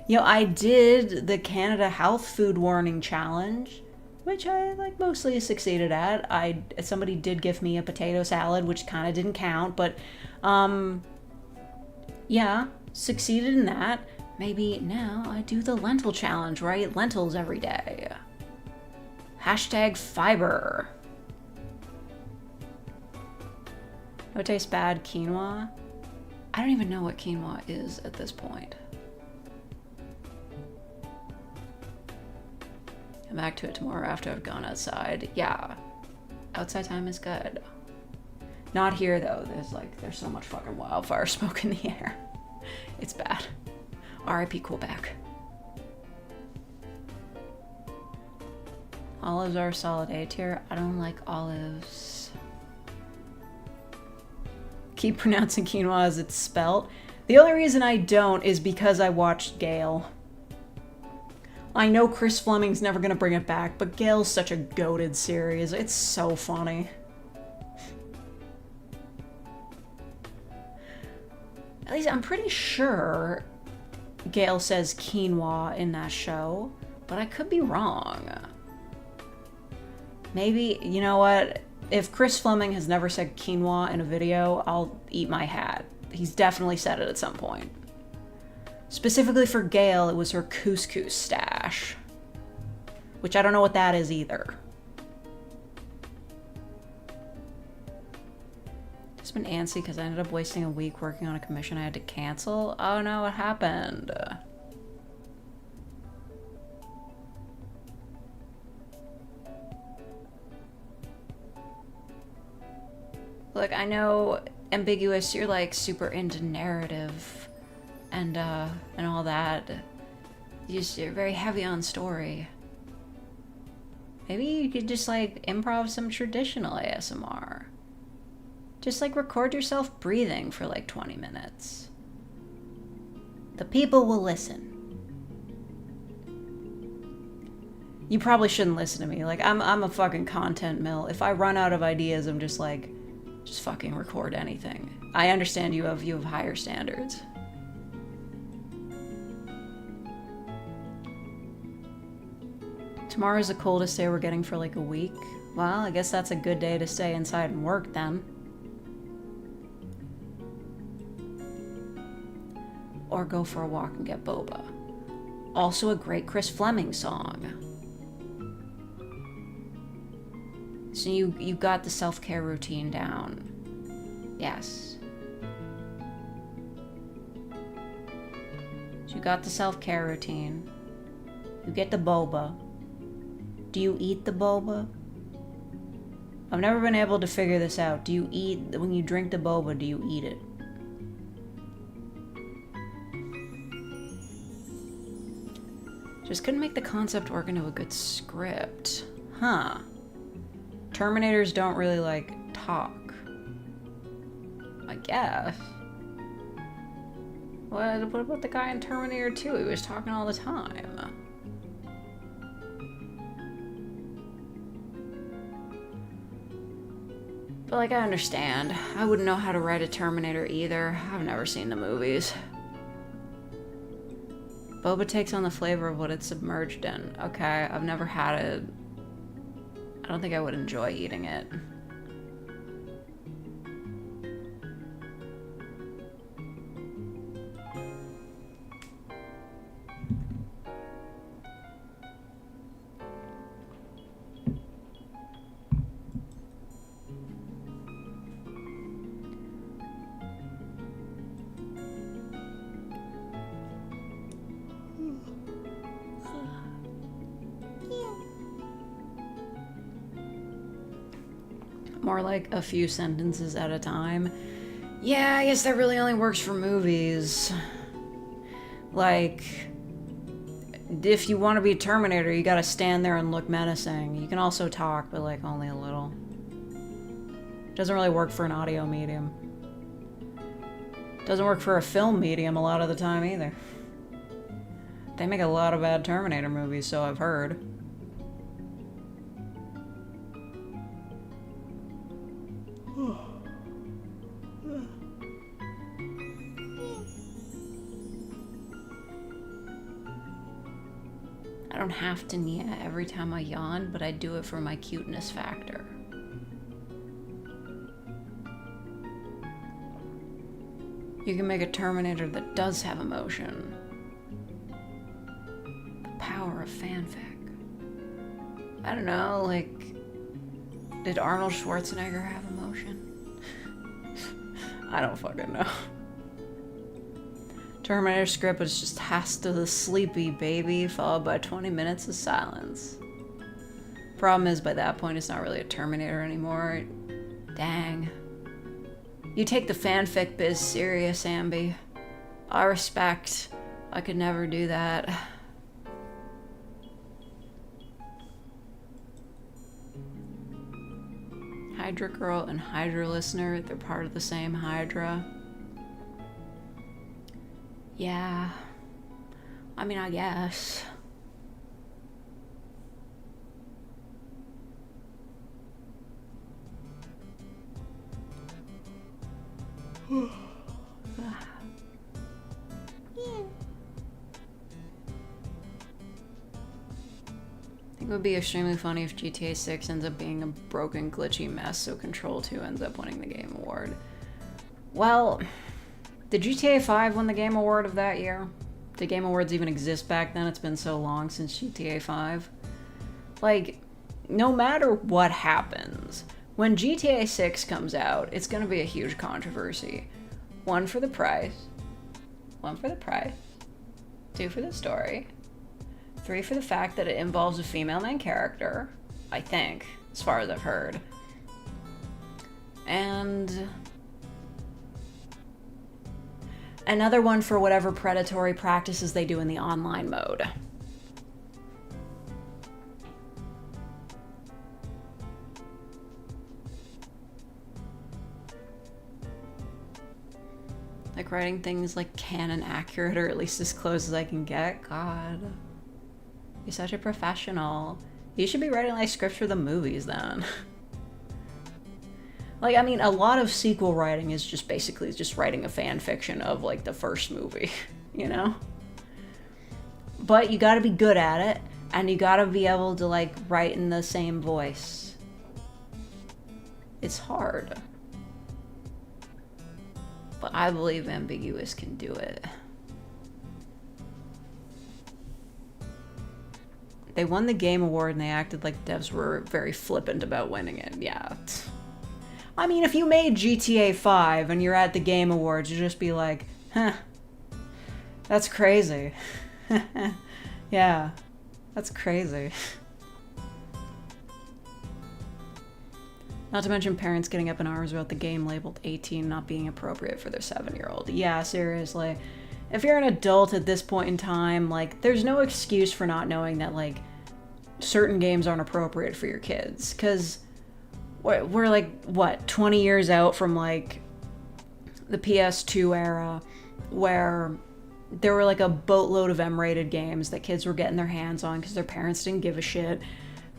You know, I did the Canada Health Food Warning Challenge, which I like mostly succeeded at. Somebody did give me a potato salad, which kind of didn't count, but yeah, succeeded in that. Maybe now I do the lentil challenge, where I eat lentils every day. Hashtag fiber. What tastes bad? Quinoa? I don't even know what quinoa is at this point. Come back to it tomorrow after I've gone outside. Yeah, outside time is good. Not here though. There's so much fucking wildfire smoke in the air. It's bad. R.I.P. Quebec. Olives are a solid A tier. I don't like olives. Keep pronouncing quinoa as it's spelt. The only reason I don't is because I watched Gale. I know Chris Fleming's never gonna bring it back, but Gale's such a goated series. It's so funny. At least I'm pretty sure Gale says quinoa in that show, but I could be wrong. Maybe, you know what? If Chris Fleming has never said quinoa in a video, I'll eat my hat. He's definitely said it at some point. Specifically for Gale, it was her couscous stash. Which I don't know what that is either. Just been antsy because I ended up wasting a week working on a commission I had to cancel. Oh no, what happened? Look, I know ambiguous, you're like super into narrative and all that. You're very heavy on story. Maybe you could just like improv some traditional ASMR. Just like record yourself breathing for like 20 minutes. The people will listen. You probably shouldn't listen to me. Like I'm a fucking content mill. If I run out of ideas, I'm just like, just fucking record anything. I understand you have higher standards. Tomorrow's the coldest day we're getting for like a week. Well, I guess that's a good day to stay inside and work then. Or go for a walk and get boba. Also a great Chris Fleming song. So you got the self-care routine down. Yes. So you got the self-care routine. You get the boba. Do you eat the boba? I've never been able to figure this out. Do you eat, when you drink the boba, do you eat it? Just couldn't make the concept work into a good script. Huh. Terminators don't really, like, talk. I guess. What about the guy in Terminator 2? He was talking all the time. But, like, I understand. I wouldn't know how to write a Terminator either. I've never seen the movies. Boba takes on the flavor of what it's submerged in. Okay, I've never had it. I don't think I would enjoy eating it. More like a few sentences at a time. Yeah, I guess that really only works for movies. Like, if you want to be a Terminator, you gotta stand there and look menacing. You can also talk, but like only a little. Doesn't really work for an audio medium. Doesn't work for a film medium a lot of the time either. They make a lot of bad Terminator movies, so I've heard. I don't have to yeah every time I yawn, but I do it for my cuteness factor. You can make a Terminator that does have emotion. The power of fanfic. I don't know, like, did Arnold Schwarzenegger have emotion? I don't fucking know. Terminator script was just "Hasta the sleepy baby," followed by 20 minutes of silence. Problem is, by that point, it's not really a Terminator anymore. Dang. You take the fanfic biz serious, Ambi. I respect. I could never do that. Hydra Girl and Hydra Listener, they're part of the same Hydra. Yeah. I mean, I guess. Yeah. I think it would be extremely funny if GTA 6 ends up being a broken, glitchy mess, so Control 2 ends up winning the Game Award. Well, did GTA 5 win the Game Award of that year? Did Game Awards even exist back then? It's been so long since GTA 5. Like, no matter what happens, when GTA 6 comes out, it's gonna be a huge controversy. One for the price. One for the price. Two for the story. Three for the fact that it involves a female main character. I think, as far as I've heard. And another one for whatever predatory practices they do in the online mode. Like writing things like canon accurate, or at least as close as I can get. God. You're such a professional. You should be writing like scripts for the movies then. Like, I mean, a lot of sequel writing is just basically just writing a fan fiction of like the first movie, you know? But you gotta be good at it, and you gotta be able to like write in the same voice. It's hard. But I believe Ambiguous can do it. They won the Game Award and they acted like devs were very flippant about winning it. Yeah. I mean, if you made GTA 5 and you're at the Game Awards, you just be like, huh, that's crazy. Yeah, that's crazy. Not to mention parents getting up in arms about the game labeled 18 not being appropriate for their 7-year-old. Yeah, seriously. If you're an adult at this point in time, like, there's no excuse for not knowing that, like, certain games aren't appropriate for your kids. Because we're like, what, 20 years out from, like, the PS2 era, where there were, like, a boatload of M-rated games that kids were getting their hands on because their parents didn't give a shit.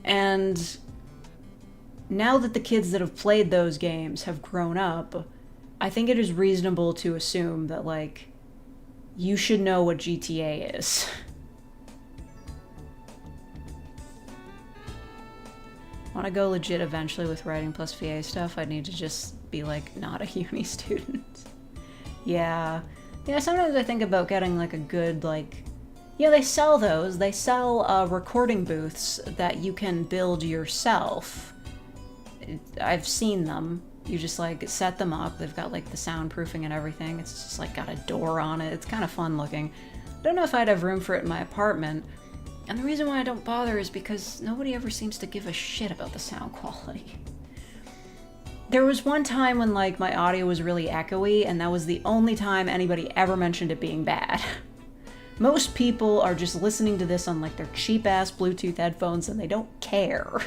And now that the kids that have played those games have grown up, I think it is reasonable to assume that, like, you should know what GTA is. Want to go legit eventually with writing plus VA stuff? I need to just be, like, not a uni student. Yeah. Yeah, sometimes I think about getting, like, a good, like... Yeah, they sell those. They sell recording booths that you can build yourself. I've seen them. You just like set them up. They've got like the soundproofing and everything. It's just like got a door on it. It's kind of fun looking. I don't know if I'd have room for it in my apartment. And the reason why I don't bother is because nobody ever seems to give a shit about the sound quality. There was one time when like my audio was really echoey, and that was the only time anybody ever mentioned it being bad. Most people are just listening to this on like their cheap ass Bluetooth headphones and they don't care.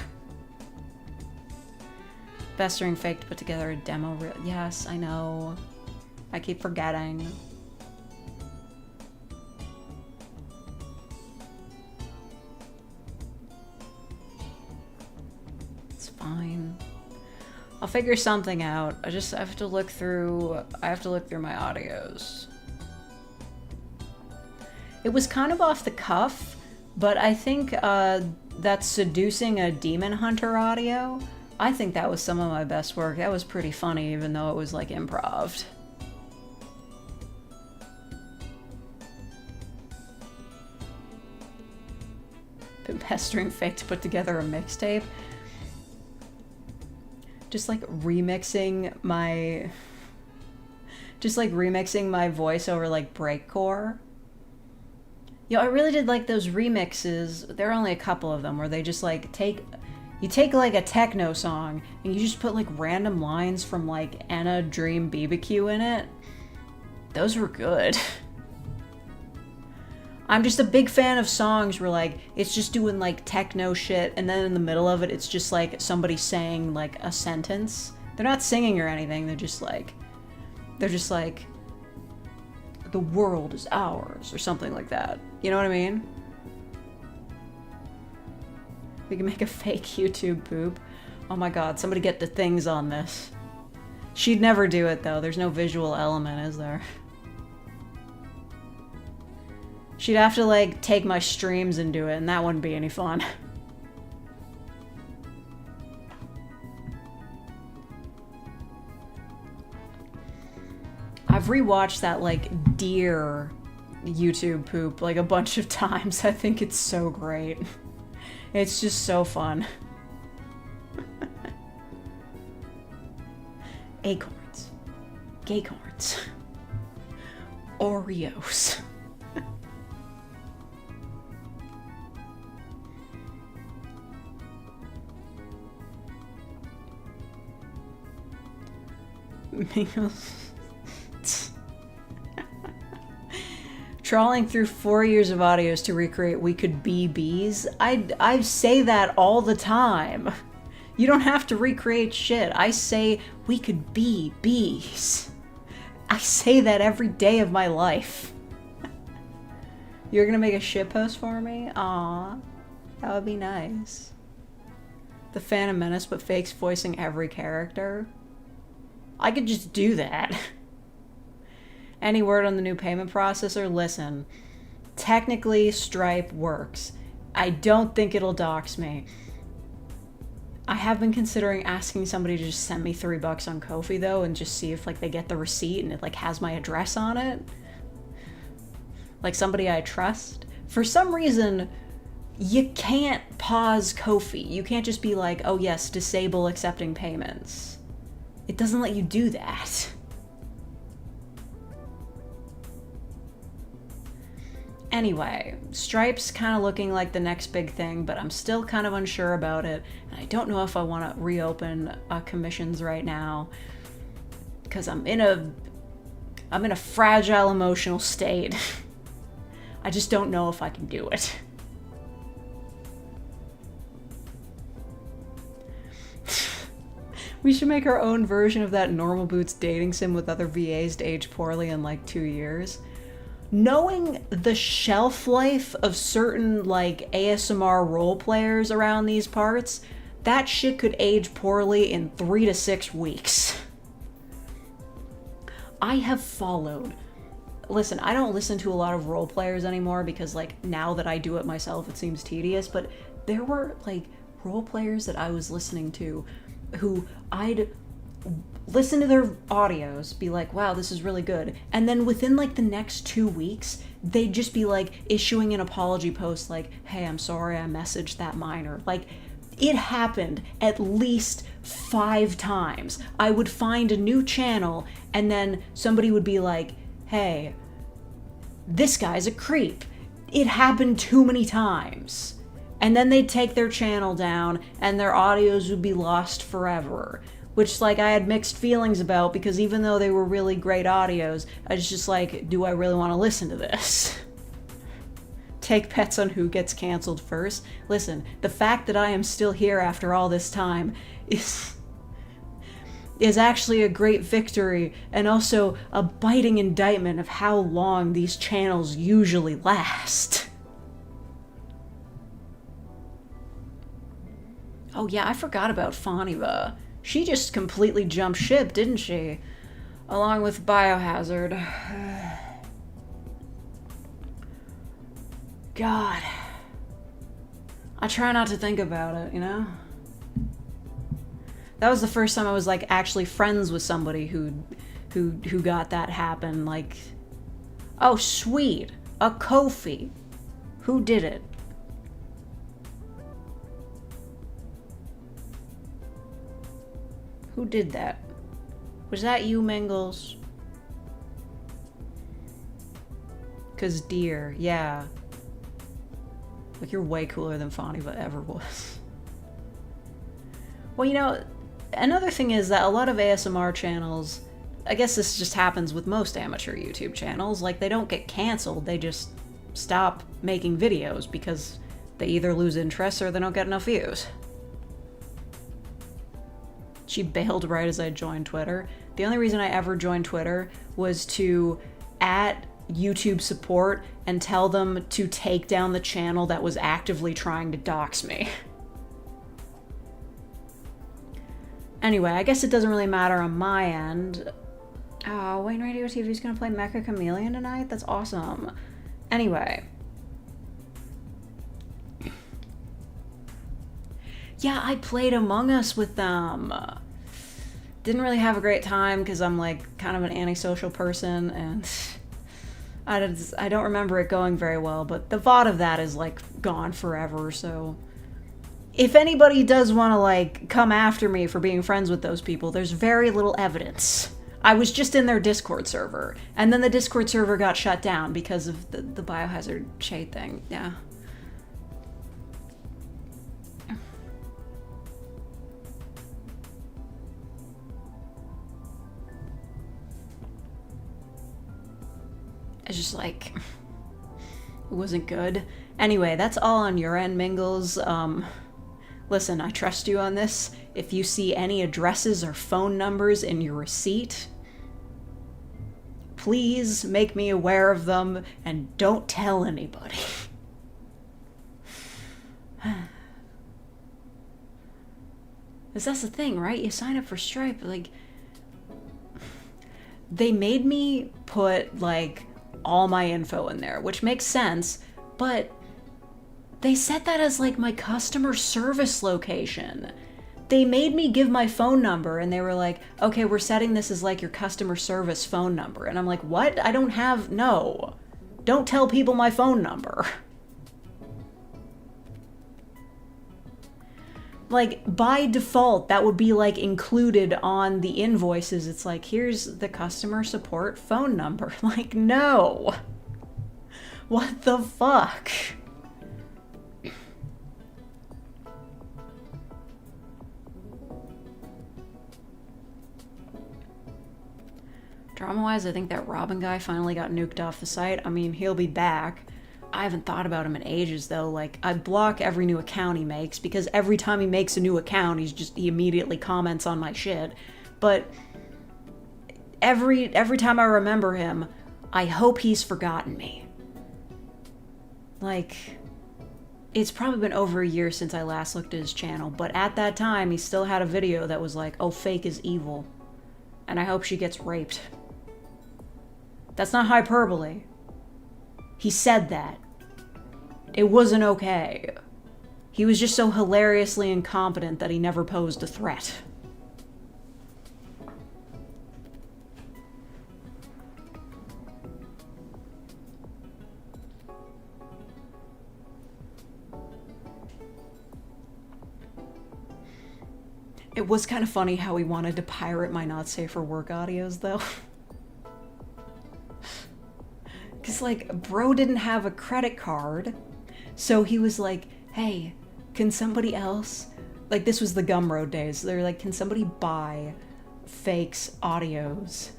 Best during fake to put together a demo. Yes, I know. I keep forgetting. It's fine. I'll figure something out. I have to look through my audios. It was kind of off the cuff, but I think that Seducing a Demon Hunter audio, I think that was some of my best work. That was pretty funny, even though it was like improv. Been pestering Fake to put together a mixtape. Just like remixing my voice over like breakcore. Yo, I really did like those remixes. There are only a couple of them where they just like take like a techno song and you just put like random lines from like Anna Dream BBQ in it. Those were good. I'm just a big fan of songs where like it's just doing like techno shit and then in the middle of it it's just like somebody saying like a sentence. They're not singing or anything, they're just like the world is ours or something like that. You know what I mean? We can make a fake YouTube poop. Oh my god, somebody get the things on this. She'd never do it though, there's no visual element, is there? She'd have to like take my streams and do it, and that wouldn't be any fun. I've rewatched that like deer YouTube poop like a bunch of times. I think it's so great. It's just so fun. Acorns. Gaycorns. Oreos. Mingles. Trawling through 4 years of audios to recreate We Could Be Bees. I say that all the time. You don't have to recreate shit. I say we could be bees. I say that every day of my life. You're gonna make a shit post for me? Aw, that would be nice. The Phantom Menace, but Fake's voicing every character. I could just do that. Any word on the new payment processor? Listen, technically Stripe works. I don't think it'll dox me. I have been considering asking somebody to just send me $3 on Ko-fi though and just see if like they get the receipt and it like has my address on it. Like somebody I trust. For some reason, you can't pause Ko-fi. You can't just be like, oh yes, disable accepting payments. It doesn't let you do that. Anyway, Stripe's kind of looking like the next big thing, but I'm still kind of unsure about it, and I don't know if I want to reopen commissions right now, because I'm in a fragile emotional state. I just don't know if I can do it. We should make our own version of that Normal Boots dating sim with other VAs to age poorly in like 2 years. Knowing the shelf life of certain like ASMR role players around these parts, that shit could age poorly in 3 to 6 weeks. I have followed. Listen, I don't listen to a lot of role players anymore because like now that I do it myself it seems tedious, but there were like role players that I was listening to who I'd listen to their audios, be like, wow, this is really good. And then within like the next 2 weeks, they'd just be like issuing an apology post like, hey, I'm sorry I messaged that minor. Like, it happened at least 5 times. I would find a new channel and then somebody would be like, hey, this guy's a creep. It happened too many times. And then they'd take their channel down and their audios would be lost forever. Which, like, I had mixed feelings about because even though they were really great audios, I was just like, do I really want to listen to this? Take bets on who gets canceled first. Listen, the fact that I am still here after all this time is actually a great victory and also a biting indictment of how long these channels usually last. Oh yeah, I forgot about Faniva. She just completely jumped ship, didn't she? Along with Biohazard. God. I try not to think about it, you know? That was the first time I was like actually friends with somebody who got that happen. Like, oh sweet, a Kofi. Who did it? Who did that? Was that you, Mingles? 'Cause dear, yeah. Like, you're way cooler than Faniva ever was. Well, you know, another thing is that a lot of ASMR channels, I guess this just happens with most amateur YouTube channels, like, they don't get canceled, they just stop making videos because they either lose interest or they don't get enough views. She bailed right as I joined Twitter. The only reason I ever joined Twitter was to @YouTube support and tell them to take down the channel that was actively trying to dox me. Anyway, I guess it doesn't really matter on my end. Oh, Wayne Radio TV is gonna play Mecha Chameleon tonight? That's awesome. Anyway. Yeah, I played Among Us with them. Didn't really have a great time because I'm like kind of an antisocial person and I don't remember it going very well, but the VOD of that is like gone forever, so if anybody does want to like come after me for being friends with those people, there's very little evidence. I was just in their Discord server, and then the Discord server got shut down because of the Biohazard shade thing, yeah. It's just like, it wasn't good. Anyway, that's all on your end, Mingles. Listen, I trust you on this. If you see any addresses or phone numbers in your receipt, please make me aware of them and don't tell anybody. Because that's the thing, right? You sign up for Stripe, like, they made me put, like, all my info in there, which makes sense, but they set that as like my customer service location. They made me give my phone number and they were like, okay, we're setting this as like your customer service phone number. And I'm like, what? I don't have, no. Don't tell people my phone number. Like, by default, that would be like included on the invoices. It's like, here's the customer support phone number. Like, no. What the fuck? Drama-wise, I think that Robin guy finally got nuked off the site. I mean, he'll be back. I haven't thought about him in ages, though. Like, I block every new account he makes, because every time he makes a new account, he immediately comments on my shit. But every time I remember him, I hope he's forgotten me. Like, it's probably been over a year since I last looked at his channel, but at that time, he still had a video that was like, oh, fake is evil. And I hope she gets raped. That's not hyperbole. He said that. It wasn't okay. He was just so hilariously incompetent that he never posed a threat. It was kind of funny how he wanted to pirate my not safe for work audios, though. Because, like, bro didn't have a credit card, so he was like, hey, can somebody else... Like, this was the Gumroad days. They're like, can somebody buy Fake's audios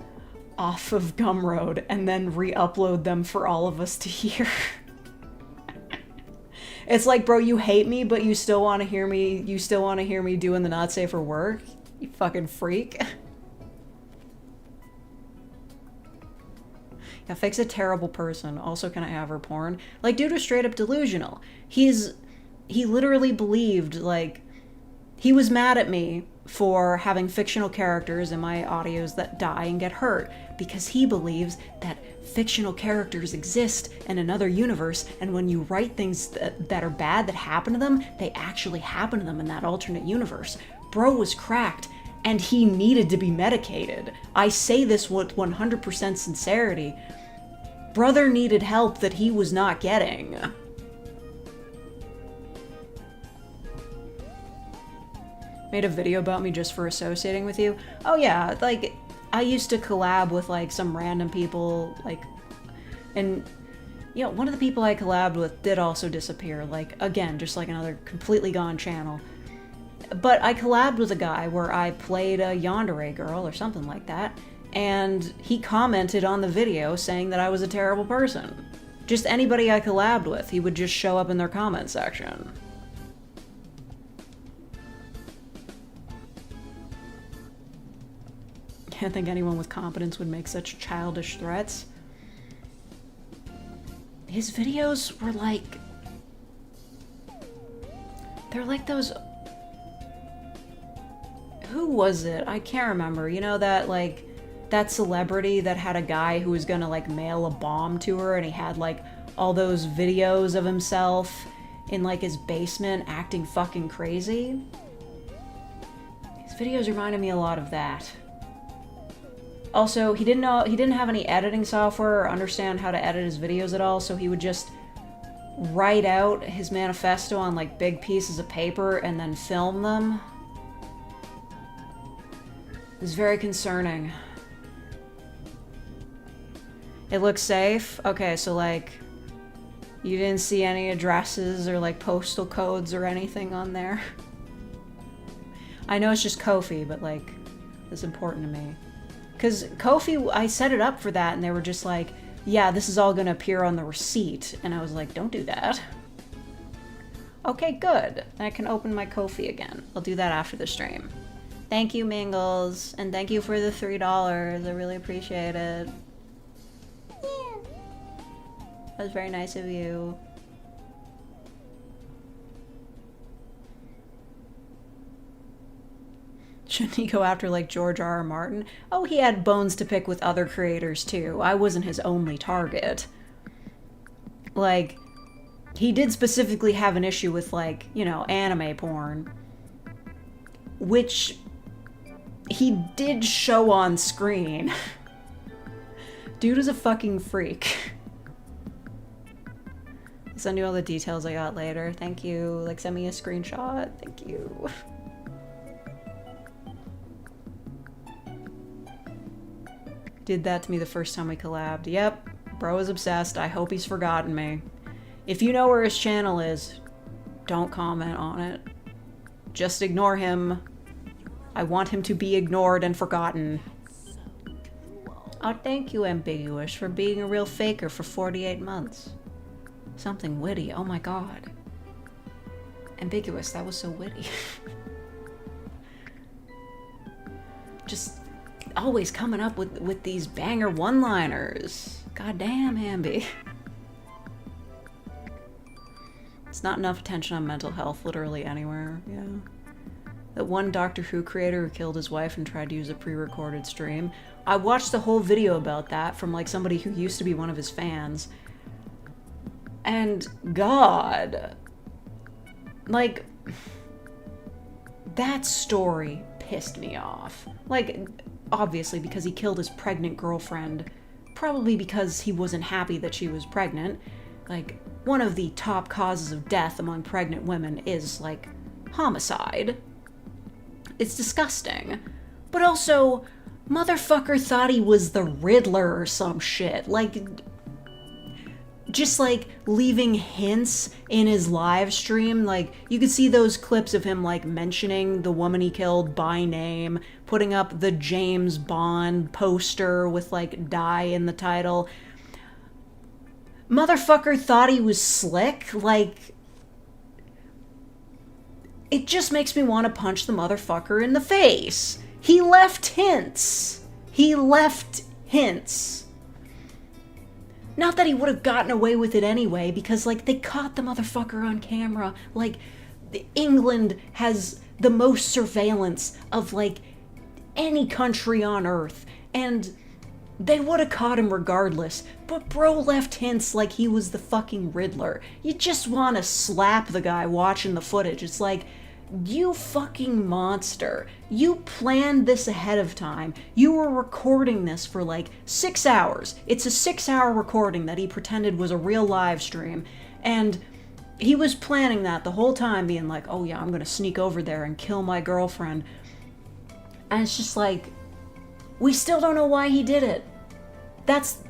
off of Gumroad and then re-upload them for all of us to hear? It's like, bro, you hate me, but you still want to hear me, doing the not safe for work? You fucking freak. Yeah, Fake's a terrible person. Also, can I have her porn? Like, dude was straight up delusional. He literally believed, like, He was mad at me for having fictional characters in my audios that die and get hurt, because he believes that fictional characters exist in another universe, and when you write things that are bad that happen to them, they actually happen to them in that alternate universe. Bro was cracked, and he needed to be medicated. I say this with 100% sincerity. Brother needed help that he was not getting. Made a video about me just for associating with you. Oh yeah, like, I used to collab with, like, some random people, like, and, you know, one of the people I collabed with did also disappear, like, again, just like another completely gone channel. But I collabed with a guy where I played a Yunarii girl or something like that, and he commented on the video saying that I was a terrible person. Just anybody I collabed with, he would just show up in their comment section. Can't think anyone with competence would make such childish threats. His videos were like... They're like those... Who was it? I can't remember. You know that, like, that celebrity that had a guy who was gonna, like, mail a bomb to her, and he had, like, all those videos of himself in, like, his basement acting fucking crazy? His videos reminded me a lot of that. Also, he didn't have any editing software or understand how to edit his videos at all, so he would just write out his manifesto on, like, big pieces of paper and then film them. It was very concerning. It looks safe? Okay, so, like, you didn't see any addresses or, like, postal codes or anything on there? I know it's just Ko-fi, but, like, it's important to me. Because Ko-fi, I set it up for that, and they were just like, yeah, this is all going to appear on the receipt. And I was like, don't do that. Okay, good. I can open my Ko-fi again. I'll do that after the stream. Thank you, Mingles. And thank you for the $3. I really appreciate it. Yeah. That was very nice of you. Shouldn't he go after, like, George R.R. Martin? Oh, he had bones to pick with other creators, too. I wasn't his only target. Like, he did specifically have an issue with, like, you know, anime porn. Which he did show on screen. Dude is a fucking freak. I'll send you all the details I got later. Thank you. Like, send me a screenshot. Thank you. Did that to me the first time we collabed. Yep, bro is obsessed. I hope he's forgotten me. If you know where his channel is, don't comment on it. Just ignore him. I want him to be ignored and forgotten. Oh, thank you, Ambiguous, for being a real faker for 48 months. Something witty. Oh my god. Ambiguous, that was so witty. Just always coming up with these banger one-liners. God damn, Ambi. It's not enough attention on mental health literally anywhere, yeah. That one Doctor Who creator who killed his wife and tried to use a pre-recorded stream. I watched the whole video about that from, like, somebody who used to be one of his fans. And God, like, that story pissed me off. Like, obviously because he killed his pregnant girlfriend, probably because he wasn't happy that she was pregnant. Like, one of the top causes of death among pregnant women is, like, homicide. It's disgusting. But also, motherfucker thought he was the Riddler or some shit. Like, just, like, leaving hints in his live stream. Like, you could see those clips of him, like, mentioning the woman he killed by name, putting up the James Bond poster with, like, die in the title. Motherfucker thought he was slick. Like, it just makes me want to punch the motherfucker in the face. He left hints. He left hints. Not that he would have gotten away with it anyway, because, like, they caught the motherfucker on camera. Like, England has the most surveillance of, like, any country on Earth. And they would have caught him regardless, but bro left hints like he was the fucking Riddler. You just want to slap the guy watching the footage. It's like, you fucking monster. You planned this ahead of time. You were recording this for like 6 hours. It's a 6-hour recording that he pretended was a real live stream. And he was planning that the whole time, being like, oh yeah, I'm gonna sneak over there and kill my girlfriend. And it's just like, we still don't know why he did it. That's...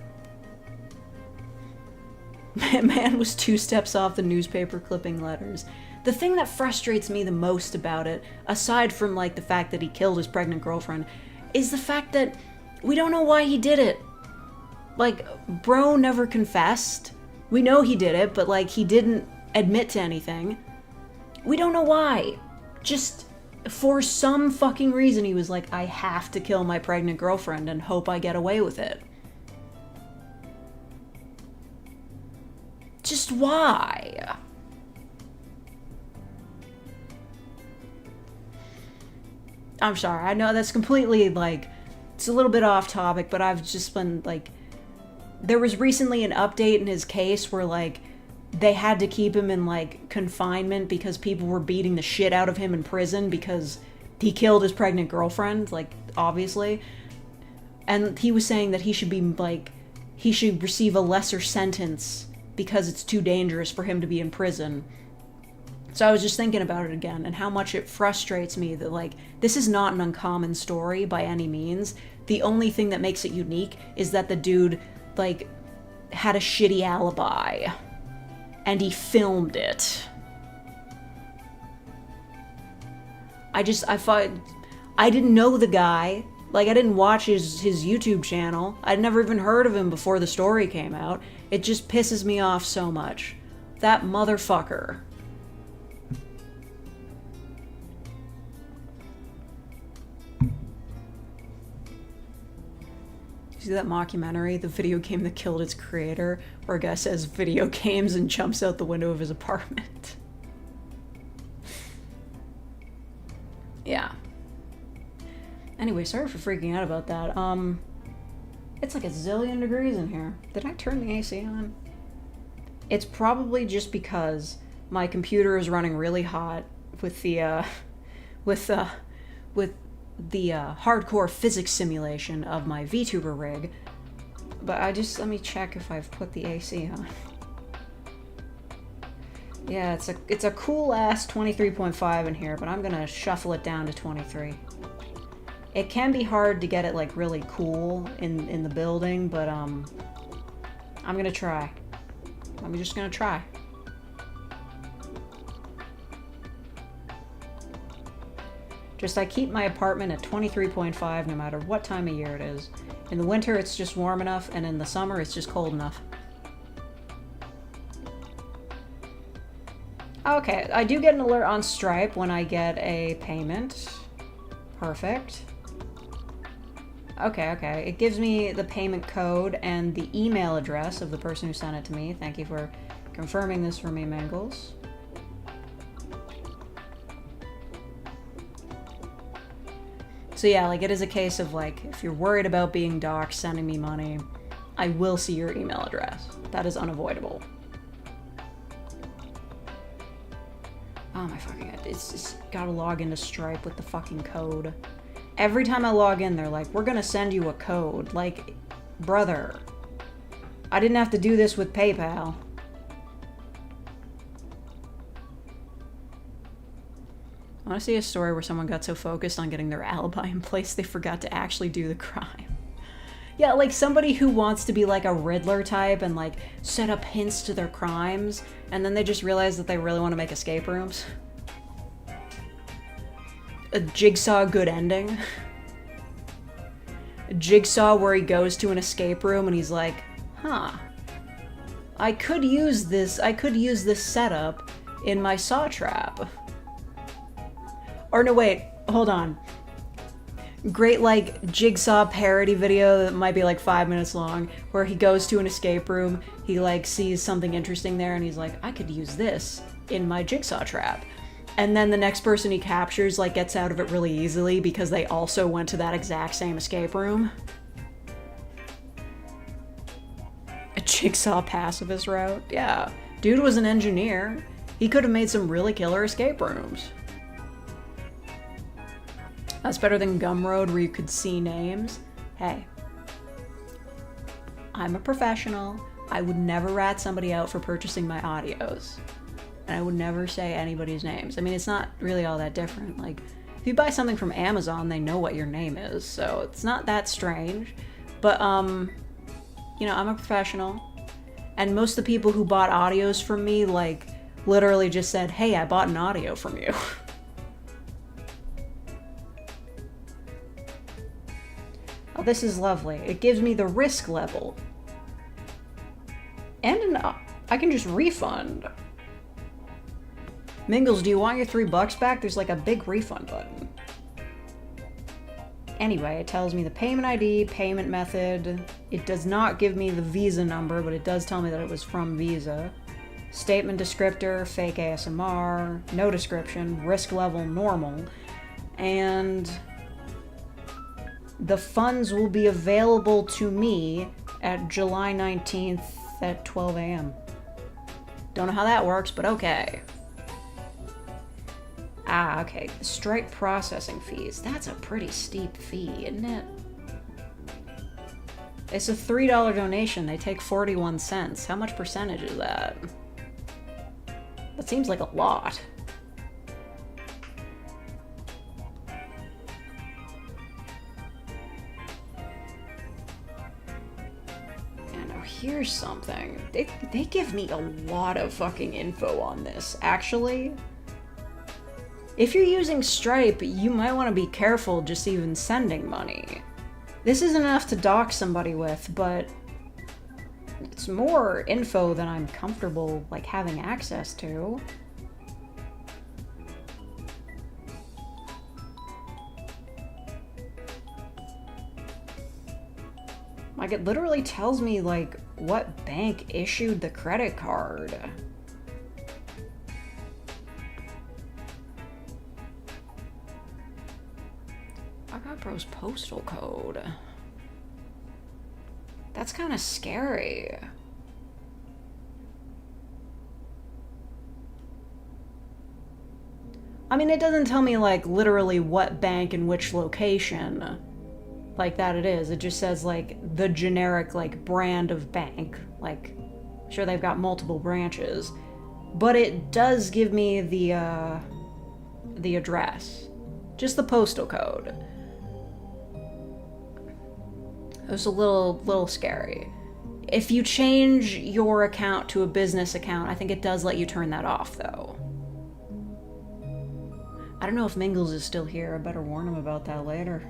Man was 2 steps off the newspaper clipping letters. The thing that frustrates me the most about it, aside from, like, the fact that he killed his pregnant girlfriend, is the fact that we don't know why he did it. Like, bro never confessed. We know he did it, but, like, he didn't admit to anything. We don't know why. Just... for some fucking reason, he was like, I have to kill my pregnant girlfriend and hope I get away with it. Just why? I'm sorry, I know that's completely, like, it's a little bit off topic, but I've just been, like, there was recently an update in his case where, like, they had to keep him in, like, confinement because people were beating the shit out of him in prison because he killed his pregnant girlfriend, like, obviously. And he was saying that he should be, like, he should receive a lesser sentence because it's too dangerous for him to be in prison. So I was just thinking about it again and how much it frustrates me that, like, this is not an uncommon story by any means. The only thing that makes it unique is that the dude, like, had a shitty alibi. And he filmed it. I didn't know the guy. Like, I didn't watch his YouTube channel. I'd never even heard of him before the story came out. It just pisses me off so much. That motherfucker. See that mockumentary, the video game that killed its creator, where a guy says video games and jumps out the window of his apartment? Yeah. Anyway, sorry for freaking out about that. It's like a zillion degrees in here. Did I turn the AC on? It's probably just because my computer is running really hot with the hardcore physics simulation of my VTuber rig. But let me check if I've put the AC on. Yeah, it's a cool ass 23.5 in here, but I'm gonna shuffle it down to 23. It can be hard to get it, like, really cool in the building, but I'm gonna try. I'm just gonna try. I keep my apartment at 23.5 no matter what time of year it is. In the winter, it's just warm enough, and in the summer, it's just cold enough. Okay, I do get an alert on Stripe when I get a payment. Perfect. Okay. It gives me the payment code and the email address of the person who sent it to me. Thank you for confirming this for me, Mangles. So yeah, like, it is a case of, like, if you're worried about being doxxed, sending me money, I will see your email address. That is unavoidable. Oh my fucking god, it's just gotta log into Stripe with the fucking code. Every time I log in, they're like, we're gonna send you a code. Like, brother, I didn't have to do this with PayPal. I want to see a story where someone got so focused on getting their alibi in place they forgot to actually do the crime. Yeah, like somebody who wants to be like a Riddler type and like set up hints to their crimes, and then they just realize that they really want to make escape rooms. A Jigsaw good ending. A Jigsaw where he goes to an escape room and he's like, huh, I could use this setup in my saw trap. Or no, wait, hold on. Great, like, Jigsaw parody video that might be like 5 minutes long, where he goes to an escape room, he like sees something interesting there, and he's like, I could use this in my Jigsaw trap. And then the next person he captures, like, gets out of it really easily because they also went to that exact same escape room. A jigsaw pacifist route? Yeah. Dude was an engineer. He could have made some really killer escape rooms. That's better than Gumroad where you could see names. Hey. I'm a professional. I would never rat somebody out for purchasing my audios. And I would never say anybody's names. I mean, it's not really all that different. Like, if you buy something from Amazon, they know what your name is, so it's not that strange. But, you know, I'm a professional. And most of the people who bought audios from me, like, literally just said, hey, I bought an audio from you. Oh, this is lovely. It gives me the risk level. And I can just refund. Mingles, do you want your $3 back? There's like a big refund button. Anyway, it tells me the payment ID, payment method. It does not give me the Visa number, but it does tell me that it was from Visa. Statement descriptor, fake ASMR, no description, risk level normal, and the funds will be available to me at July 19th at 12 a.m. Don't know how that works, but okay. Ah, okay. Stripe processing fees. That's a pretty steep fee, isn't it? It's a $3 donation. They take 41 cents. How much percentage is that? That seems like a lot. And now here's something. They give me a lot of fucking info on this, actually. If you're using Stripe, you might want to be careful just even sending money. This isn't enough to dox somebody with, but it's more info than I'm comfortable, like, having access to. Like, it literally tells me, like, what bank issued the credit card. Bro's postal code. That's kind of scary. I mean, it doesn't tell me, like, literally what bank and which location like that it is. It just says, like, the generic, like, brand of bank. Like, sure, they've got multiple branches, but it does give me the address. Just the postal code. It was a little scary. If you change your account to a business account, I think it does let you turn that off, though. I don't know if Mingles is still here. I better warn him about that later.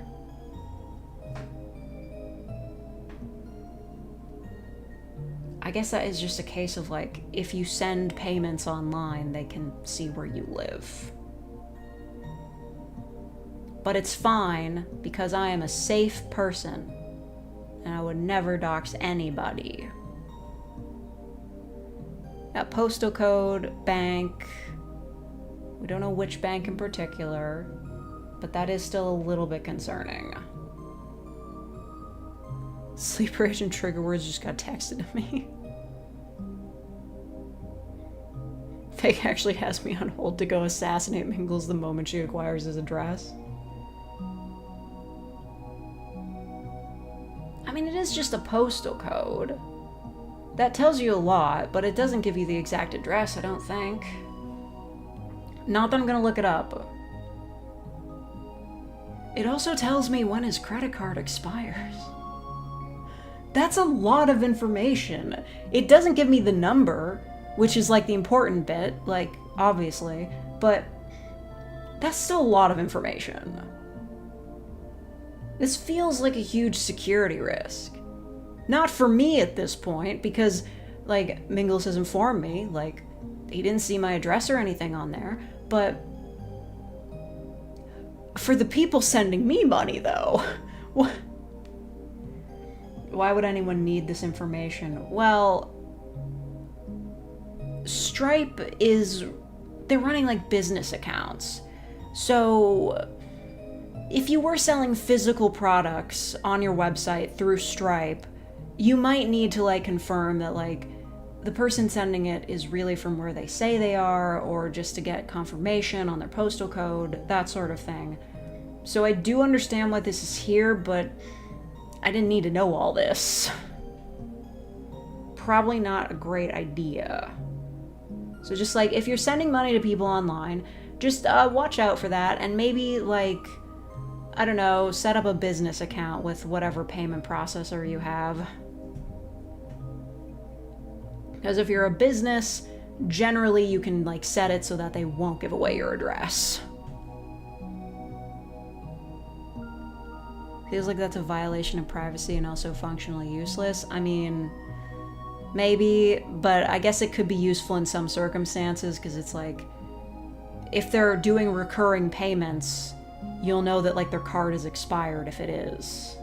I guess that is just a case of, like, if you send payments online, they can see where you live. But it's fine, because I am a safe person. And I would never dox anybody. That postal code, bank. We don't know which bank in particular, but that is still a little bit concerning. Sleeper agent trigger words just got texted to me. Fake actually has me on hold to go assassinate Mingles the moment she acquires his address. I mean, it is just a postal code. That tells you a lot, but it doesn't give you the exact address, I don't think. Not that I'm gonna look it up. It also tells me when his credit card expires. That's a lot of information. It doesn't give me the number, which is, like, the important bit, like, obviously, but that's still a lot of information. This feels like a huge security risk. Not for me at this point, because, like, Mingles has informed me, like, he didn't see my address or anything on there, but for the people sending me money, though, why would anyone need this information? Well, Stripe is they're running like business accounts. So if you were selling physical products on your website through Stripe, you might need to like confirm that like the person sending it is really from where they say they are, or just to get confirmation on their postal code, that sort of thing. So I do understand why this is here, but I didn't need to know all this. Probably not a great idea. So just like, if you're sending money to people online, just watch out for that, and maybe like, I don't know, set up a business account with whatever payment processor you have. Because if you're a business, generally you can like set it so that they won't give away your address. Feels like that's a violation of privacy and also functionally useless. I mean, maybe, but I guess it could be useful in some circumstances, because it's like, if they're doing recurring payments, you'll know that like their card is expired if it is.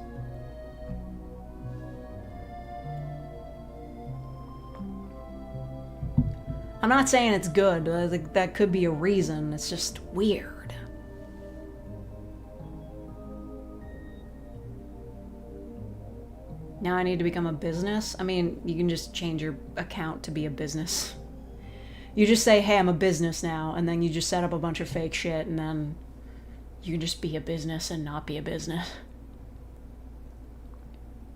I'm not saying it's good, like, that could be a reason, it's just weird. Now I need to become a business? I mean, you can just change your account to be a business. You just say, hey, I'm a business now, and then you just set up a bunch of fake shit, and then you can just be a business and not be a business.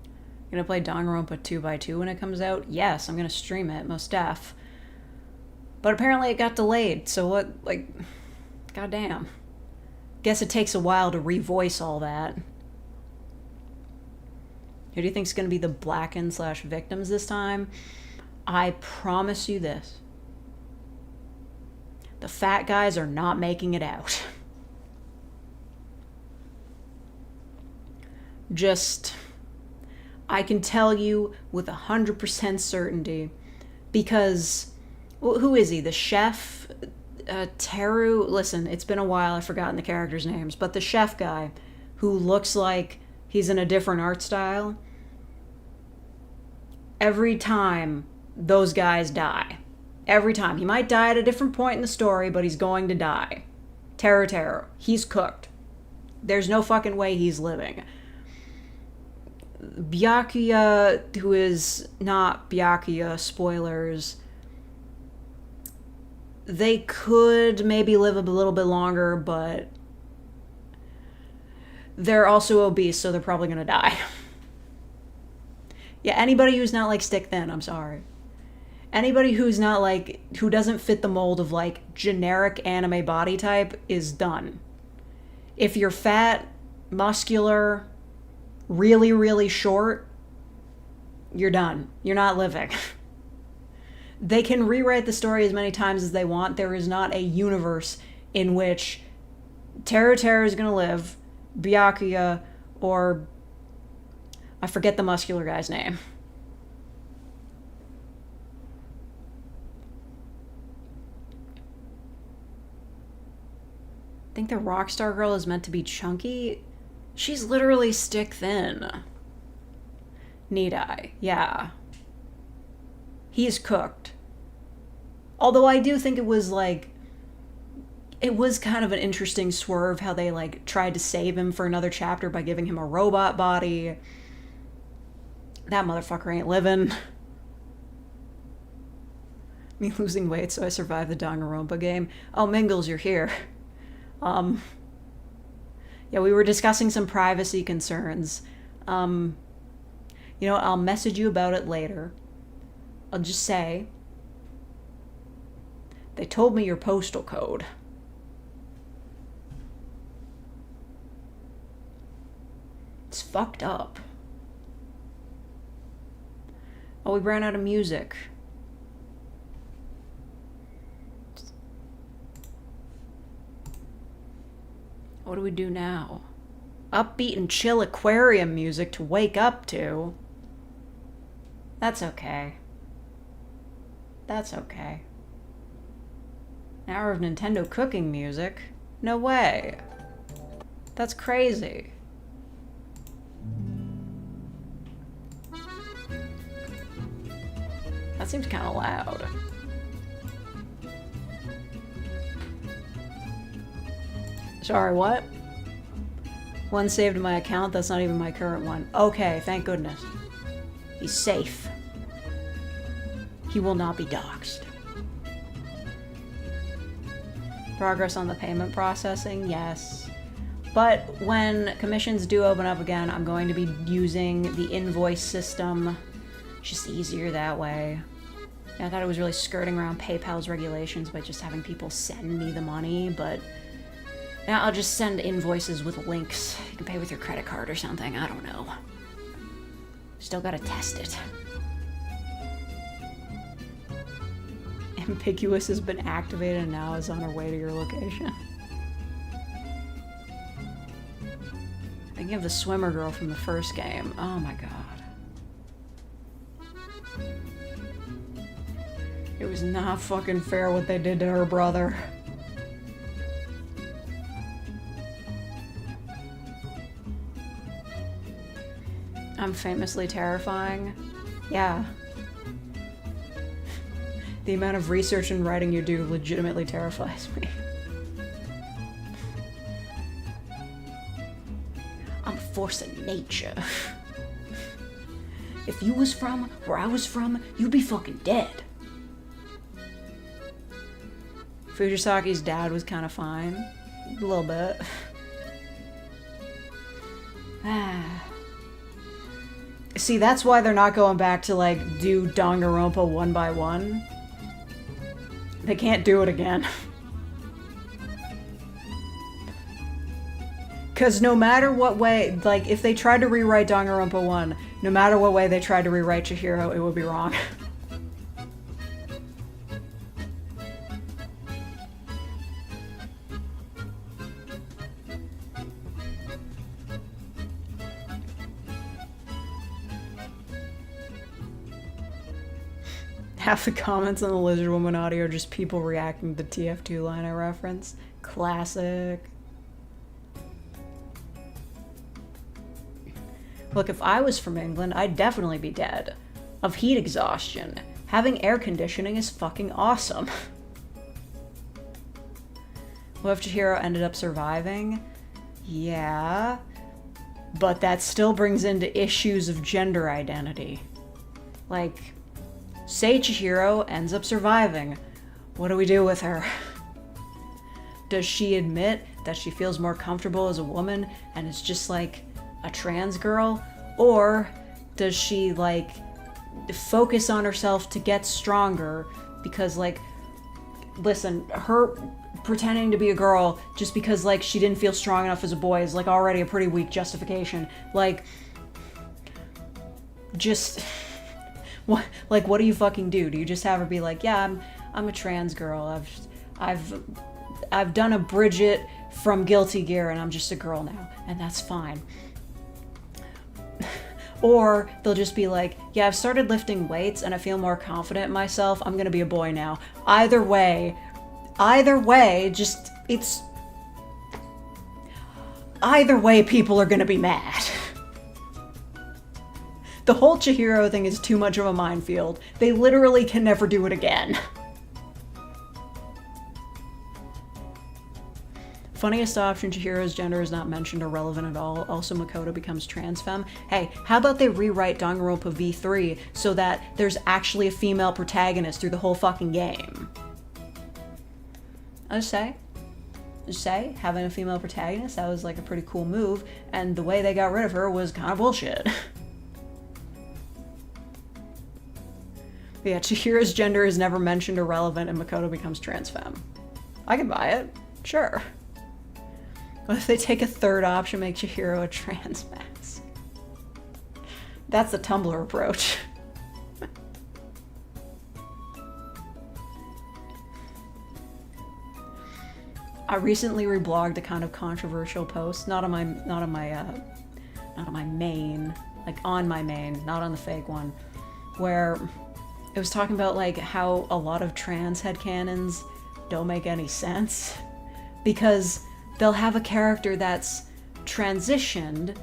You gonna play Danganronpa 2x2 when it comes out? Yes, I'm gonna stream it, most def. But apparently it got delayed, so what, like, goddamn. Guess it takes a while to revoice all that. Who do you think's gonna be the Blackened/victims this time? I promise you this. The fat guys are not making it out. Just, I can tell you with 100% certainty, because, who is he? The chef? Teru? Listen, it's been a while, I've forgotten the characters' names, but the chef guy who looks like he's in a different art style, every time those guys die. Every time. He might die at a different point in the story, but he's going to die. Teru. He's cooked. There's no fucking way he's living. Byakuya, who is not Byakuya, spoilers, they could maybe live a little bit longer, but they're also obese, so they're probably gonna die. Yeah, anybody who's not like stick thin, I'm sorry. Anybody who's not like, who doesn't fit the mold of like generic anime body type is done. If you're fat, muscular, really, really short, you're done. You're not living. They can rewrite the story as many times as they want. There is not a universe in which Teru is gonna live, Byakuya, or I forget the muscular guy's name. I think the Rockstar girl is meant to be chunky. She's literally stick thin. Need I? Yeah. He's cooked. Although I do think it was like, it was kind of an interesting swerve how they like tried to save him for another chapter by giving him a robot body. That motherfucker ain't living. Me losing weight so I survived the Danganronpa game. Oh, Mingles, you're here. Yeah, we were discussing some privacy concerns. You know, I'll message you about it later. I'll just say, they told me your postal code. It's fucked up. Oh, we ran out of music. What do we do now? Upbeat and chill aquarium music to wake up to. That's okay. That's okay. An hour of Nintendo cooking music? No way. That's crazy. That seems kind of loud. Sorry, what? One saved in my account, that's not even my current one. Okay, thank goodness. He's safe. He will not be doxxed. Progress on the payment processing, yes. But when commissions do open up again, I'm going to be using the invoice system. It's just easier that way. Yeah, I thought it was really skirting around PayPal's regulations by just having people send me the money, but now I'll just send invoices with links. You can pay with your credit card or something, I don't know. Still gotta test it. Ambiguous has been activated and now is on her way to your location. Thinking of the swimmer girl from the first game. Oh my god. It was not fucking fair what they did to her brother. I'm famously terrifying. Yeah. The amount of research and writing you do legitimately terrifies me. I'm a force of nature. If you was from where I was from, you'd be fucking dead. Fujisaki's dad was kind of fine. A little bit. See, that's why they're not going back to, like, do Danganronpa one by one. They can't do it again. Because no matter what way, like, if they tried to rewrite Danganronpa 1, no matter what way they tried to rewrite Chihiro, it would be wrong. Half the comments on the Lizard Woman audio are just people reacting to the TF2 line I referenced. Classic. Look, if I was from England, I'd definitely be dead. Of heat exhaustion. Having air conditioning is fucking awesome. What if Chihiro ended up surviving? Yeah. But that still brings into issues of gender identity. Like, say Chihiro ends up surviving. What do we do with her? Does she admit that she feels more comfortable as a woman and is just like a trans girl? Or does she like focus on herself to get stronger? Because like, listen, her pretending to be a girl just because like she didn't feel strong enough as a boy is like already a pretty weak justification. Like, just what do you fucking do? Do you just have her be like, yeah, I'm a trans girl. I've done a Bridget from Guilty Gear and I'm just a girl now, and that's fine. Or they'll just be like, yeah, I've started lifting weights and I feel more confident in myself. I'm gonna be a boy now. Either way, just, it's... Either way, people are gonna be mad. The whole Chihiro thing is too much of a minefield. They literally can never do it again. Funniest option, Chihiro's gender is not mentioned or relevant at all. Also, Makoto becomes trans femme. Hey, how about they rewrite Danganronpa V3 so that there's actually a female protagonist through the whole fucking game? Just say, having a female protagonist, that was like a pretty cool move, and the way they got rid of her was kind of bullshit. But yeah, Chihiro's gender is never mentioned or relevant, and Makoto becomes trans femme. I can buy it. Sure. What if they take a third option, make Chihiro a trans mask? That's the Tumblr approach. I recently reblogged a kind of controversial post, not on my main, like on my main, not on the fake one, where it was talking about like how a lot of trans headcanons don't make any sense because they'll have a character that's transitioned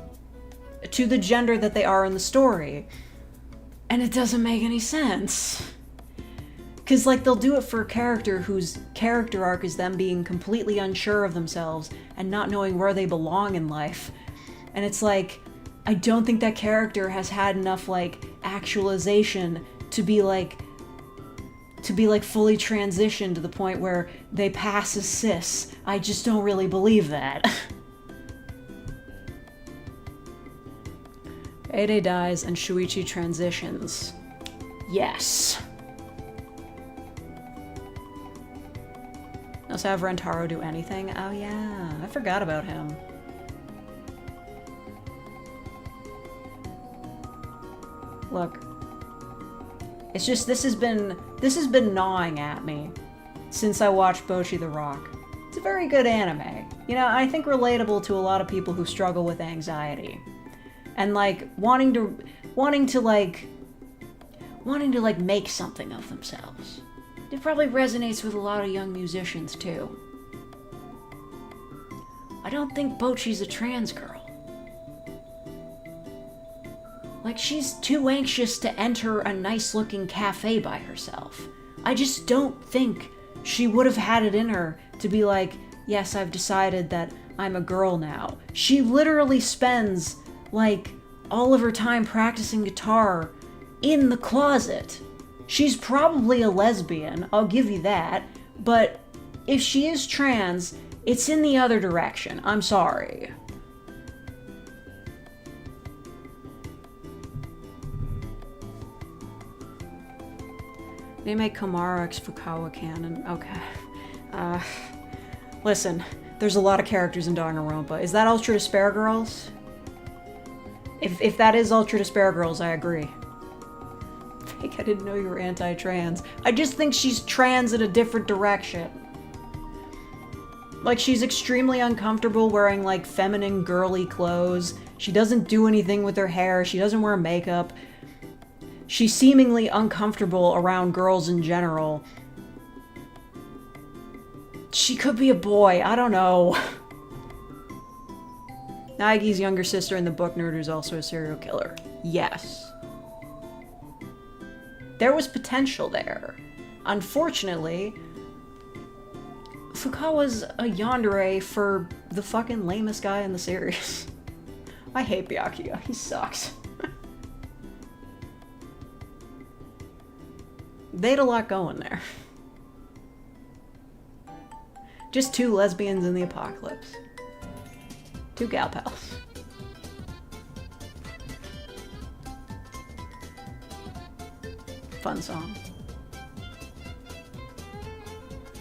to the gender that they are in the story, and it doesn't make any sense. Because, like, they'll do it for a character whose character arc is them being completely unsure of themselves and not knowing where they belong in life. And it's like, I don't think that character has had enough, like, actualization to be, like, fully transitioned to the point where they pass as cis. I just don't really believe that. 8A dies and Shuichi transitions. Yes. Also have Rentaro do anything? Oh yeah, I forgot about him. Look. It's just, this has been gnawing at me since I watched Bocchi the Rock. It's a very good anime. You know, I think relatable to a lot of people who struggle with anxiety. And like wanting to make something of themselves. It probably resonates with a lot of young musicians too. I don't think Bocchi's a trans girl. Like, she's too anxious to enter a nice-looking cafe by herself. I just don't think she would have had it in her to be like, yes, I've decided that I'm a girl now. She literally spends, like, all of her time practicing guitar in the closet. She's probably a lesbian, I'll give you that, but if she is trans, it's in the other direction. I'm sorry. They make Komaro x Fukawa canon. Okay. Listen, there's a lot of characters in Danganronpa. Is that Ultra Despair Girls? If that is Ultra Despair Girls, I agree. Fake, I didn't know you were anti-trans. I just think she's trans in a different direction. Like, she's extremely uncomfortable wearing, like, feminine, girly clothes. She doesn't do anything with her hair. She doesn't wear makeup. She's seemingly uncomfortable around girls in general. She could be a boy, I don't know. Nagi's younger sister in the book Nerd is also a serial killer. Yes. There was potential there. Unfortunately, Fukawa's a yandere for the fucking lamest guy in the series. I hate Byakuya, he sucks. They had a lot going there. Just two lesbians in the apocalypse. Two gal pals. Fun song.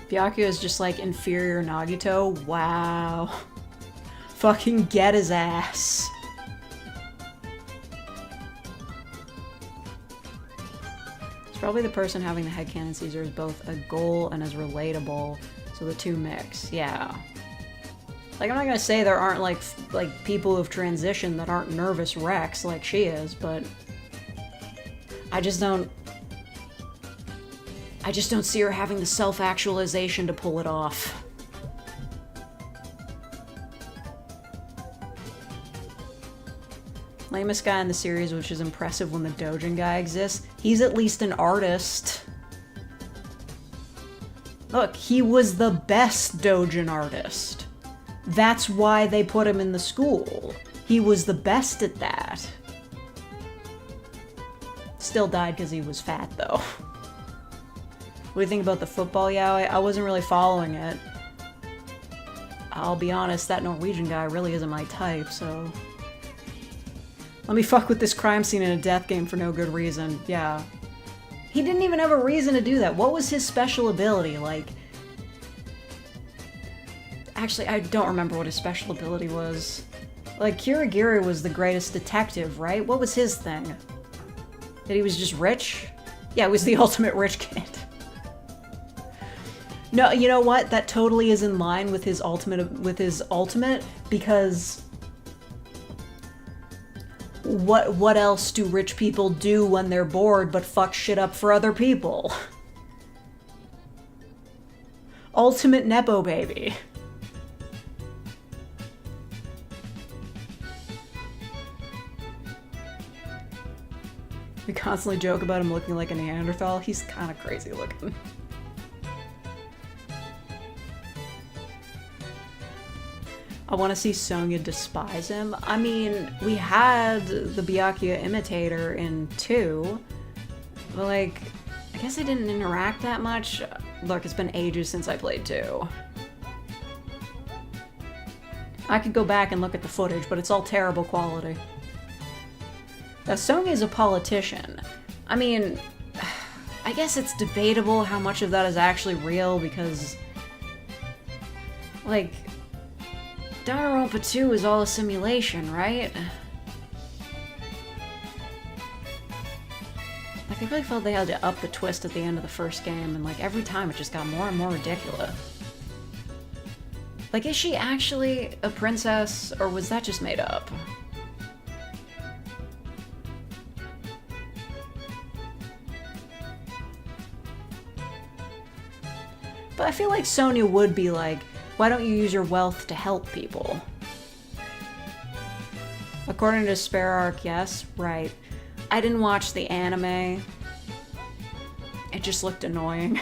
Byakuya is just like inferior Nagito. Wow. Fucking get his ass. Probably the person having the headcanon Caesar is both a goal and as relatable, so the two mix. Yeah. Like, I'm not gonna say there aren't like people who've transitioned that aren't nervous wrecks like she is, but I just don't see her having the self-actualization to pull it off. Lamest guy in the series, which is impressive when the Dojin guy exists. He's at least an artist. Look, he was the best Dojin artist. That's why they put him in the school. He was the best at that. Still died because he was fat, though. What do you think about the football yaoi? I wasn't really following it. I'll be honest, that Norwegian guy really isn't my type, so... Let me fuck with this crime scene in a death game for no good reason. Yeah. He didn't even have a reason to do that. What was his special ability? Like... Actually, I don't remember what his special ability was. Like, Kirigiri was the greatest detective, right? What was his thing? That he was just rich? Yeah, he was the ultimate rich kid. No, you know what? That totally is in line with his ultimate, because... What else do rich people do when they're bored but fuck shit up for other people? Ultimate Nepo baby. We constantly joke about him looking like a Neanderthal. He's kind of crazy looking. I want to see Sonya despise him. I mean, we had the Byakuya imitator in 2, but like, I guess they didn't interact that much. Look, it's been ages since I played 2. I could go back and look at the footage, but it's all terrible quality. Now, Sonya is a politician. I mean, I guess it's debatable how much of that is actually real because, like, Danganronpa 2 is all a simulation, right? Like, I really felt they had to up the twist at the end of the first game, and like, every time it just got more and more ridiculous. Like, is she actually a princess, or was that just made up? But I feel like Sonya would be like, why don't you use your wealth to help people? According to Spare Arc, yes, right. I didn't watch the anime. It just looked annoying.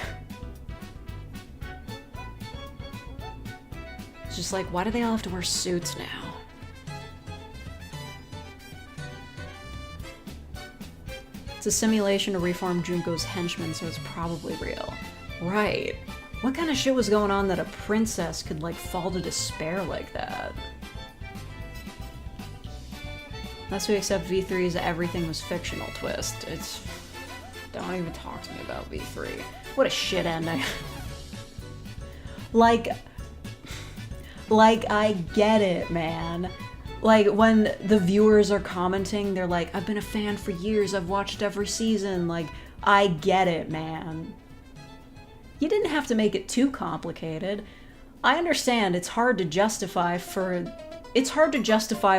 It's just like, why do they all have to wear suits now? It's a simulation to reform Junko's henchmen, so it's probably real. Right. What kind of shit was going on that a princess could, like, fall to despair like that? Unless we accept V3's everything was fictional twist. It's... Don't even talk to me about V3. What a shit ending. Like, I get it, man. Like, when the viewers are commenting, they're like, I've been a fan for years, I've watched every season. Like, I get it, man. You didn't have to make it too complicated. I understand it's hard to justify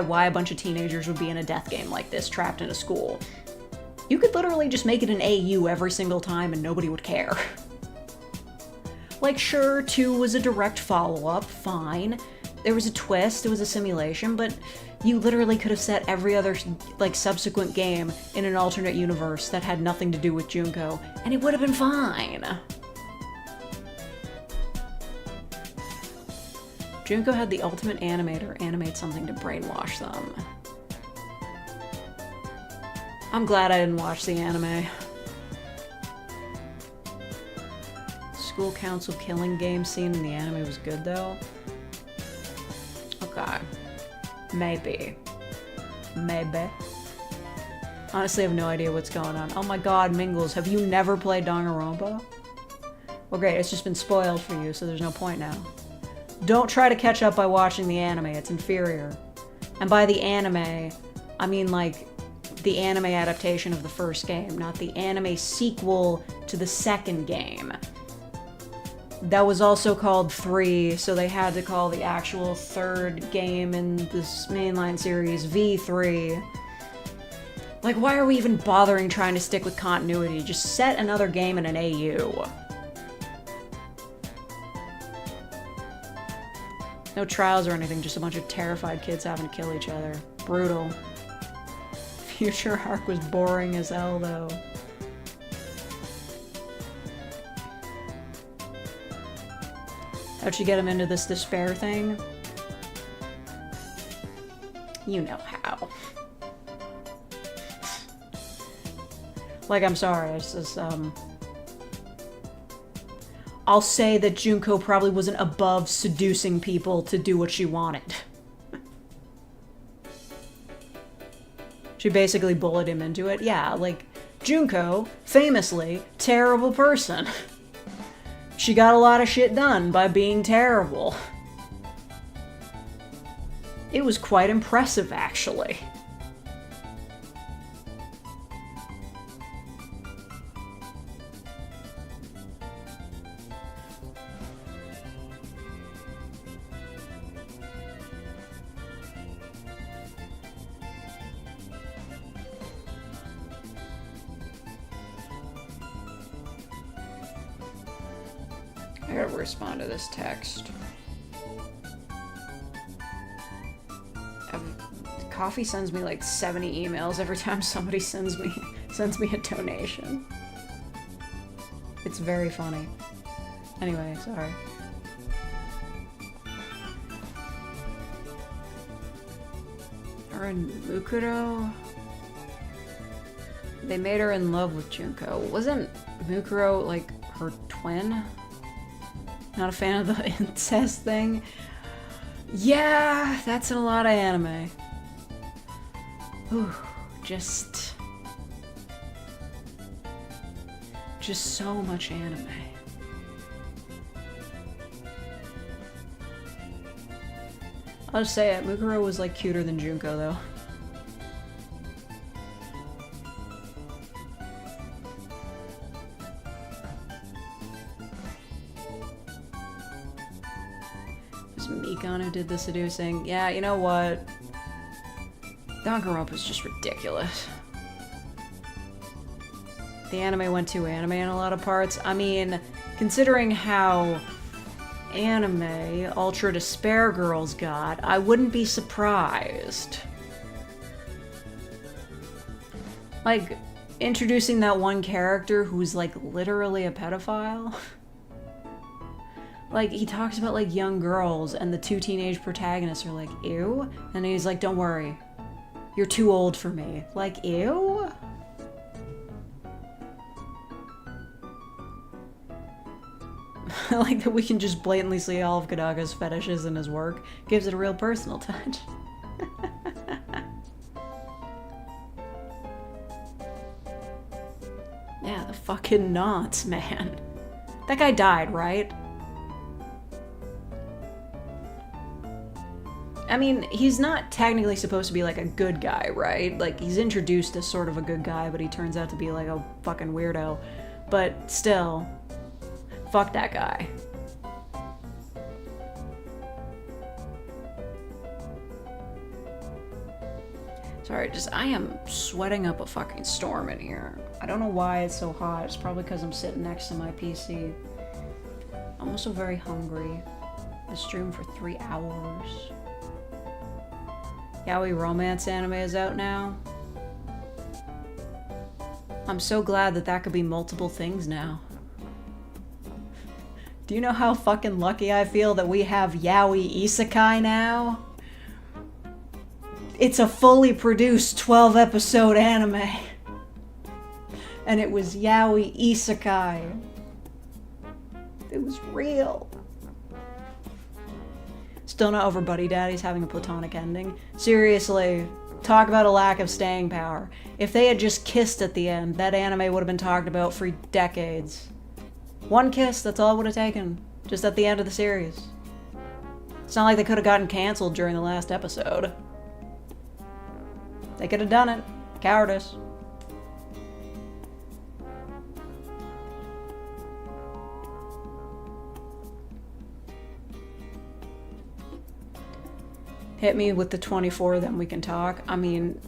why a bunch of teenagers would be in a death game like this, trapped in a school. You could literally just make it an AU every single time and nobody would care. Like, sure, 2 was a direct follow-up, fine. There was a twist, it was a simulation, but you literally could have set every other, like, subsequent game in an alternate universe that had nothing to do with Junko, and it would have been fine. Junko had the ultimate animator animate something to brainwash them. I'm glad I didn't watch the anime. School council killing game scene in the anime was good though. Okay. Maybe. Honestly, I have no idea what's going on. Oh my god, Mingles, have you never played Danganronpa? Well great, it's just been spoiled for you, so there's no point now. Don't try to catch up by watching the anime, it's inferior. And by the anime, I mean like the anime adaptation of the first game, not the anime sequel to the second game. That was also called 3, so they had to call the actual third game in this mainline series V3. Like, why are we even bothering trying to stick with continuity? Just set another game in an AU. No trials or anything, just a bunch of terrified kids having to kill each other. Brutal. Future arc was boring as hell, though. How'd you get him into this despair thing? You know how. Like, I'm sorry, it's just, I'll say that Junko probably wasn't above seducing people to do what she wanted. She basically bullied him into it. Yeah, like, Junko, famously, terrible person. She got a lot of shit done by being terrible. It was quite impressive, actually. I gotta respond to this text. Coffee sends me like 70 emails every time somebody sends sends me a donation. It's very funny. Anyway, sorry. Her and Mukuro? They made her in love with Junko. Wasn't Mukuro, like, her twin? Not a fan of the incest thing? Yeah, that's in a lot of anime. Ooh, just so much anime. I'll just say it, Mukuro was like cuter than Junko though. It was Mikan who did the seducing. Yeah, you know what? Danganronpa is just ridiculous. The anime went too anime in a lot of parts. I mean, considering how anime Ultra Despair Girls got, I wouldn't be surprised. Like, introducing that one character who's, like, literally a pedophile. Like, he talks about, like, young girls, and the two teenage protagonists are like, ew? And he's like, don't worry. You're too old for me. Like, ew? I like that we can just blatantly see all of Kadaga's fetishes in his work. Gives it a real personal touch. Yeah, the fucking knots, man. That guy died, right? I mean, he's not technically supposed to be like a good guy, right? Like, he's introduced as sort of a good guy, but he turns out to be like a fucking weirdo. But still, fuck that guy. Sorry, I am sweating up a fucking storm in here. I don't know why it's so hot. It's probably because I'm sitting next to my PC. I'm also very hungry. I streamed for 3 hours. Yaoi romance anime is out now. I'm so glad that could be multiple things now. Do you know how fucking lucky I feel that we have yaoi isekai now? It's a fully produced 12-episode anime. And it was yaoi isekai. It was real. Still not over Buddy Daddies having a platonic ending. Seriously, talk about a lack of staying power. If they had just kissed at the end, that anime would have been talked about for decades. One kiss, that's all it would have taken. Just at the end of the series. It's not like they could have gotten canceled during the last episode. They could have done it. Cowardice. Hit me with the 24, then we can talk. I mean,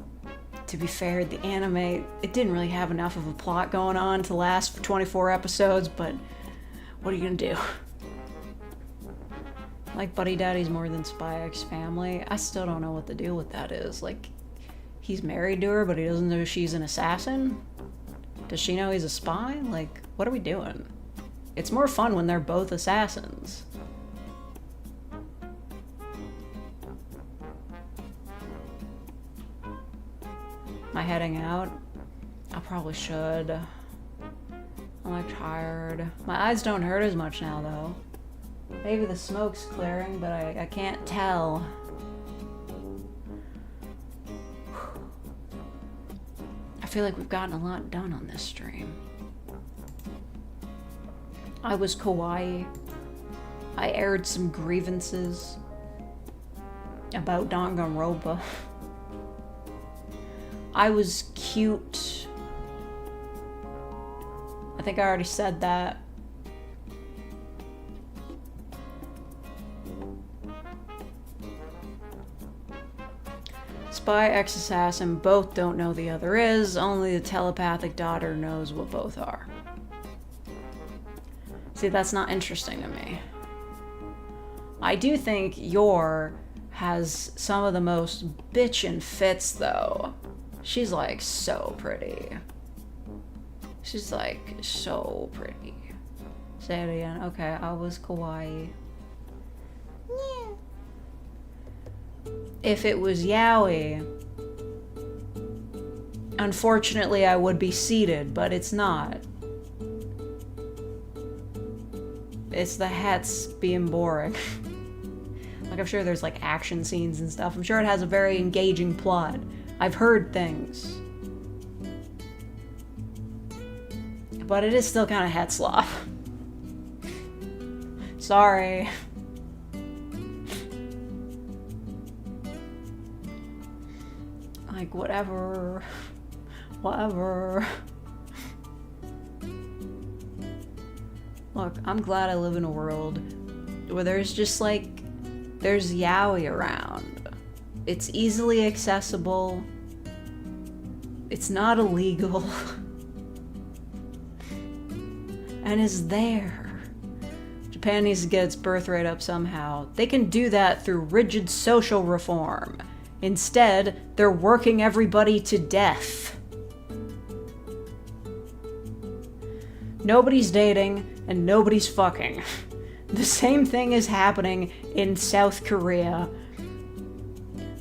to be fair, the anime, it didn't really have enough of a plot going on to last for 24 episodes, but what are you gonna do? Like Buddy Daddies more than Spy X Family. I still don't know what the deal with that is. Like, he's married to her, but he doesn't know she's an assassin? Does she know he's a spy? Like, what are we doing? It's more fun when they're both assassins. Am I heading out? I probably should. I'm like tired. My eyes don't hurt as much now though. Maybe the smoke's clearing, but I can't tell. I feel like we've gotten a lot done on this stream. I was kawaii. I aired some grievances about Danganronpa. I was cute. I think I already said that. Spy, ex-assassin, both don't know the other is. Only the telepathic daughter knows what both are. See, that's not interesting to me. I do think Yor has some of the most bitchin' fits, though. She's, like, so pretty. She's like so pretty. Say it again. Okay, I was kawaii. Yeah. If it was yaoi, unfortunately I would be seated, but it's not. It's the hats being boring. Like, I'm sure there's like action scenes and stuff. I'm sure it has a very engaging plot. I've heard things. But it is still kind of het slop. Sorry. Like, whatever. Whatever. Look, I'm glad I live in a world where there's just like, there's yaoi around. It's easily accessible. It's not illegal. And is there. Japan needs to get its birth rate up somehow. They can do that through rigid social reform. Instead, they're working everybody to death. Nobody's dating, and nobody's fucking. The same thing is happening in South Korea.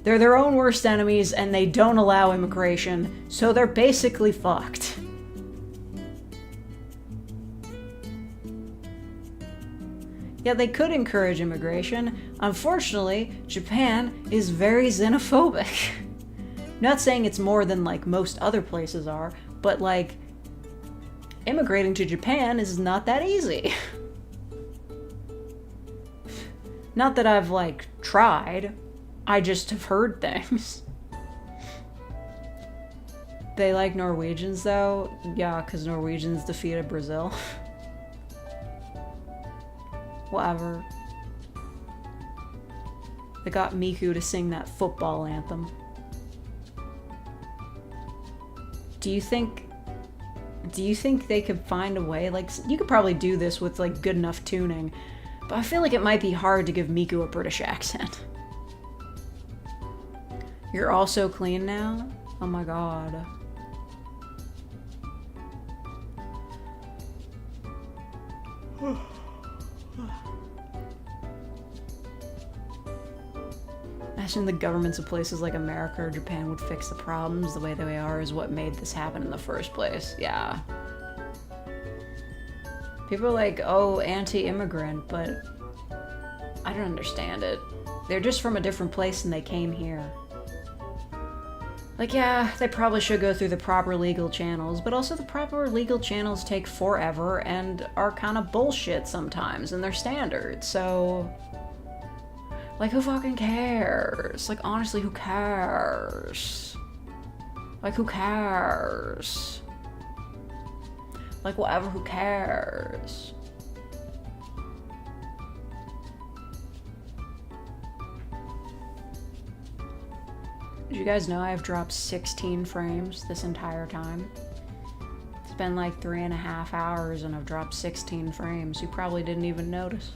They're their own worst enemies, and they don't allow immigration, so they're basically fucked. Yeah, they could encourage immigration. Unfortunately, Japan is very xenophobic. Not saying it's more than like most other places are, but like immigrating to Japan is not that easy. Not that I've like tried, I just have heard things. They like Norwegians though? Yeah, because Norwegians defeated Brazil. Whatever. They got Miku to sing that football anthem. Do you think they could find a way? Like, you could probably do this with like good enough tuning, but I feel like it might be hard to give Miku a British accent. You're all so clean now? Oh my god. Imagine the governments of places like America or Japan would fix the problems the way they are is what made this happen in the first place. Yeah. People are like, oh, anti-immigrant, but I don't understand it. They're just from a different place and they came here. Like, yeah, they probably should go through the proper legal channels, but also the proper legal channels take forever and are kind of bullshit sometimes in their standards, so... Like, who fucking cares? Like, honestly, who cares? Like, who cares? Like, whatever, who cares? Did you guys know I've dropped 16 frames this entire time? It's been like 3.5 hours and I've dropped 16 frames. You probably didn't even notice.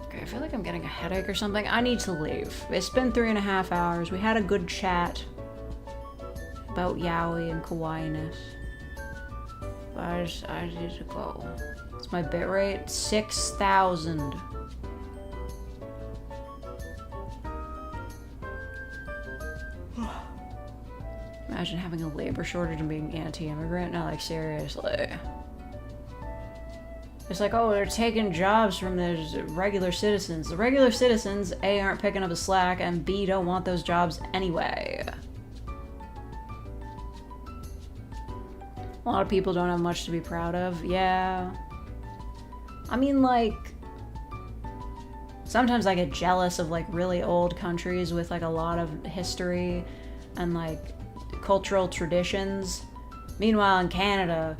Okay, I feel like I'm getting a headache or something. I need to leave. It's been 3.5 hours. We had a good chat about yaoi and kawaii-ness. But I need to go. It's my bitrate, 6,000. Imagine having a labor shortage and being anti-immigrant. No, like, seriously. It's like, oh, they're taking jobs from the regular citizens. The regular citizens, A, aren't picking up the slack, and B, don't want those jobs anyway. A lot of people don't have much to be proud of. Yeah. I mean, like, sometimes I get jealous of, like, really old countries with, like, a lot of history and, like, cultural traditions. Meanwhile, in Canada,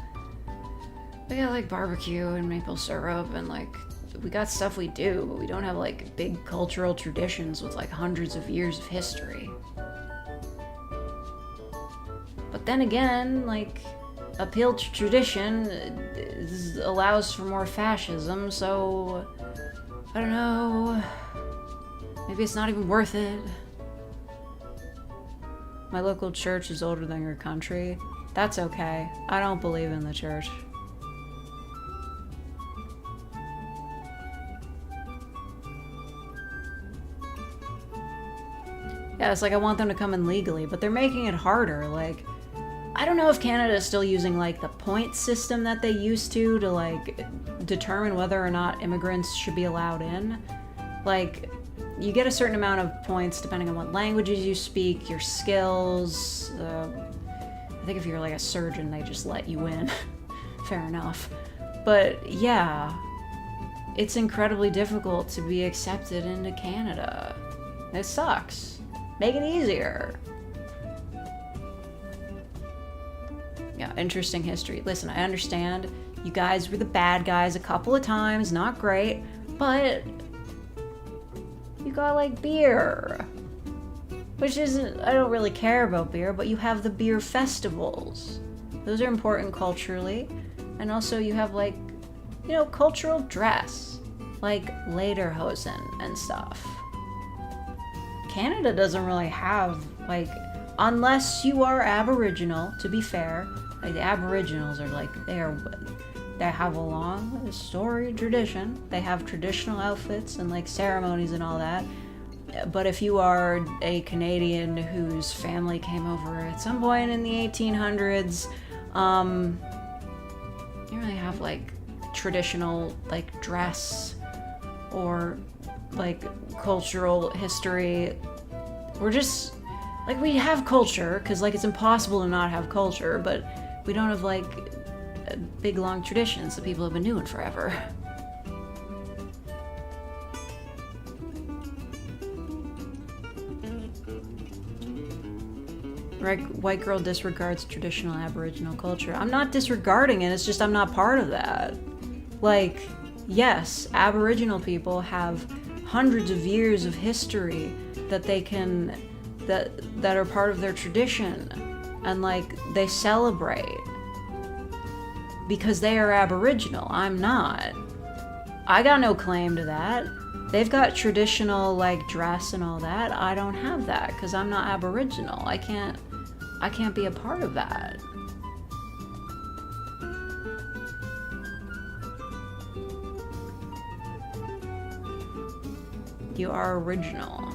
we got, like, barbecue and maple syrup and, like, we got stuff we do, but we don't have, like, big cultural traditions with, like, hundreds of years of history. But then again, like, appeal to tradition allows for more fascism, so I don't know. Maybe it's not even worth it. My local church is older than your country. That's okay. I don't believe in the church. Yeah, it's like I want them to come in legally, but they're making it harder. Like, I don't know if Canada is still using like the point system that they used to like determine whether or not immigrants should be allowed in. Like, you get a certain amount of points depending on what languages you speak, your skills. I think if you're like a surgeon, they just let you in. Fair enough. But yeah, it's incredibly difficult to be accepted into Canada. It sucks. Make it easier. Yeah, interesting history. Listen, I understand you guys were the bad guys a couple of times, not great, but you got like beer. Which isn't, I don't really care about beer, but you have the beer festivals. Those are important culturally. And also you have like, you know, cultural dress, like lederhosen and stuff. Canada doesn't really have, like, unless you are Aboriginal, to be fair. Like, the Aboriginals are like, they have a long storied tradition. They have traditional outfits and like ceremonies and all that. But if you are a Canadian whose family came over at some point in the 1800s, you don't really have like traditional like dress or like cultural history. We're just like, we have culture because like it's impossible to not have culture, but we don't have like big long traditions that people have been doing forever. Right, white girl disregards traditional Aboriginal culture. I'm not disregarding it, it's just I'm not part of that. Like, yes, Aboriginal people have hundreds of years of history that they can, that are part of their tradition, and like they celebrate because they are Aboriginal. I'm not. I got no claim to that. They've got traditional like dress and all that. I don't have that because I'm not Aboriginal. I can't be a part of that. You are original.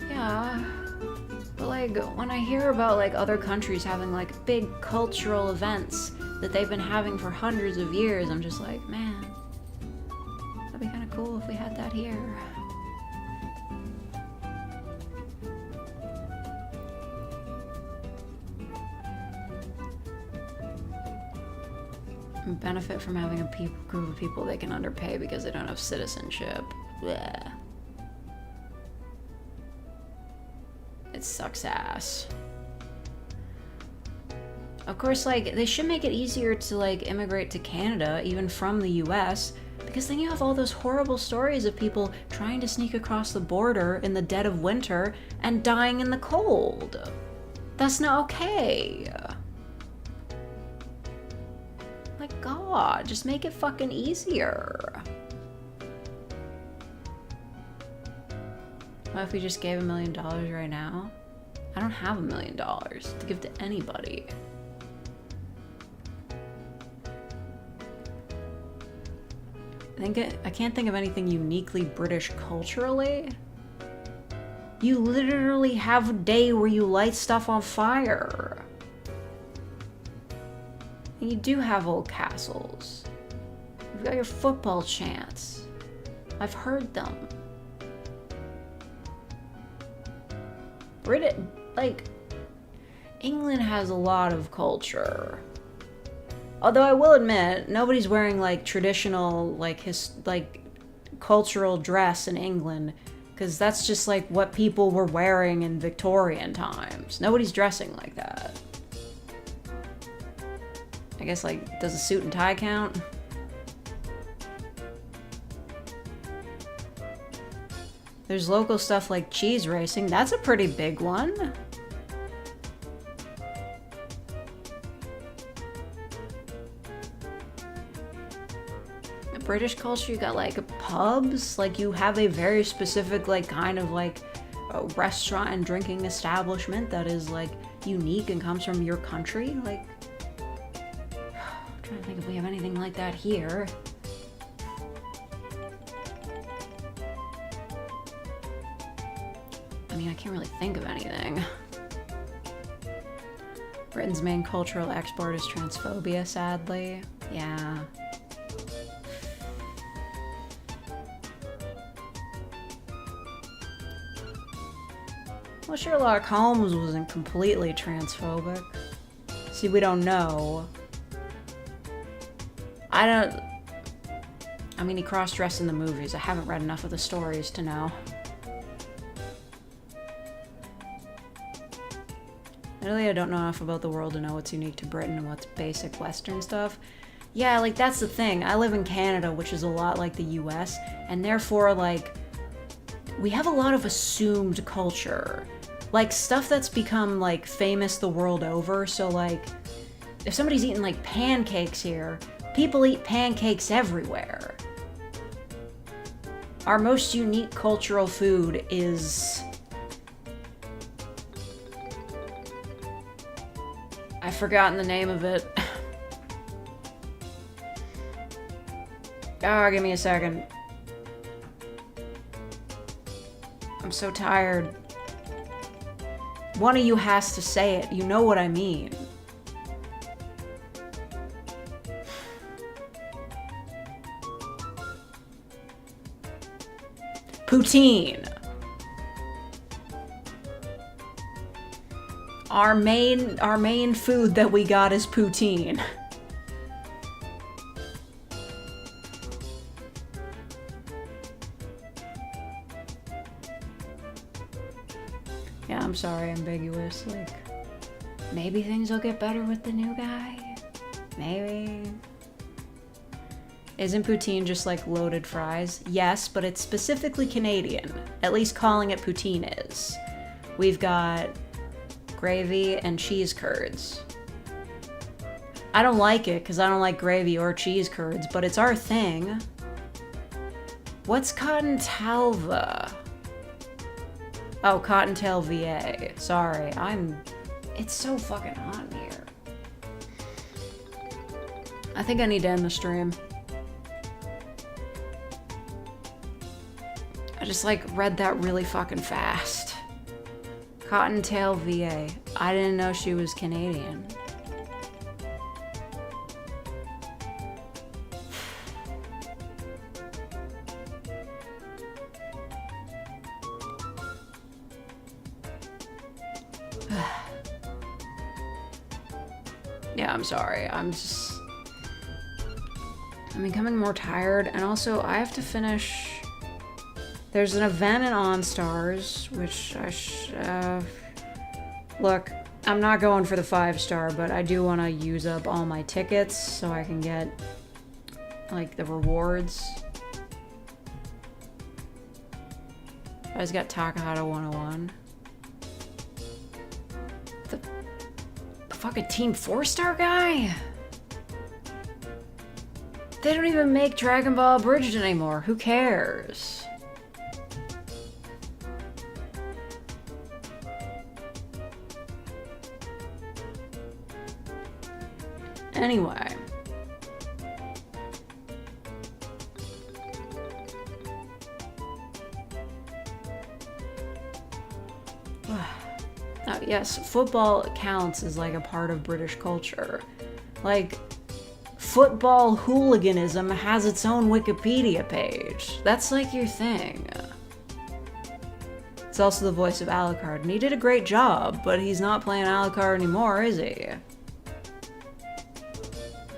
Yeah. But like when I hear about like other countries having like big cultural events that they've been having for hundreds of years, I'm just like, man, that'd be kind of cool if we had that here. Benefit from having a group of people they can underpay because they don't have citizenship. Blech. It sucks ass. Of course, like, they should make it easier to, like, immigrate to Canada, even from the US, because then you have all those horrible stories of people trying to sneak across the border in the dead of winter and dying in the cold. That's not okay. My God, just make it fucking easier. What if we just gave $1 million right now? I don't have $1 million to give to anybody. I can't think of anything uniquely British culturally. You literally have a day where you light stuff on fire. And you do have old castles. You've got your football chants. I've heard them. England has a lot of culture. Although I will admit, nobody's wearing like traditional like cultural dress in England, because that's just like what people were wearing in Victorian times. Nobody's dressing like that. I guess, like, does a suit and tie count? There's local stuff like cheese racing. That's a pretty big one. In British culture, you got like pubs. Like, you have a very specific like kind of like a restaurant and drinking establishment that is like unique and comes from your country. Like, I'm trying to think if we have anything like that here. I mean, I can't really think of anything. Britain's main cultural export is transphobia, sadly. Yeah. Well, Sherlock Holmes wasn't completely transphobic. See, we don't know. I mean, he cross-dressed in the movies. I haven't read enough of the stories to know. Really, I don't know enough about the world to know what's unique to Britain and what's basic Western stuff. Yeah, like, that's the thing. I live in Canada, which is a lot like the US, and therefore, like, we have a lot of assumed culture. Like, stuff that's become, like, famous the world over. So, like, if somebody's eating, like, pancakes here, people eat pancakes everywhere. Our most unique cultural food is... I've forgotten the name of it. Oh, give me a second. I'm so tired. One of you has to say it. You know what I mean. Poutine. Our main food that we got is poutine. Yeah, I'm sorry, ambiguous. Like, maybe things will get better with the new guy? Maybe. Isn't poutine just like loaded fries? Yes, but it's specifically Canadian. At least calling it poutine is. We've got gravy and cheese curds. I don't like it because I don't like gravy or cheese curds, but it's our thing. What's cottontalva? Oh, Cottontail VA. Sorry, it's so fucking hot in here. I think I need to end the stream. I just, like, read that really fucking fast. Cottontail VA. I didn't know she was Canadian. Yeah, I'm sorry. I'm becoming more tired, and also I have to finish. There's an event in OnStars, which look, I'm not going for the 5-star, but I do want to use up all my tickets so I can get, like, the rewards. I just got Takahata 101. The fucking Team 4-star guy? They don't even make Dragon Ball Abridged anymore. Who cares? Anyway. Yes, football counts as like a part of British culture. Like, football hooliganism has its own Wikipedia page. That's like your thing. It's also the voice of Alucard, and he did a great job, but he's not playing Alucard anymore, is he?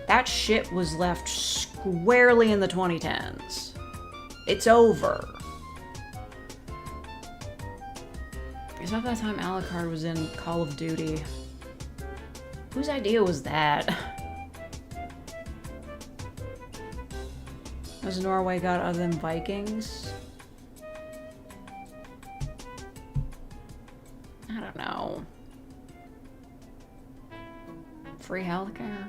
That shit was left squarely in the 2010s. It's over. It's about that time Alucard was in Call of Duty. Whose idea was that? Was Norway got other than Vikings? I don't know. Free healthcare?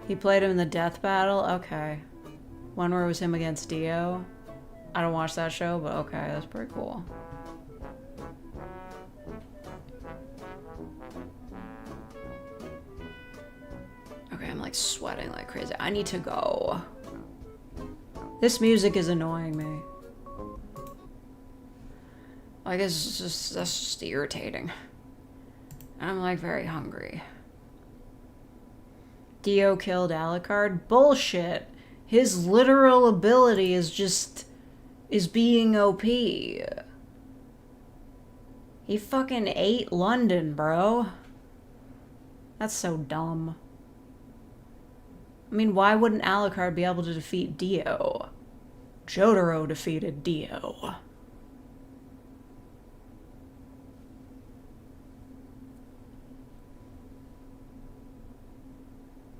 He played him in the death battle? Okay. One where it was him against Dio? I don't watch that show, but okay, that's pretty cool. Okay, I'm like sweating like crazy. I need to go. This music is annoying me. Like, it's just, that's just irritating. And I'm like very hungry. Dio killed Alucard? Bullshit. His literal ability is being OP. He fucking ate London, bro. That's so dumb. I mean, why wouldn't Alucard be able to defeat Dio? Jotaro defeated Dio.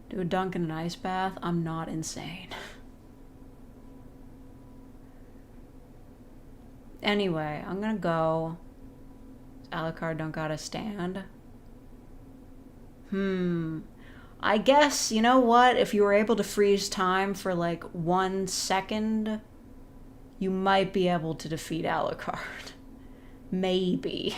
Do a dunk in an ice bath? I'm not insane. Anyway, I'm gonna go. Alucard don't gotta stand. I guess, you know what? If you were able to freeze time for like 1 second, you might be able to defeat Alucard. Maybe.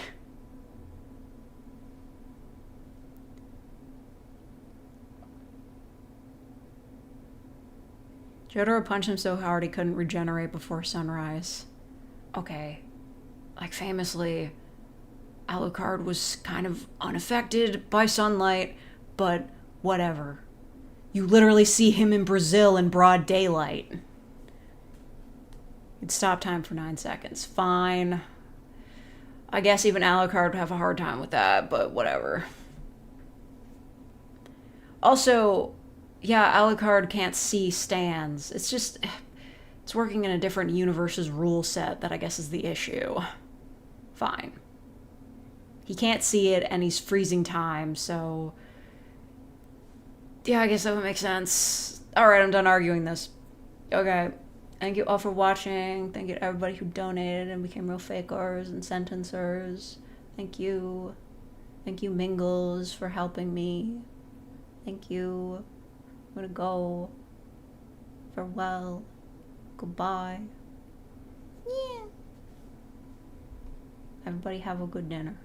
Jotaro punched him so hard he couldn't regenerate before sunrise. Okay. Like, famously, Alucard was kind of unaffected by sunlight, but whatever. You literally see him in Brazil in broad daylight. You'd stop time for 9 seconds. Fine. I guess even Alucard would have a hard time with that, but whatever. Also, yeah, Alucard can't see stands. It's just, it's working in a different universe's rule set that I guess is the issue. Fine. He can't see it and he's freezing time, so yeah, I guess that would make sense. Alright, I'm done arguing this. Okay. Thank you all for watching. Thank you to everybody who donated and became real fakers and sentencers. Thank you. Thank you, Mingles, for helping me. Thank you. I'm gonna go. Farewell. Goodbye. Yeah. Everybody have a good dinner.